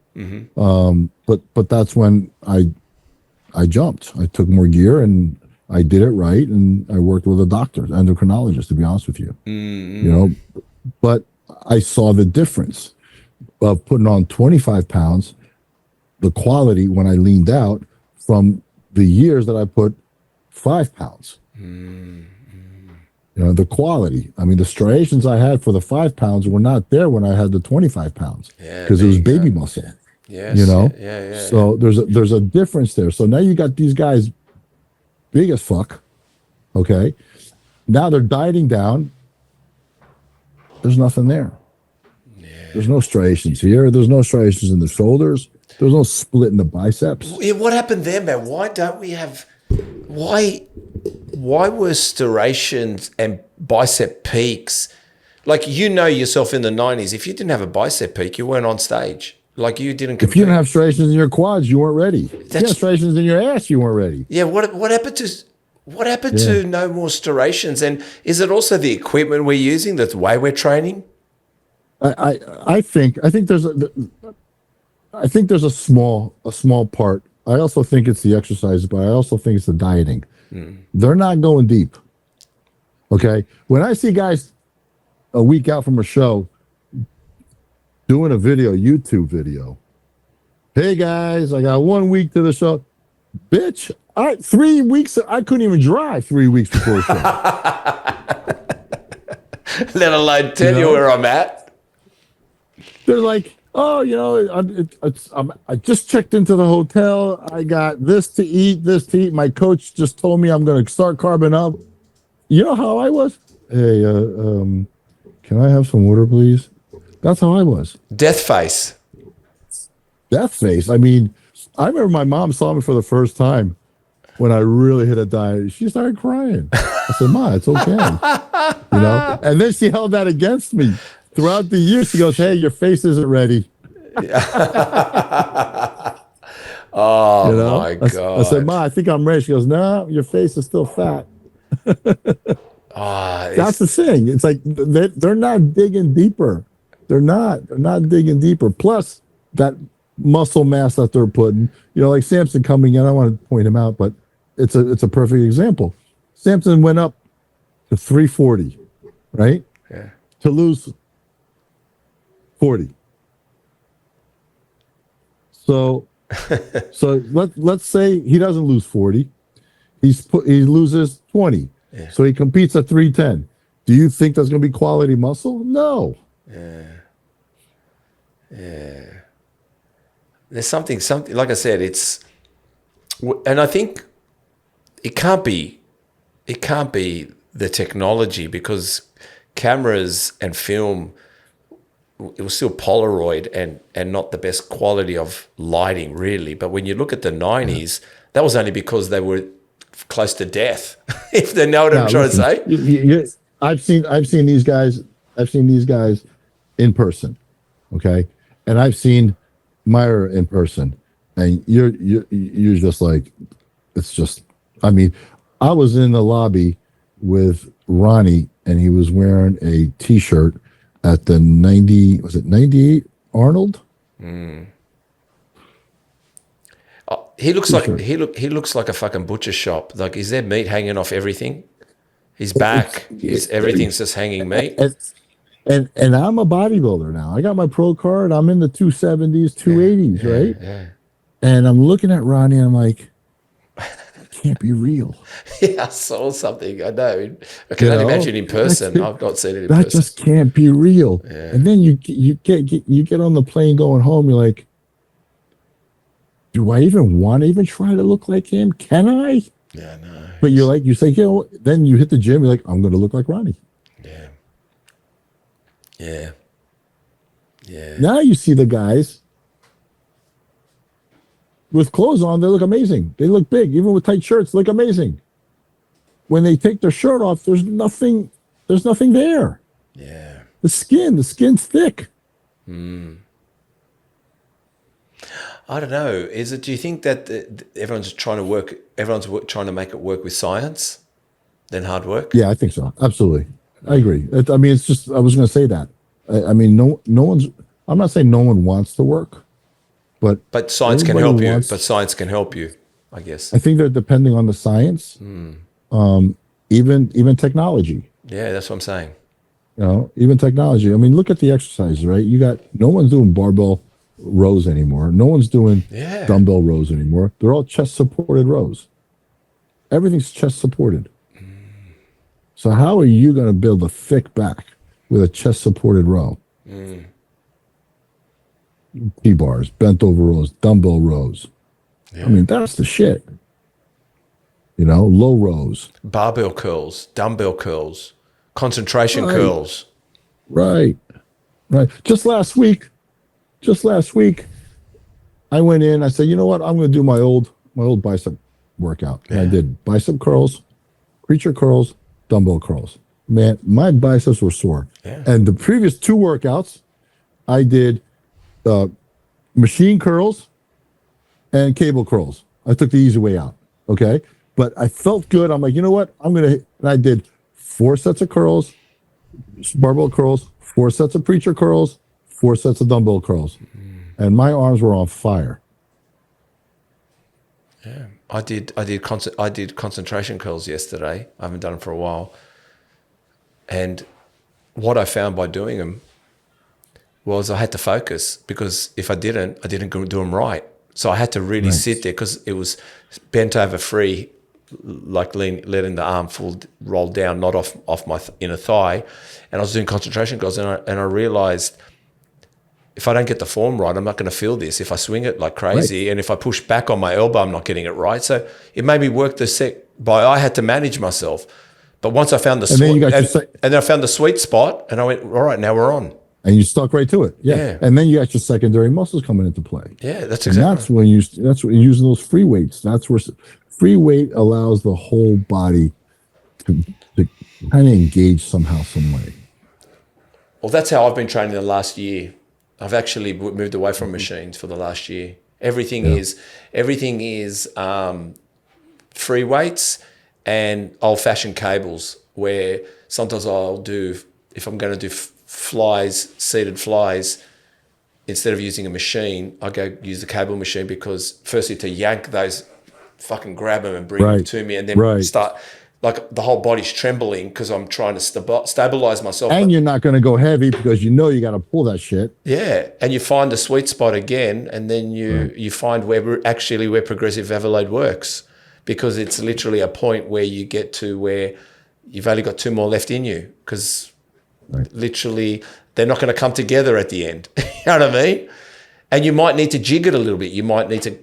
But that's when I jumped. I took more gear and I did it right, and I worked with a doctor, endocrinologist, to be honest with you. But I saw the difference of putting on 25 pounds, the quality when I leaned out, from the years that I put 5 pounds. The quality. I mean, the striations I had for the 5 pounds were not there when I had the 25 pounds, because it was baby muscle. Yes. Yeah. So there's a difference there. So now you got these guys big as fuck. Okay. Now they're dieting down. There's nothing there. Yeah. There's no striations here. There's no striations in the shoulders. There's no split in the biceps. What happened there, man? Why don't we have? Why were striations and bicep peaks? Like, yourself in the 90s, if you didn't have a bicep peak, you weren't on stage. Like, you didn't compete. If you didn't have striations in your quads, you weren't ready. If you had striations in your ass, you weren't ready. Yeah. What happened to no more striations? And is it also the equipment we're using, that's the way we're training? I think there's a small part. I also think it's the exercise, but I also think it's the dieting. They're not going deep. Okay. When I see guys a week out from a show doing a YouTube video, hey guys, I got 1 week to the show. Bitch, 3 weeks, I couldn't even drive 3 weeks before the show. Let alone tell you where I'm at. They're like, oh, I just checked into the hotel. I got this to eat. My coach just told me I'm going to start carbing up. You know how I was? Hey, can I have some water, please? That's how I was. Death face. Death face. I mean, I remember my mom saw me for the first time when I really hit a diet. She started crying. I said, "Ma, it's okay." And then she held that against me throughout the year. She goes, "Hey, your face isn't ready." Oh my I said, God. "Ma, I think I'm ready." She goes, "No, your face is still fat." That's the thing. It's like they're not digging deeper. They're not. They're not digging deeper. Plus that muscle mass that they're putting. Like Samson coming in. I want to point him out, but it's a perfect example. Samson went up to 340, right? Yeah. To lose 40. So let's say he doesn't lose 40. He loses 20. Yeah. So he competes at 310. Do you think that's going to be quality muscle? No. Yeah. There's something, like I said, and I think it can't be the technology, because cameras and film, it was still Polaroid and not the best quality of lighting, really. But when you look at the 90s, that was only because they were close to death, if they know what I'm trying to say. I've seen these guys. I've seen these guys in person, okay, and I've seen Myra in person, and you're just like, it's just. I mean, I was in the lobby with Ronnie, and he was wearing a T-shirt at the 98 Arnold. He looks like he looks like a fucking butcher shop. Like, is there meat hanging off everything? His back, everything's just hanging meat. And I'm a bodybuilder now. I got my pro card. I'm in the 270s, 280s, right? Yeah. And I'm looking at Ronnie, and I'm like, that can't be real. Yeah, I saw something. I know. I can only imagine in person. I've not seen it in that person. That just can't be real. Yeah. And then you get on the plane going home. You're like, do I even want to even try to look like him? Can I? Yeah, no. But you say, then you hit the gym. You're like, I'm going to look like Ronnie. Yeah. Now you see the guys with clothes on, they look amazing. They look big. Even with tight shirts, they look amazing. When they take their shirt off, there's nothing there. Yeah. The skin's thick. I don't know. Do you think that everyone's trying to make it work with science than hard work? Yeah, I think so. Absolutely. I agree. I mean, it's just, I was going to say that. I mean, no one's, I'm not saying no one wants to work, but science can help you. But science can help you, I guess. I think they're depending on the science, even technology. Yeah, that's what I'm saying. Even technology. I mean, look at the exercises, right? No one's doing barbell rows anymore. No one's doing dumbbell rows anymore. They're all chest supported rows. Everything's chest supported. So how are you going to build a thick back with a chest supported row? T-bars, bent over rows, dumbbell rows. I mean, that's the shit. Low rows. Barbell curls, dumbbell curls, concentration curls. Right. Just last week, I went in, I said, you know what? I'm going to do my old bicep workout. And I did bicep curls, preacher curls, dumbbell curls. Man, my biceps were sore. Yeah. And the previous 2 workouts, I did machine curls and cable curls. I took the easy way out. Okay. But I felt good. I'm like, you know what? And I did 4 sets of curls, barbell curls, 4 sets of preacher curls, 4 sets of dumbbell curls. And my arms were on fire. Yeah. I did concentration curls yesterday. I haven't done them for a while. And what I found by doing them was I had to focus, because if I didn't do them right. So I had to really sit there, because it was bent over free, like letting the arm roll down, not off my inner thigh. And I was doing concentration curls, and I realized, if I don't get the form right, I'm not going to feel this. If I swing it like crazy, and if I push back on my elbow, I'm not getting it right. So it made me work I had to manage myself. But once I found the sweet spot, and then I found the sweet spot, and I went, all right, now we're on. and you stuck right to it. Yeah. And then you got your secondary muscles coming into play. Yeah, that's And exactly that's when you're using those free weights. That's where free weight allows the whole body to kind of engage somehow, some way. Well, that's how I've been training the last year. I've actually moved away from machines for the last year. Everything is free weights and old-fashioned cables, where sometimes I'll do, if I'm going to do flies, seated flies, instead of using a machine, I go use the cable machine, because firstly to yank those, fucking grab them and bring them to me, and then start, like the whole body's trembling because I'm trying to stabilize myself. And you're not going to go heavy because you know you got to pull that shit. Yeah, and you find the sweet spot again, and then you find where progressive overload works, because it's literally a point where you get to where you've only got 2 more left in you, because literally they're not going to come together at the end. You know what I mean? And you might need to jig it a little bit. You might need to,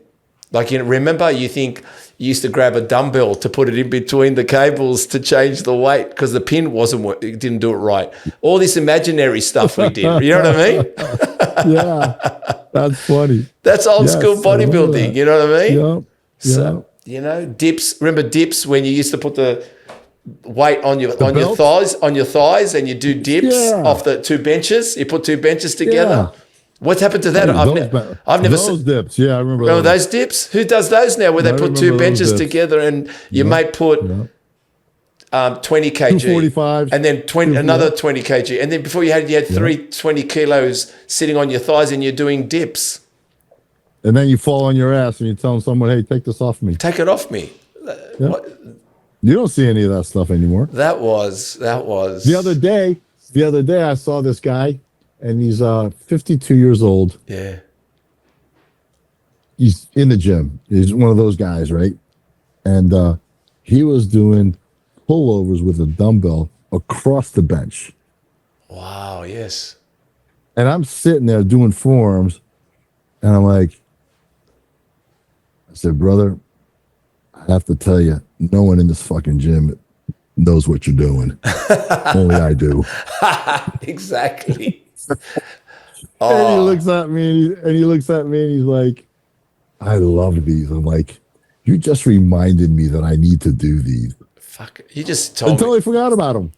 like, remember, you think you used to grab a dumbbell to put it in between the cables to change the weight because the pin it didn't do it right. All this imaginary stuff we did. You know what I mean? Yeah, that's funny. That's old school bodybuilding. You know what I mean? Yeah. So, you know, dips. Remember dips, when you used to put the weight on your thighs, and you do dips off the 2 benches. You put 2 benches together. Yeah. What's happened to that? I've never seen those dips. Yeah, I remember those dips. Who does those now? Where they put 2 benches together, and you might put 20 kg, 245, and then another 20 kg, and then before you had 20 kilos sitting on your thighs, and you're doing dips. And then you fall on your ass, and you tell someone, "Hey, take this off me. Take it off me." You don't see any of that stuff anymore. That was the other day. The other day, I saw this guy. And he's 52 years old. Yeah. He's in the gym. He's one of those guys, right? And he was doing pullovers with a dumbbell across the bench. Wow, yes. And I'm sitting there doing forearms, and I'm like, I said, brother, I have to tell you, no one in this fucking gym knows what you're doing. Only I do. Exactly. And he looks at me and he's like, I love these. I'm like, you just reminded me that I need to do these. Fuck, you just told me. I totally forgot about them.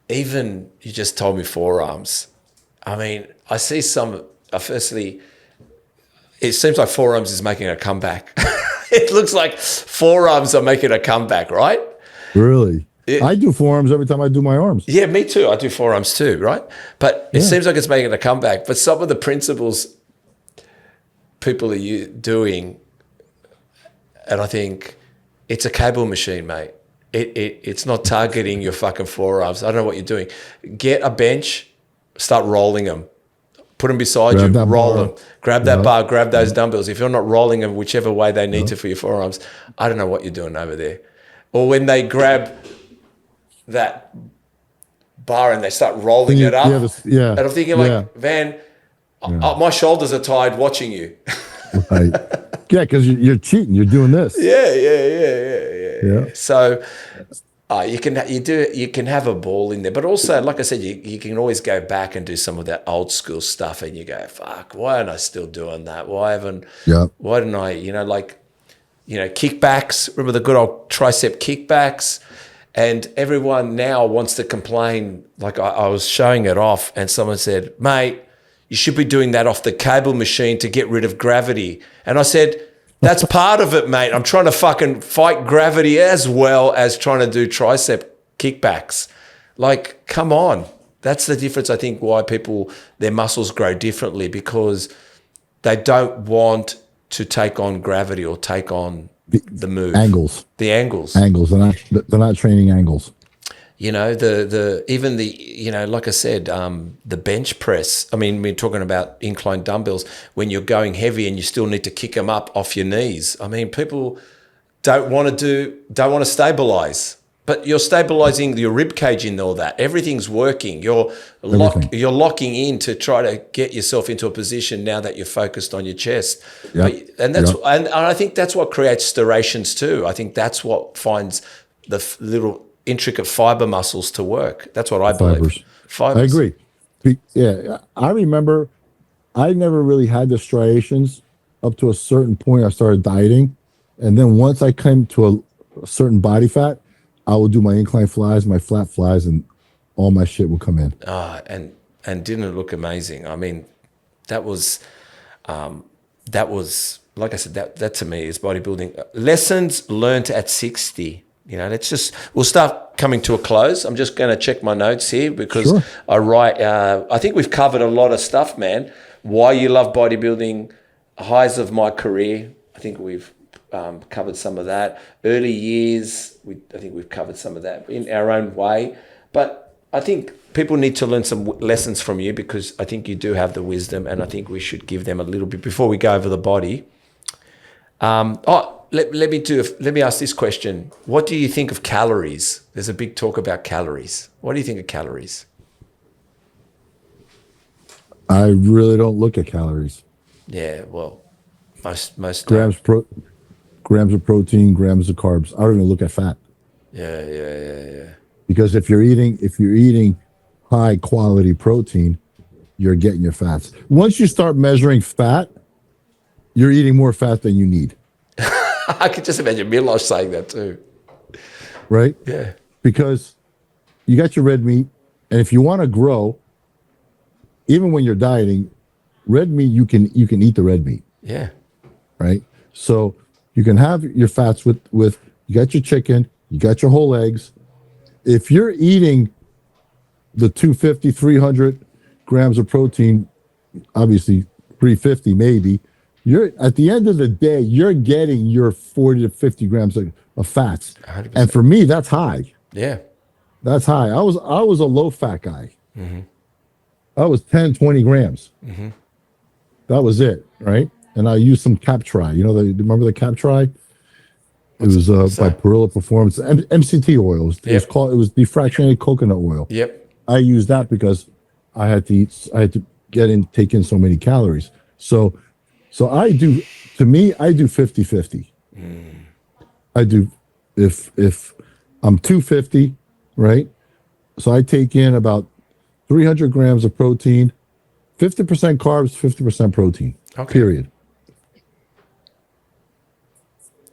Even you just told me forearms. I mean, I see some, firstly, it seems like forearms is making a comeback. It looks like forearms are making a comeback, right? Really? I do forearms every time I do my arms. Yeah, me too. I do forearms too, right? But it seems like it's making a comeback. But some of the principles people are doing, and I think it's a cable machine, mate. It's not targeting your fucking forearms. I don't know what you're doing. Get a bench, start rolling them. Put them beside you, roll them. Grab that bar, grab those dumbbells. If you're not rolling them whichever way they need to for your forearms, I don't know what you're doing over there. Or when they grab that bar and they start rolling it up. And I'm thinking like, Van, my shoulders are tired watching you. Right. Yeah, because you're cheating. You're doing this. Yeah. So you can have a ball in there, but also, like I said, you can always go back and do some of that old school stuff, and you go, fuck, why aren't I still doing that? Why didn't I, kickbacks? Remember the good old tricep kickbacks? And everyone now wants to complain. Like I was showing it off, and someone said, mate, you should be doing that off the cable machine to get rid of gravity. And I said, that's part of it, mate. I'm trying to fucking fight gravity as well as trying to do tricep kickbacks. Like, come on. That's the difference, I think, why their muscles grow differently, because they don't want to take on gravity or take on the move. The angles. They're not training angles. Like I said, the bench press. I mean, we're talking about inclined dumbbells. When you're going heavy and you still need to kick them up off your knees. I mean, people don't want to stabilize, but you're stabilizing your rib cage in all that. Everything's working. You're locking in to try to get yourself into a position now that you're focused on your chest. Yep. And I think that's what creates striations too. I think that's what finds the little intricate fiber muscles to work. That's what I Fibers. believe. Fibers. I agree. Yeah, I remember I never really had the striations up to a certain point. I started dieting, and then once I came to a certain body fat, I would do my incline flies, my flat flies, and all my shit would come in. And didn't it look amazing? I mean, that was like I said, that to me is bodybuilding. Lessons learned at 60. You know, we'll start coming to a close. I'm just going to check my notes here because Sure. I think we've covered a lot of stuff, man. Why you love bodybuilding, highs of my career. I think we've covered some of that. Early years, I think we've covered some of that in our own way. But I think people need to learn some lessons from you because I think you do have the wisdom, and I think we should give them a little bit before we go over the body. Let me ask this question. What do you think of calories? There's a big talk about calories. What do you think of calories? I really don't look at calories. Yeah, well, most grams of protein, grams of carbs. I don't even look at fat. Yeah. Because if you're eating high quality protein, you're getting your fats. Once you start measuring fat, you're eating more fat than you need. I could just imagine Milosh saying that too. Right? Yeah. Because you got your red meat, and if you want to grow, even when you're dieting, red meat you can eat the red meat. Yeah. Right? So you can have your fats with you got your chicken, you got your whole eggs. If you're eating the 250, 300 grams of protein, obviously 350 maybe, you're at the end of the day, you're getting your 40 to 50 grams of fats. 100%. And for me, that's high. Yeah. That's high. I was a low fat guy. Mm-hmm. I was 10, 20 grams. Mm-hmm. That was it, right? And I used some Captri. You know, remember the Captri? It was by Perilla Performance. MCT oil. It was defractionated coconut oil. Yep. I used that because I had to take in so many calories. So I do 50-50. I do if I'm 250, right? So I take in about 300 grams of protein, 50% carbs, 50% protein. Okay. Period.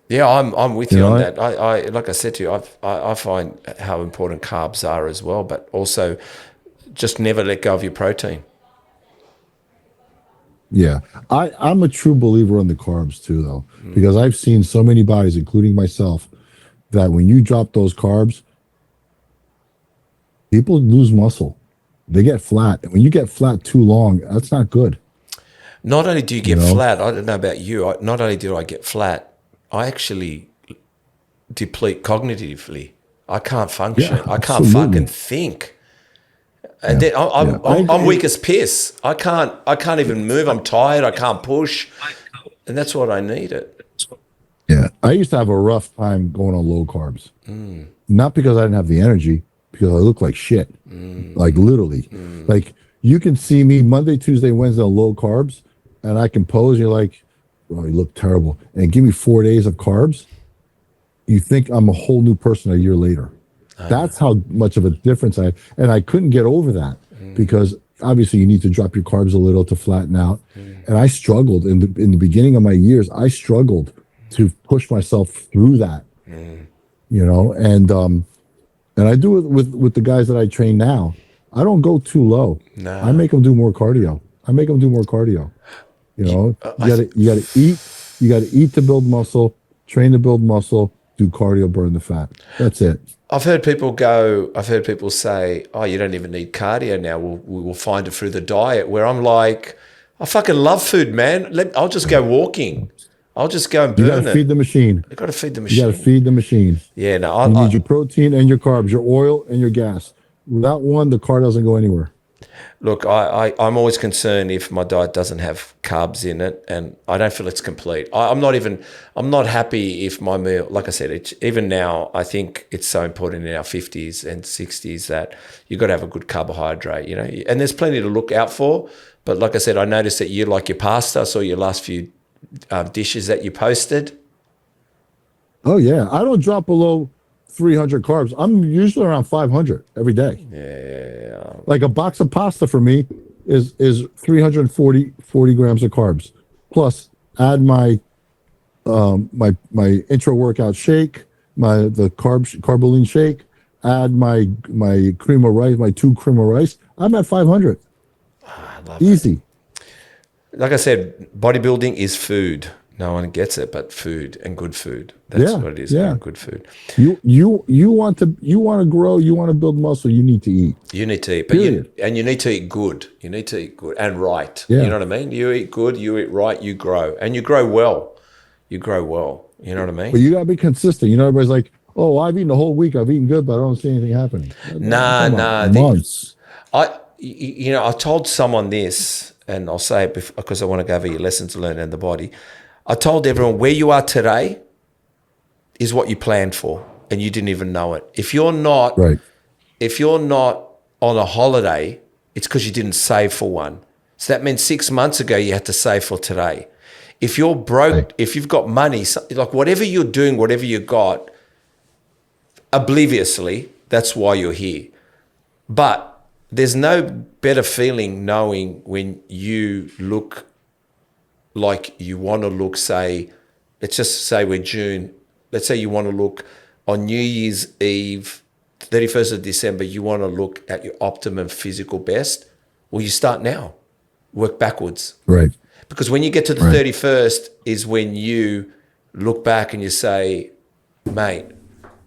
Yeah, I'm with you on that. I like I said to you, I find how important carbs are as well, but also just never let go of your protein. Yeah, I'm a true believer in the carbs too, though, because I've seen so many bodies, including myself, that when you drop those carbs, people lose muscle. They get flat. And when you get flat too long, that's not good. Not only do you get flat, I don't know about you, not only do I get flat, I actually deplete cognitively. I can't function. Yeah, I can't fucking think. And then I'm weak as piss. I can't even move. I'm tired. I can't push. And that's what I needed. Yeah. I used to have a rough time going on low carbs. Not because I didn't have the energy, because I look like shit. Like literally. Like you can see me Monday, Tuesday, Wednesday on low carbs, and I can pose. You're like, oh, you look terrible. And give me 4 days of carbs. You think I'm a whole new person a year later. That's how much of a difference I couldn't get over that because obviously you need to drop your carbs a little to flatten out. And I struggled in the beginning of my years. I struggled to push myself through that, and I do it with the guys that I train now. I don't go too low. No. I make them do more cardio. You gotta eat. You gotta eat to build muscle, train to build muscle, do cardio, burn the fat. That's it. I've heard people say, oh, you don't even need cardio now. We'll find it through the diet. Where I'm like, I fucking love food, man. I'll just go walking. I'll just go and burn it. You got to feed the machine. You got to feed the machine. You got to feed the machine. Yeah, no. You need your protein and your carbs, your oil and your gas. Without one, the car doesn't go anywhere. Look, I'm always concerned if my diet doesn't have carbs in it, and I don't feel it's complete. I'm not happy if my meal, like I said, even now, I think it's so important in our 50s and 60s that you got to have a good carbohydrate, and there's plenty to look out for. But like I said, I noticed that you like your pasta. I saw your last few dishes that you posted. Oh yeah, I don't drop below 300 carbs. I'm usually around 500 every day. Yeah. Like a box of pasta for me is 340 grams of carbs. Plus, add my my intro workout shake, the carboline shake. Add my cream of rice, my 2 cream of rice. I'm at 500. I love Easy. it. Like I said, bodybuilding is food. No one gets it, but food and good food. That's what it is. Yeah. And good food. You want to grow. You want to build muscle. You need to eat. You need to eat, but you need to eat good. You need to eat good and right. Yeah. You know what I mean? You eat good, you eat right, you grow, and you grow well. You grow well. You know what I mean? But you gotta be consistent. You know, everybody's like, "Oh, I've eaten the whole week. I've eaten good, but I don't see anything happening." Nah. Months. I told someone this, and I'll say it because I want to go over your lessons learned in the body. I told everyone where you are today is what you planned for, and you didn't even know it. If you're not on a holiday, it's because you didn't save for one. So that means 6 months ago you had to save for today. If you're broke, if you've got money, like whatever you're doing, whatever you got, obliviously, that's why you're here. But there's no better feeling knowing when you look like you want to look, say, let's just say we're June. Let's say you want to look on New Year's Eve, 31st of December, you want to look at your optimum physical best. Well, you start now. Work backwards. Right. Because when you get to the 31st is when you look back and you say, mate,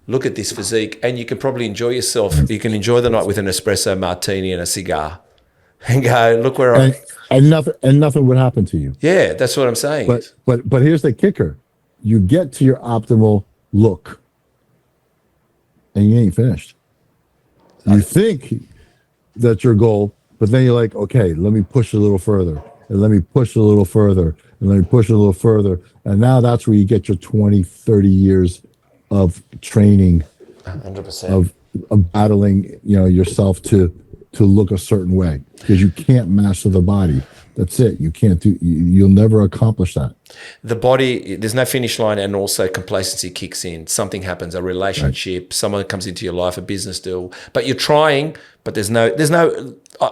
look at this physique. And you can probably enjoy yourself. You can enjoy the night with an espresso martini and a cigar and go, look where and nothing would happen to you. Yeah, that's what I'm saying. But here's the kicker. You get to your optimal look and you ain't finished. You think that's your goal, but then you're like, okay, let me push a little further. And let me push a little further, and let me push a little further. And now that's where you get your 20, 30 years of training, 100%. of battling, yourself to look a certain way, because you can't master the body. That's it. You can't you'll never accomplish that. The body, there's no finish line, and also complacency kicks in. Something happens, a relationship, someone comes into your life, a business deal, but you're trying, but there's no, I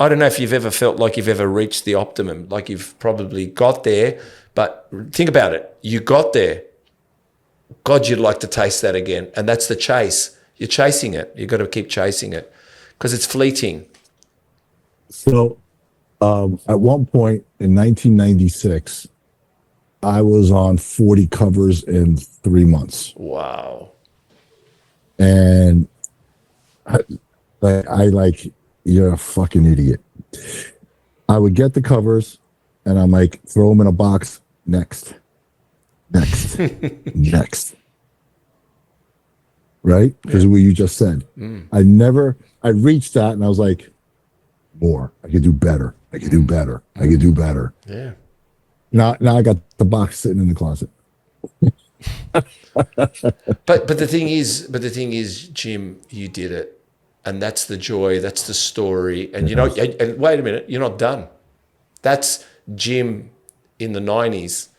don't know if you've ever felt like you've ever reached the optimum, like you've probably got there, but think about it. You got there. God, you'd like to taste that again. And that's the chase. You're chasing it. You've got to keep chasing it because it's fleeting. So at one point in 1996, I was on 40 covers in 3 months. Wow. And you're a fucking idiot. I would get the covers and I'm like, throw them in a box. Next. Next. Right? Because what you just said. I reached that and I was like, more. I could do better. I could do better. Yeah. Now I got the box sitting in the closet. But the thing is, Jim, you did it. And that's the joy, that's the story. And and wait a minute, you're not done. That's Jim in the 90s.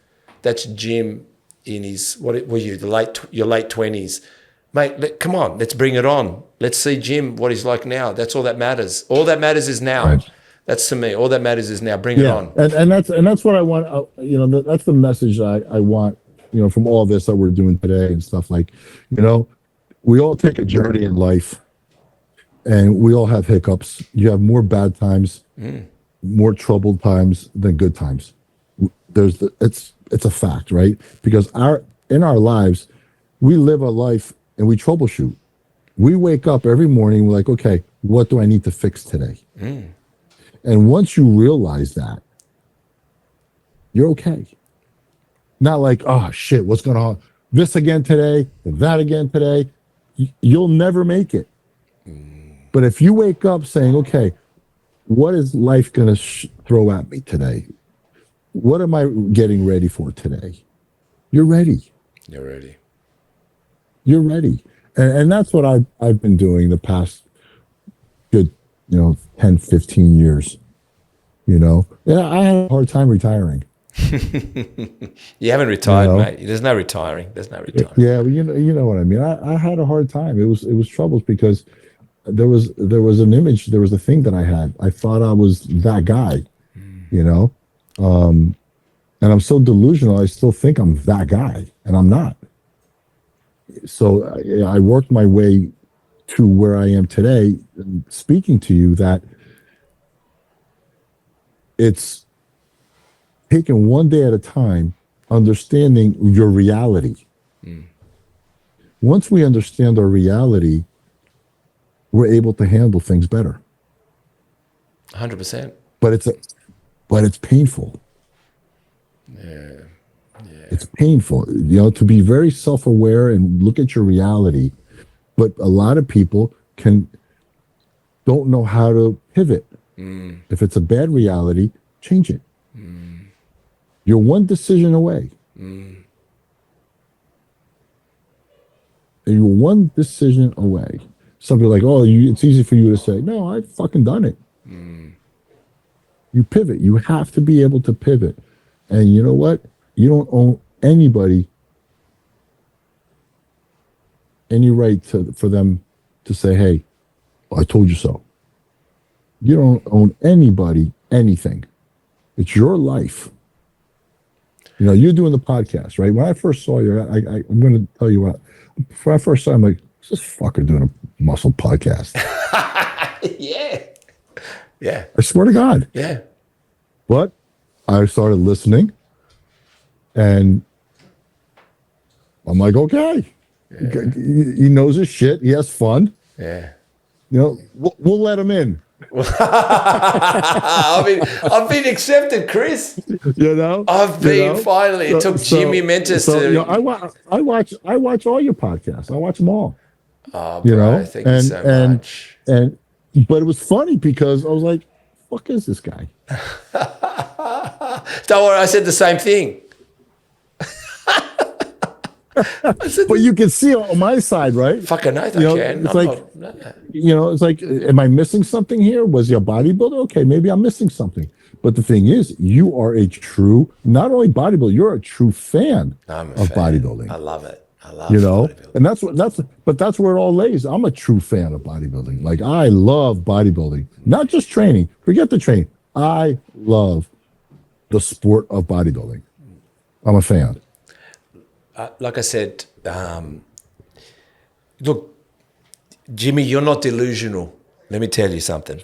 That's Jim in his, what were you, your late 20s. Mate, come on, let's bring it on. Let's see Jim, what he's like now. That's all that matters. All that matters is now. Right. That's to me. All that matters is now. Bring it on. And that's what I want. That's the message I want, from all this that we're doing today and stuff. Like, we all take a journey in life. And we all have hiccups. You have more bad times, more troubled times than good times. It's a fact, right? Because in our lives, we live a life and we troubleshoot. We wake up every morning, we're like, okay, what do I need to fix today? And once you realize that, you're okay. Not like, oh shit, what's going on? This again today, that again today. You'll never make it. But if you wake up saying, okay, what is life going to throw at me today? What am I getting ready for today? You're ready. You're ready. And that's what I've been doing the past good, 10, 15 years. Yeah, I had a hard time retiring. You haven't retired, mate. There's no retiring. There's no retiring. Yeah, well, you know what I mean. I had a hard time. It was troubles because there was an image, there was a thing that I had. I thought I was that guy, you know, and I'm so delusional. I still think I'm that guy, and I'm not. So I worked my way to where I am today, and speaking to you, that it's taking one day at a time, understanding your reality. Once we understand our reality, we're able to handle things better. 100%. But it's painful. Yeah. It's painful, to be very self-aware and look at your reality. But a lot of people don't know how to pivot. If it's a bad reality, change it. You're one decision away. You're one decision away. Some people are like, oh, it's easy for you to say. No, I've fucking done it. You pivot. You have to be able to pivot. And you know what? You don't owe anybody any right for them to say, hey, I told you so. You don't own anybody anything. It's your life. You're doing the podcast, right? When I first saw you, I'm going to tell you what. When I first saw you, I'm like, what's this fucker doing a muscle podcast? Yeah. I swear to God. Yeah. But I started listening, and I'm like, okay. Yeah. He knows his shit. He has fun. Yeah. We'll let him in. I've been accepted, Chris. I've been finally. It took Jimmy Mentis to. I watch all your podcasts. I watch them all. Oh, bro, thank you so much. But it was funny because I was like, "Fuck is this guy?" Don't worry, I said the same thing. But you can see on my side, right? Fucking oath, I can. It's like, am I missing something here? Was he a bodybuilder? Okay, maybe I'm missing something. But the thing is, you are a true, not only bodybuilder, you're a true fan of bodybuilding. I love it. I love bodybuilding. And that's where it all lays. I'm a true fan of bodybuilding. Like, I love bodybuilding, not just training. Forget the training. I love the sport of bodybuilding. I'm a fan. Like I said, look, Jimmy, you're not delusional. Let me tell you something.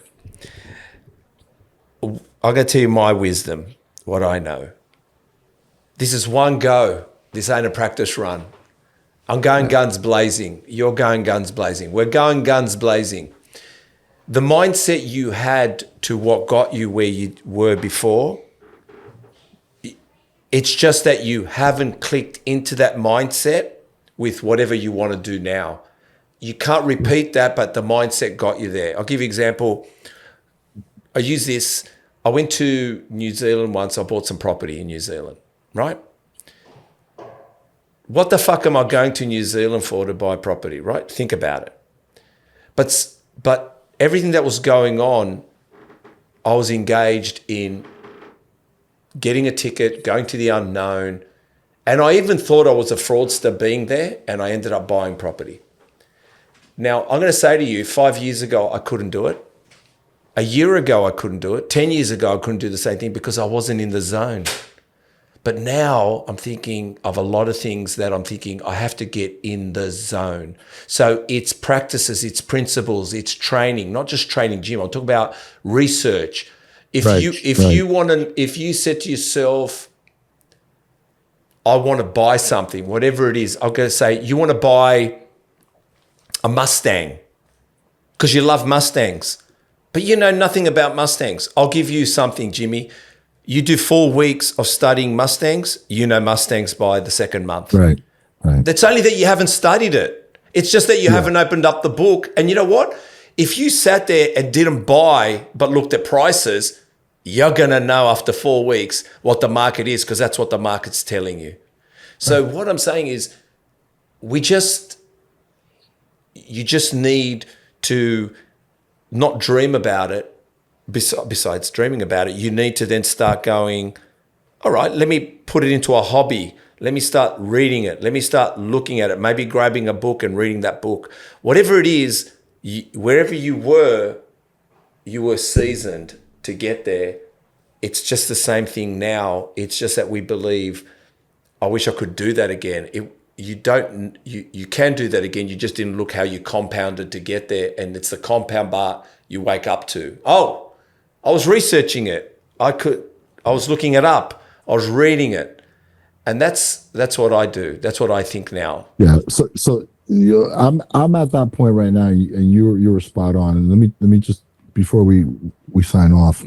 I'm going to tell you my wisdom, what I know. This is one go. This ain't a practice run. I'm going guns blazing. You're going guns blazing. We're going guns blazing. The mindset you had to what got you where you were before, it's just that you haven't clicked into that mindset with whatever you want to do now. You can't repeat that, but the mindset got you there. I'll give you an example. I use this. I went to New Zealand once. I bought some property in New Zealand, right? What the fuck am I going to New Zealand for to buy property, right? Think about it. But everything that was going on, I was engaged in getting a ticket, going to the unknown. And I even thought I was a fraudster being there, and I ended up buying property. Now, I'm going to say to you, 5 years ago, I couldn't do it. A year ago, I couldn't do it. 10 years ago, I couldn't do the same thing because I wasn't in the zone. But now I'm thinking of a lot of things that I'm thinking I have to get in the zone. So it's practices, it's principles, it's training, not just training gym. I'll talk about research. If you said to yourself, I want to buy something, whatever it is, I'm going to say, you want to buy a Mustang because you love Mustangs, but you know nothing about Mustangs. I'll give you something, Jimmy. You do 4 weeks of studying Mustangs, you know Mustangs by the second month. Right. That's only that you haven't studied it. It's just that you haven't opened up the book. And you know what? If you sat there and didn't buy but looked at prices, you're going to know after 4 weeks what the market is because that's what the market's telling you. So what I'm saying is you just need to not dream about it. Besides dreaming about it, you need to then start going, all right, let me put it into a hobby. Let me start reading it. Let me start looking at it, maybe grabbing a book and reading that book. Whatever it is, wherever you were seasoned to get there. It's just the same thing now. It's just that we believe, I wish I could do that again. You can do that again. You just didn't look how you compounded to get there. And it's the compound bar you wake up to. Oh, I was researching it. I was looking it up. I was reading it. And that's what I do. That's what I think now. Yeah. So I'm at that point right now, and you were spot on. And let me just, before we sign off,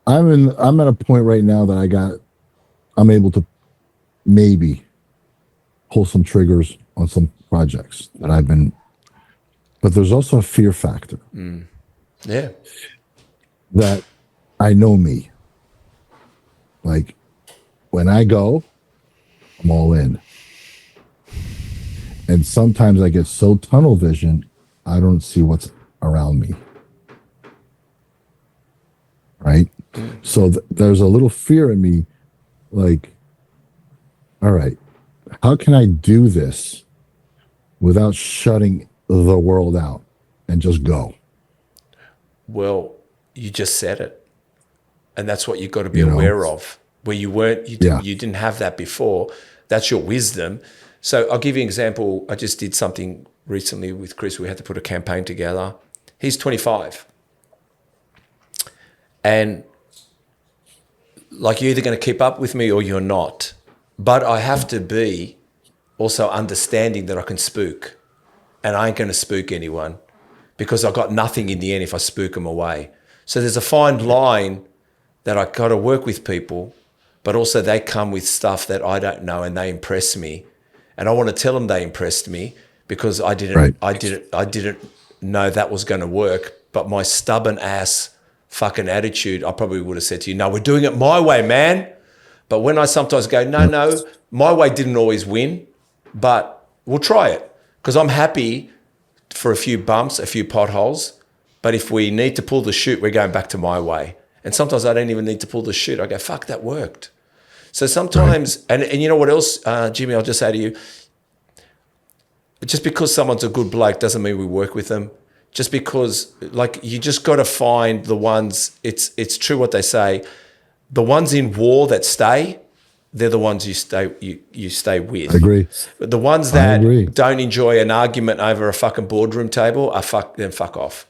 I'm at a point right now that I'm able to maybe pull some triggers on some projects that but there's also a fear factor. Yeah. That I know me. Like, when I go, I'm all in. And sometimes I get so tunnel vision, I don't see what's around me. Right? So there's a little fear in me, like, all right, how can I do this without shutting the world out and just go? Well, you just said it. And that's what you've got to be aware of. Where you didn't have that before. That's your wisdom. So I'll give you an example. I just did something recently with Chris. We had to put a campaign together. He's 25. And like, you're either going to keep up with me or you're not. But I have to be also understanding that I can spook. And I ain't going to spook anyone, because I've got nothing in the end if I spook them away. So there's a fine line that I got to work with people, but also they come with stuff that I don't know and they impress me. And I want to tell them they impressed me, because I didn't know that was going to work. But my stubborn ass fucking attitude, I probably would have said to you, no, we're doing it my way, man. But when I sometimes go, no, my way didn't always win, but we'll try it, because I'm happy for a few bumps, a few potholes. But if we need to pull the chute, we're going back to my way. And sometimes I don't even need to pull the chute. I go, fuck, that worked. So sometimes, and you know what else, Jimmy, I'll just say to you, just because someone's a good bloke doesn't mean we work with them. Just because, like, you just got to find the ones, it's true what they say, the ones in war that stay, they're the ones you stay with. I agree. But the ones that don't enjoy an argument over a fucking boardroom table, then fuck off.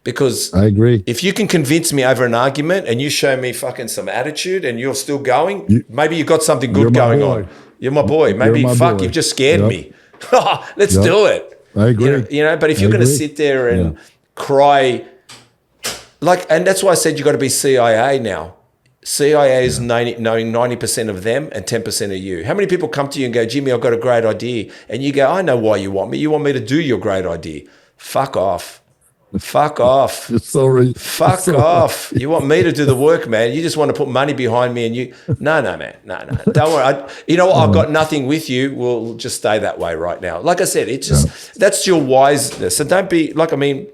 Because I agree. If you can convince me over an argument and you show me fucking some attitude and you're still going, maybe you got something good going on. You're my boy. Maybe you've just scared me. Let's do it. I agree. But if you're going to sit there and cry, and that's why I said you got to be CIA now. CIA is knowing 90% of them and 10% of you. How many people come to you and go, Jimmy, I've got a great idea. And you go, I know why you want me. You want me to do your great idea. Fuck off. Fuck off. Fuck off. You want me to do the work, man. You just want to put money behind me and no, man. No. Don't worry. You know what? I've got nothing with you. We'll just stay that way right now. Like I said, it's just, that's your wiseness. So don't be like, we're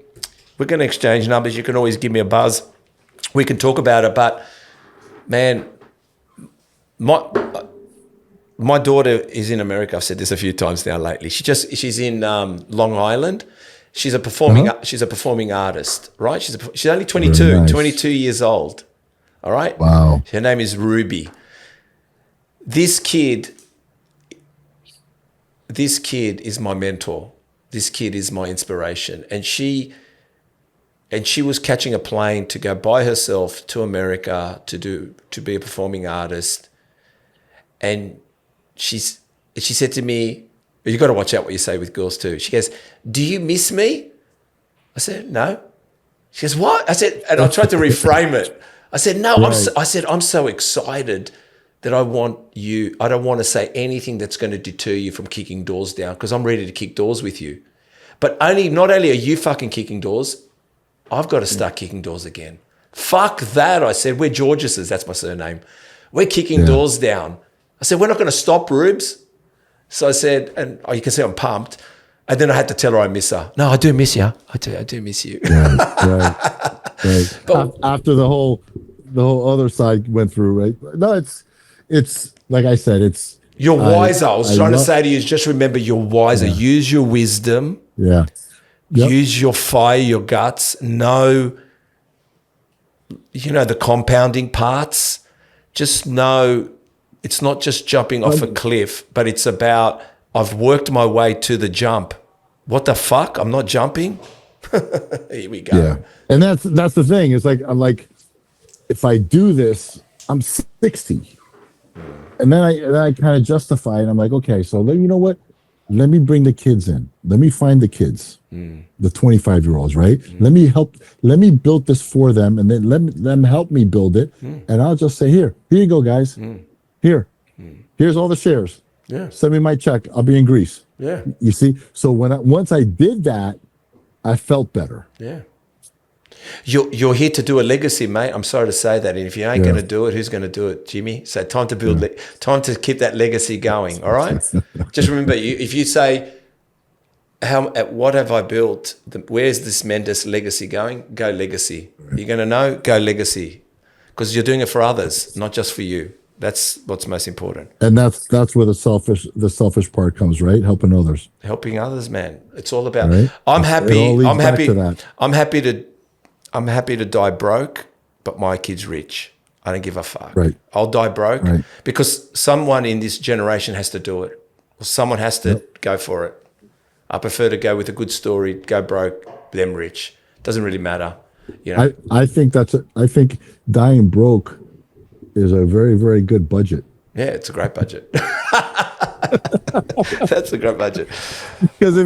going to exchange numbers. You can always give me a buzz. We can talk about it. But man, my daughter is in America. I've said this a few times now lately. She's in Long Island. She's a performing artist, right? She's only 22, nice. 22 years old. All right? Wow. Her name is Ruby. This kid is my mentor. This kid is my inspiration. And she was catching a plane to go by herself to America to be a performing artist. And she said to me, you got to watch out what you say with girls too. She goes, do you miss me? I said, no. She goes, what? I said, and I tried to reframe it. I said, no, right. I'm so excited that I want you. I don't want to say anything that's going to deter you from kicking doors down, because I'm ready to kick doors with you. But not only are you fucking kicking doors, I've got to start kicking doors again. Fuck that. I said, we're Georgeses. That's my surname. We're kicking doors down. I said, we're not going to stop, Rubes. So I said, and you can see I'm pumped. And then I had to tell her I miss her. No, I do miss you. I do miss you. Right. But after the whole the whole other side went through, right? No, it's like I said, it's you're wiser. I was trying to say to you, just remember you're wiser. Use your wisdom. Yeah. Use your fire, your guts. Know, the compounding parts. Just know it's not just jumping off a cliff, but it's about, I've worked my way to the jump. What the fuck? I'm not jumping? Here we go. Yeah. And that's the thing. It's like, I'm like, if I do this, I'm 60. And then I kind of justify it. I'm like, okay, so you know what? Let me bring the kids in. Let me find the kids, the 25-year-olds, right? Let me build this for them, and then let them help me build it. And I'll just say, here you go, guys. Here's all the shares. Yeah. Send me my check. I'll be in Greece. Yeah. You see? So once I did that, I felt better. Yeah. You're here to do a legacy, mate. I'm sorry to say that. And if you ain't going to do it, who's going to do it, Jimmy? So time to build, time to keep that legacy going. All right. Just remember, if you say, what have I built? Where's this Mentis legacy going? Go legacy. You're going to know. Go legacy, because you're doing it for others, not just for you. That's what's most important. And that's where the selfish part comes, right? Helping others. Helping others, man. It's all about. Right? I'm happy. I'm happy. I'm happy to die broke, but my kid's rich. I don't give a fuck. Right. I'll die broke because someone in this generation has to do it. Or someone has to go for it. I prefer to go with a good story, go broke, them rich. Doesn't really matter. I think I think dying broke is a very, very good budget. Yeah, it's a great budget. That's a great budget. Because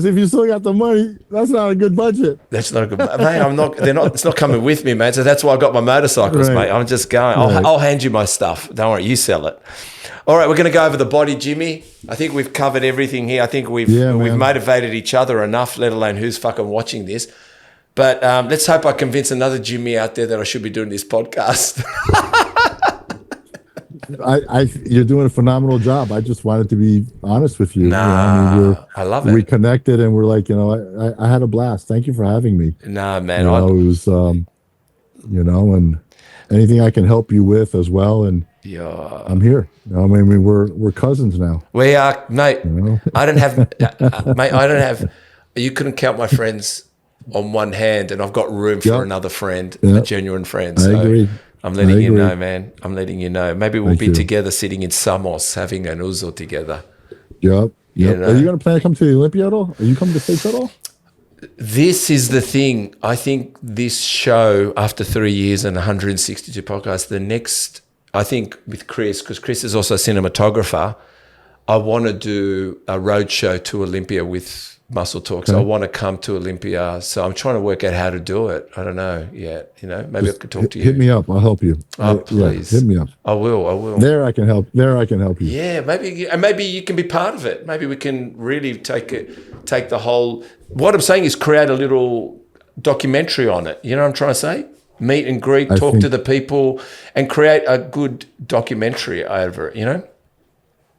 if you still got the money, that's not a good budget. That's not a good, mate. I'm not. They're not. It's not coming with me, mate. So that's why I got my motorcycles, mate. I'm just going. I'll hand you my stuff. Don't worry, you sell it. All right, we're going to go over the body, Jimmy. I think we've covered everything here. I think we've motivated each other enough, let alone who's fucking watching this. But let's hope I convince another Jimmy out there that I should be doing this podcast. You're doing a phenomenal job. I just wanted to be honest with you. I love it. We connected and we're like, I had a blast. Thank you for having me. Nah, man. It was, and anything I can help you with as well. And I'm here. We're cousins now. We are, mate. I don't have, mate. I don't have. You couldn't count my friends on one hand, and I've got room for another friend, a genuine friend. So I agree. I'm letting you know, man. I'm letting you know. Maybe we'll be together sitting in Samos having an ouzo together. Yep. Are you going to plan to come to the Olympia at all? Are you coming to the States at all? This is the thing. I think this show, after 3 years and 162 podcasts, the next, I think with Chris, because Chris is also a cinematographer, I want to do a road show to Olympia with Muscle Talks. I want to come to Olympia, so I'm trying to work out how to do it. I don't know yet. Maybe I could talk to you. Hit me up. I'll help you. Oh, please. Hit me up. I will. There I can help you. Yeah, maybe you can be part of it. Maybe we can really take the whole. What I'm saying is create a little documentary on it. You know what I'm trying to say? Meet and greet, talk to the people, and create a good documentary over it.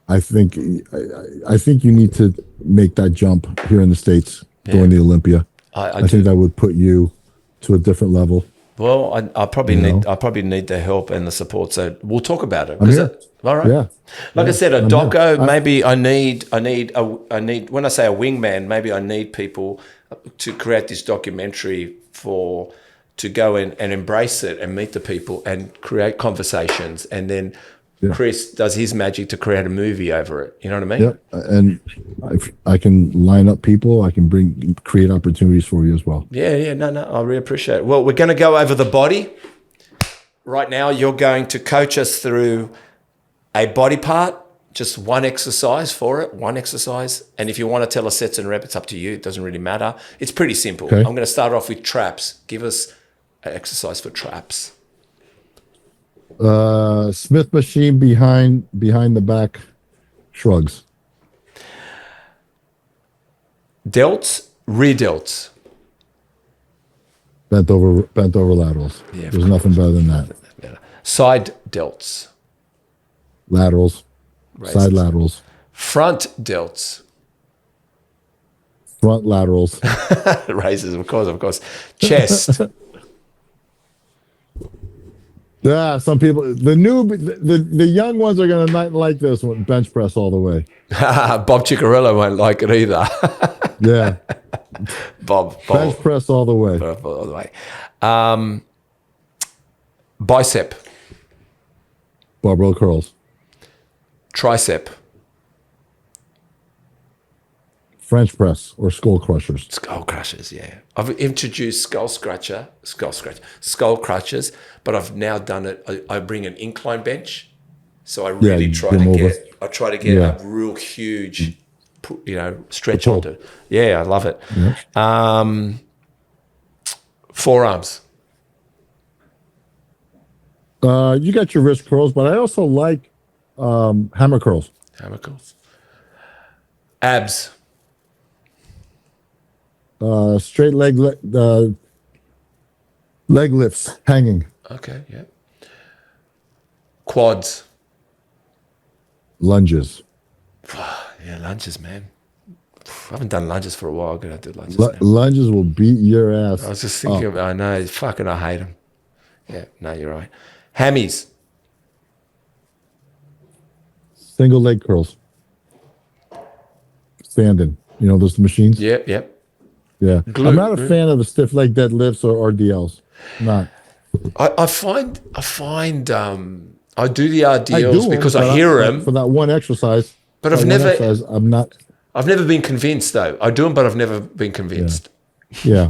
I think you need to make that jump here in the States, going to Olympia. I think that would put you to a different level. Well, I probably need the help and the support. So we'll talk about it. All right. Yeah. Like I said, a doco. Maybe I need. When I say a wingman, maybe I need people to create this documentary to go in and embrace it and meet the people and create conversations, and then Chris does his magic to create a movie over it. You know what I mean? Yeah, and I can line up people. I can create opportunities for you as well. Yeah. No, I really appreciate it. Well, we're going to go over the body. Right now, you're going to coach us through a body part, just one exercise for it, And if you want to tell us sets and reps, it's up to you. It doesn't really matter. It's pretty simple. Okay. I'm going to start off with traps. Give us an exercise for traps. Smith machine behind the back shrugs. Delts, rear delts. Bent over laterals. Yeah, there's nothing better than that. Side delts. Laterals. Raises. Side laterals. Front delts. Front laterals. Raises, of course. Chest. Yeah, some people, the young ones are gonna not like this one. Bench press all the way. Bob Ciccarello won't like it either. Yeah, Bob. bench press all the way. All the way. Bicep. Barbell curls. Tricep. French press or skull crushers. Skull crushers, yeah. I've introduced skull crushers, but I've now done it. I bring an incline bench, so I really try to get a real huge, stretch onto it. Yeah, I love it. Yeah. Forearms. You got your wrist curls, but I also like hammer curls. Hammer curls. Abs. Straight leg lifts, hanging. Okay, yeah. Quads. Lunges. Yeah, lunges, man. I haven't done lunges for a while. I'm going to do lunges now. Lunges will beat your ass. I was just thinking, I know, I hate them. Yeah, no, you're right. Hammies. Single leg curls. Standing. You know those machines? Yep. Yeah. I'm not a fan of the stiff leg deadlifts or RDLs. Not. I find I do the RDLs because I hear them for that one exercise. But I've never been convinced though. I do them, but I've never been convinced. Yeah.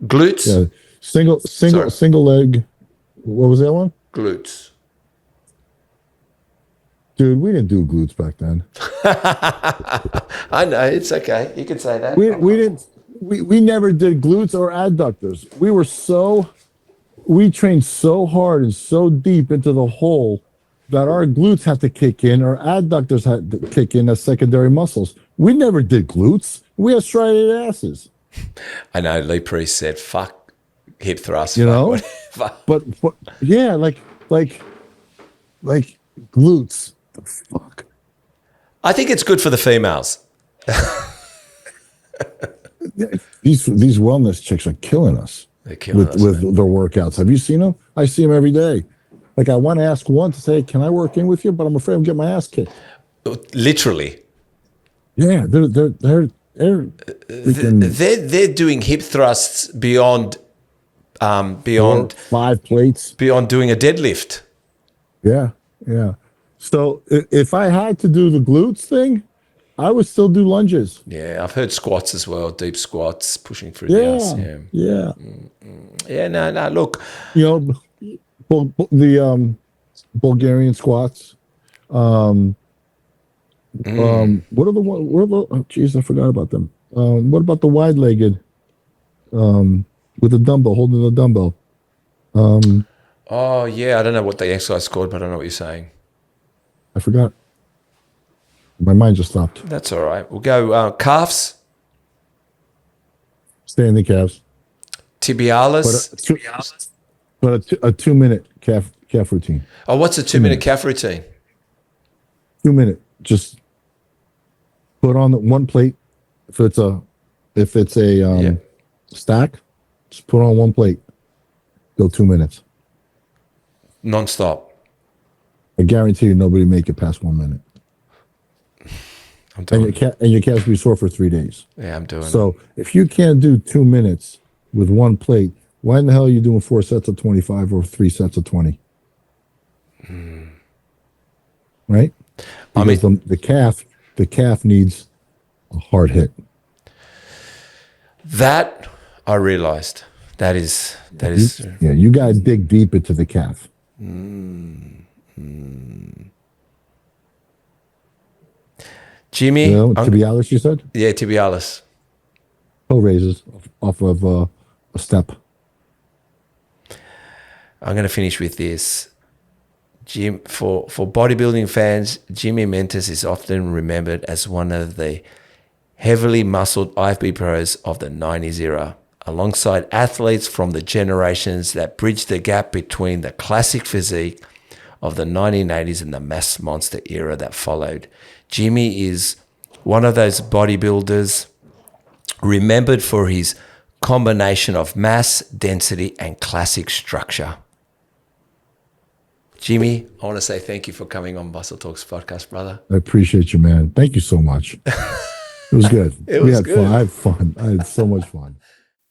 Glutes. Yeah. Single leg. What was that one? Glutes. Dude, we didn't do glutes back then. I know, it's okay. You can say that. We never did glutes or adductors. We trained so hard and so deep into the hole that our glutes had to kick in, our adductors had to kick in as secondary muscles. We never did glutes. We had striated asses. I know, Lee Priest said, fuck hip thrust. You know? But yeah, like glutes. The fuck. I think it's good for the females. These wellness chicks are killing us. They're killing us with their workouts. Have you seen them? I see them every day. Like I want to ask one to say, "Can I work in with you?" But I'm afraid I'm getting my ass kicked. Literally. Yeah, they're doing hip thrusts beyond 5 plates, beyond doing a deadlift. Yeah. So if I had to do the glutes thing, I would still do lunges. Yeah, I've heard squats as well, deep squats, pushing through the ass. Yeah. Yeah, no, look. You know, the Bulgarian squats. What are the geez, I forgot about them. What about the wide-legged with the dumbbell, holding the dumbbell? Oh, yeah, I don't know what the exercise is called, but I know what you're saying. I forgot. My mind just stopped. That's all right. We'll go calves. Standing calves. Tibialis. But a 2-minute calf routine. Oh, what's a 2-minute calf routine? 2 minute. Just put on the one plate. If it's a stack, just put on one plate. Go 2 minutes. Non-stop. I guarantee you nobody make it past 1 minute. And your calves will be sore for 3 days. Yeah, I'm doing it. So if you can't do 2 minutes with one plate, why in the hell are you doing 4 sets of 25 or 3 sets of 20? Right? Because the calf needs a hard hit. That I realized. That is. Yeah, you got to dig deep into the calf. Jimmy, tibialis, you said? Yeah, tibialis. Toe raises off of a step. I'm going to finish with this. For bodybuilding fans, Jimmy Mentis is often remembered as one of the heavily muscled IFB pros of the 90s era, alongside athletes from the generations that bridged the gap between the classic physique of the 1980s and the mass monster era that followed. Jimmy is one of those bodybuilders remembered for his combination of mass, density, and classic structure. Jimmy, I want to say thank you for coming on Muscle Talks podcast, brother. I appreciate you, man. Thank you so much. It was good. We had fun. I had fun. I had so much fun.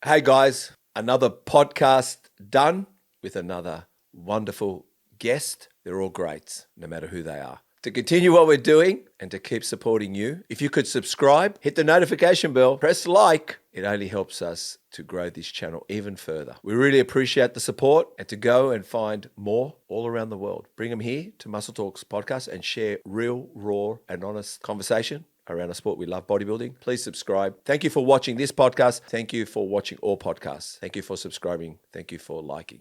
Hey, guys, another podcast done with another wonderful guest. They're all greats, no matter who they are. To continue what we're doing and to keep supporting you, if you could subscribe, hit the notification bell, press like, it only helps us to grow this channel even further. We really appreciate the support, and to go and find more all around the world. Bring them here to Muscle Talks podcast and share real, raw, and honest conversation around a sport we love, bodybuilding. Please subscribe. Thank you for watching this podcast. Thank you for watching all podcasts. Thank you for subscribing. Thank you for liking.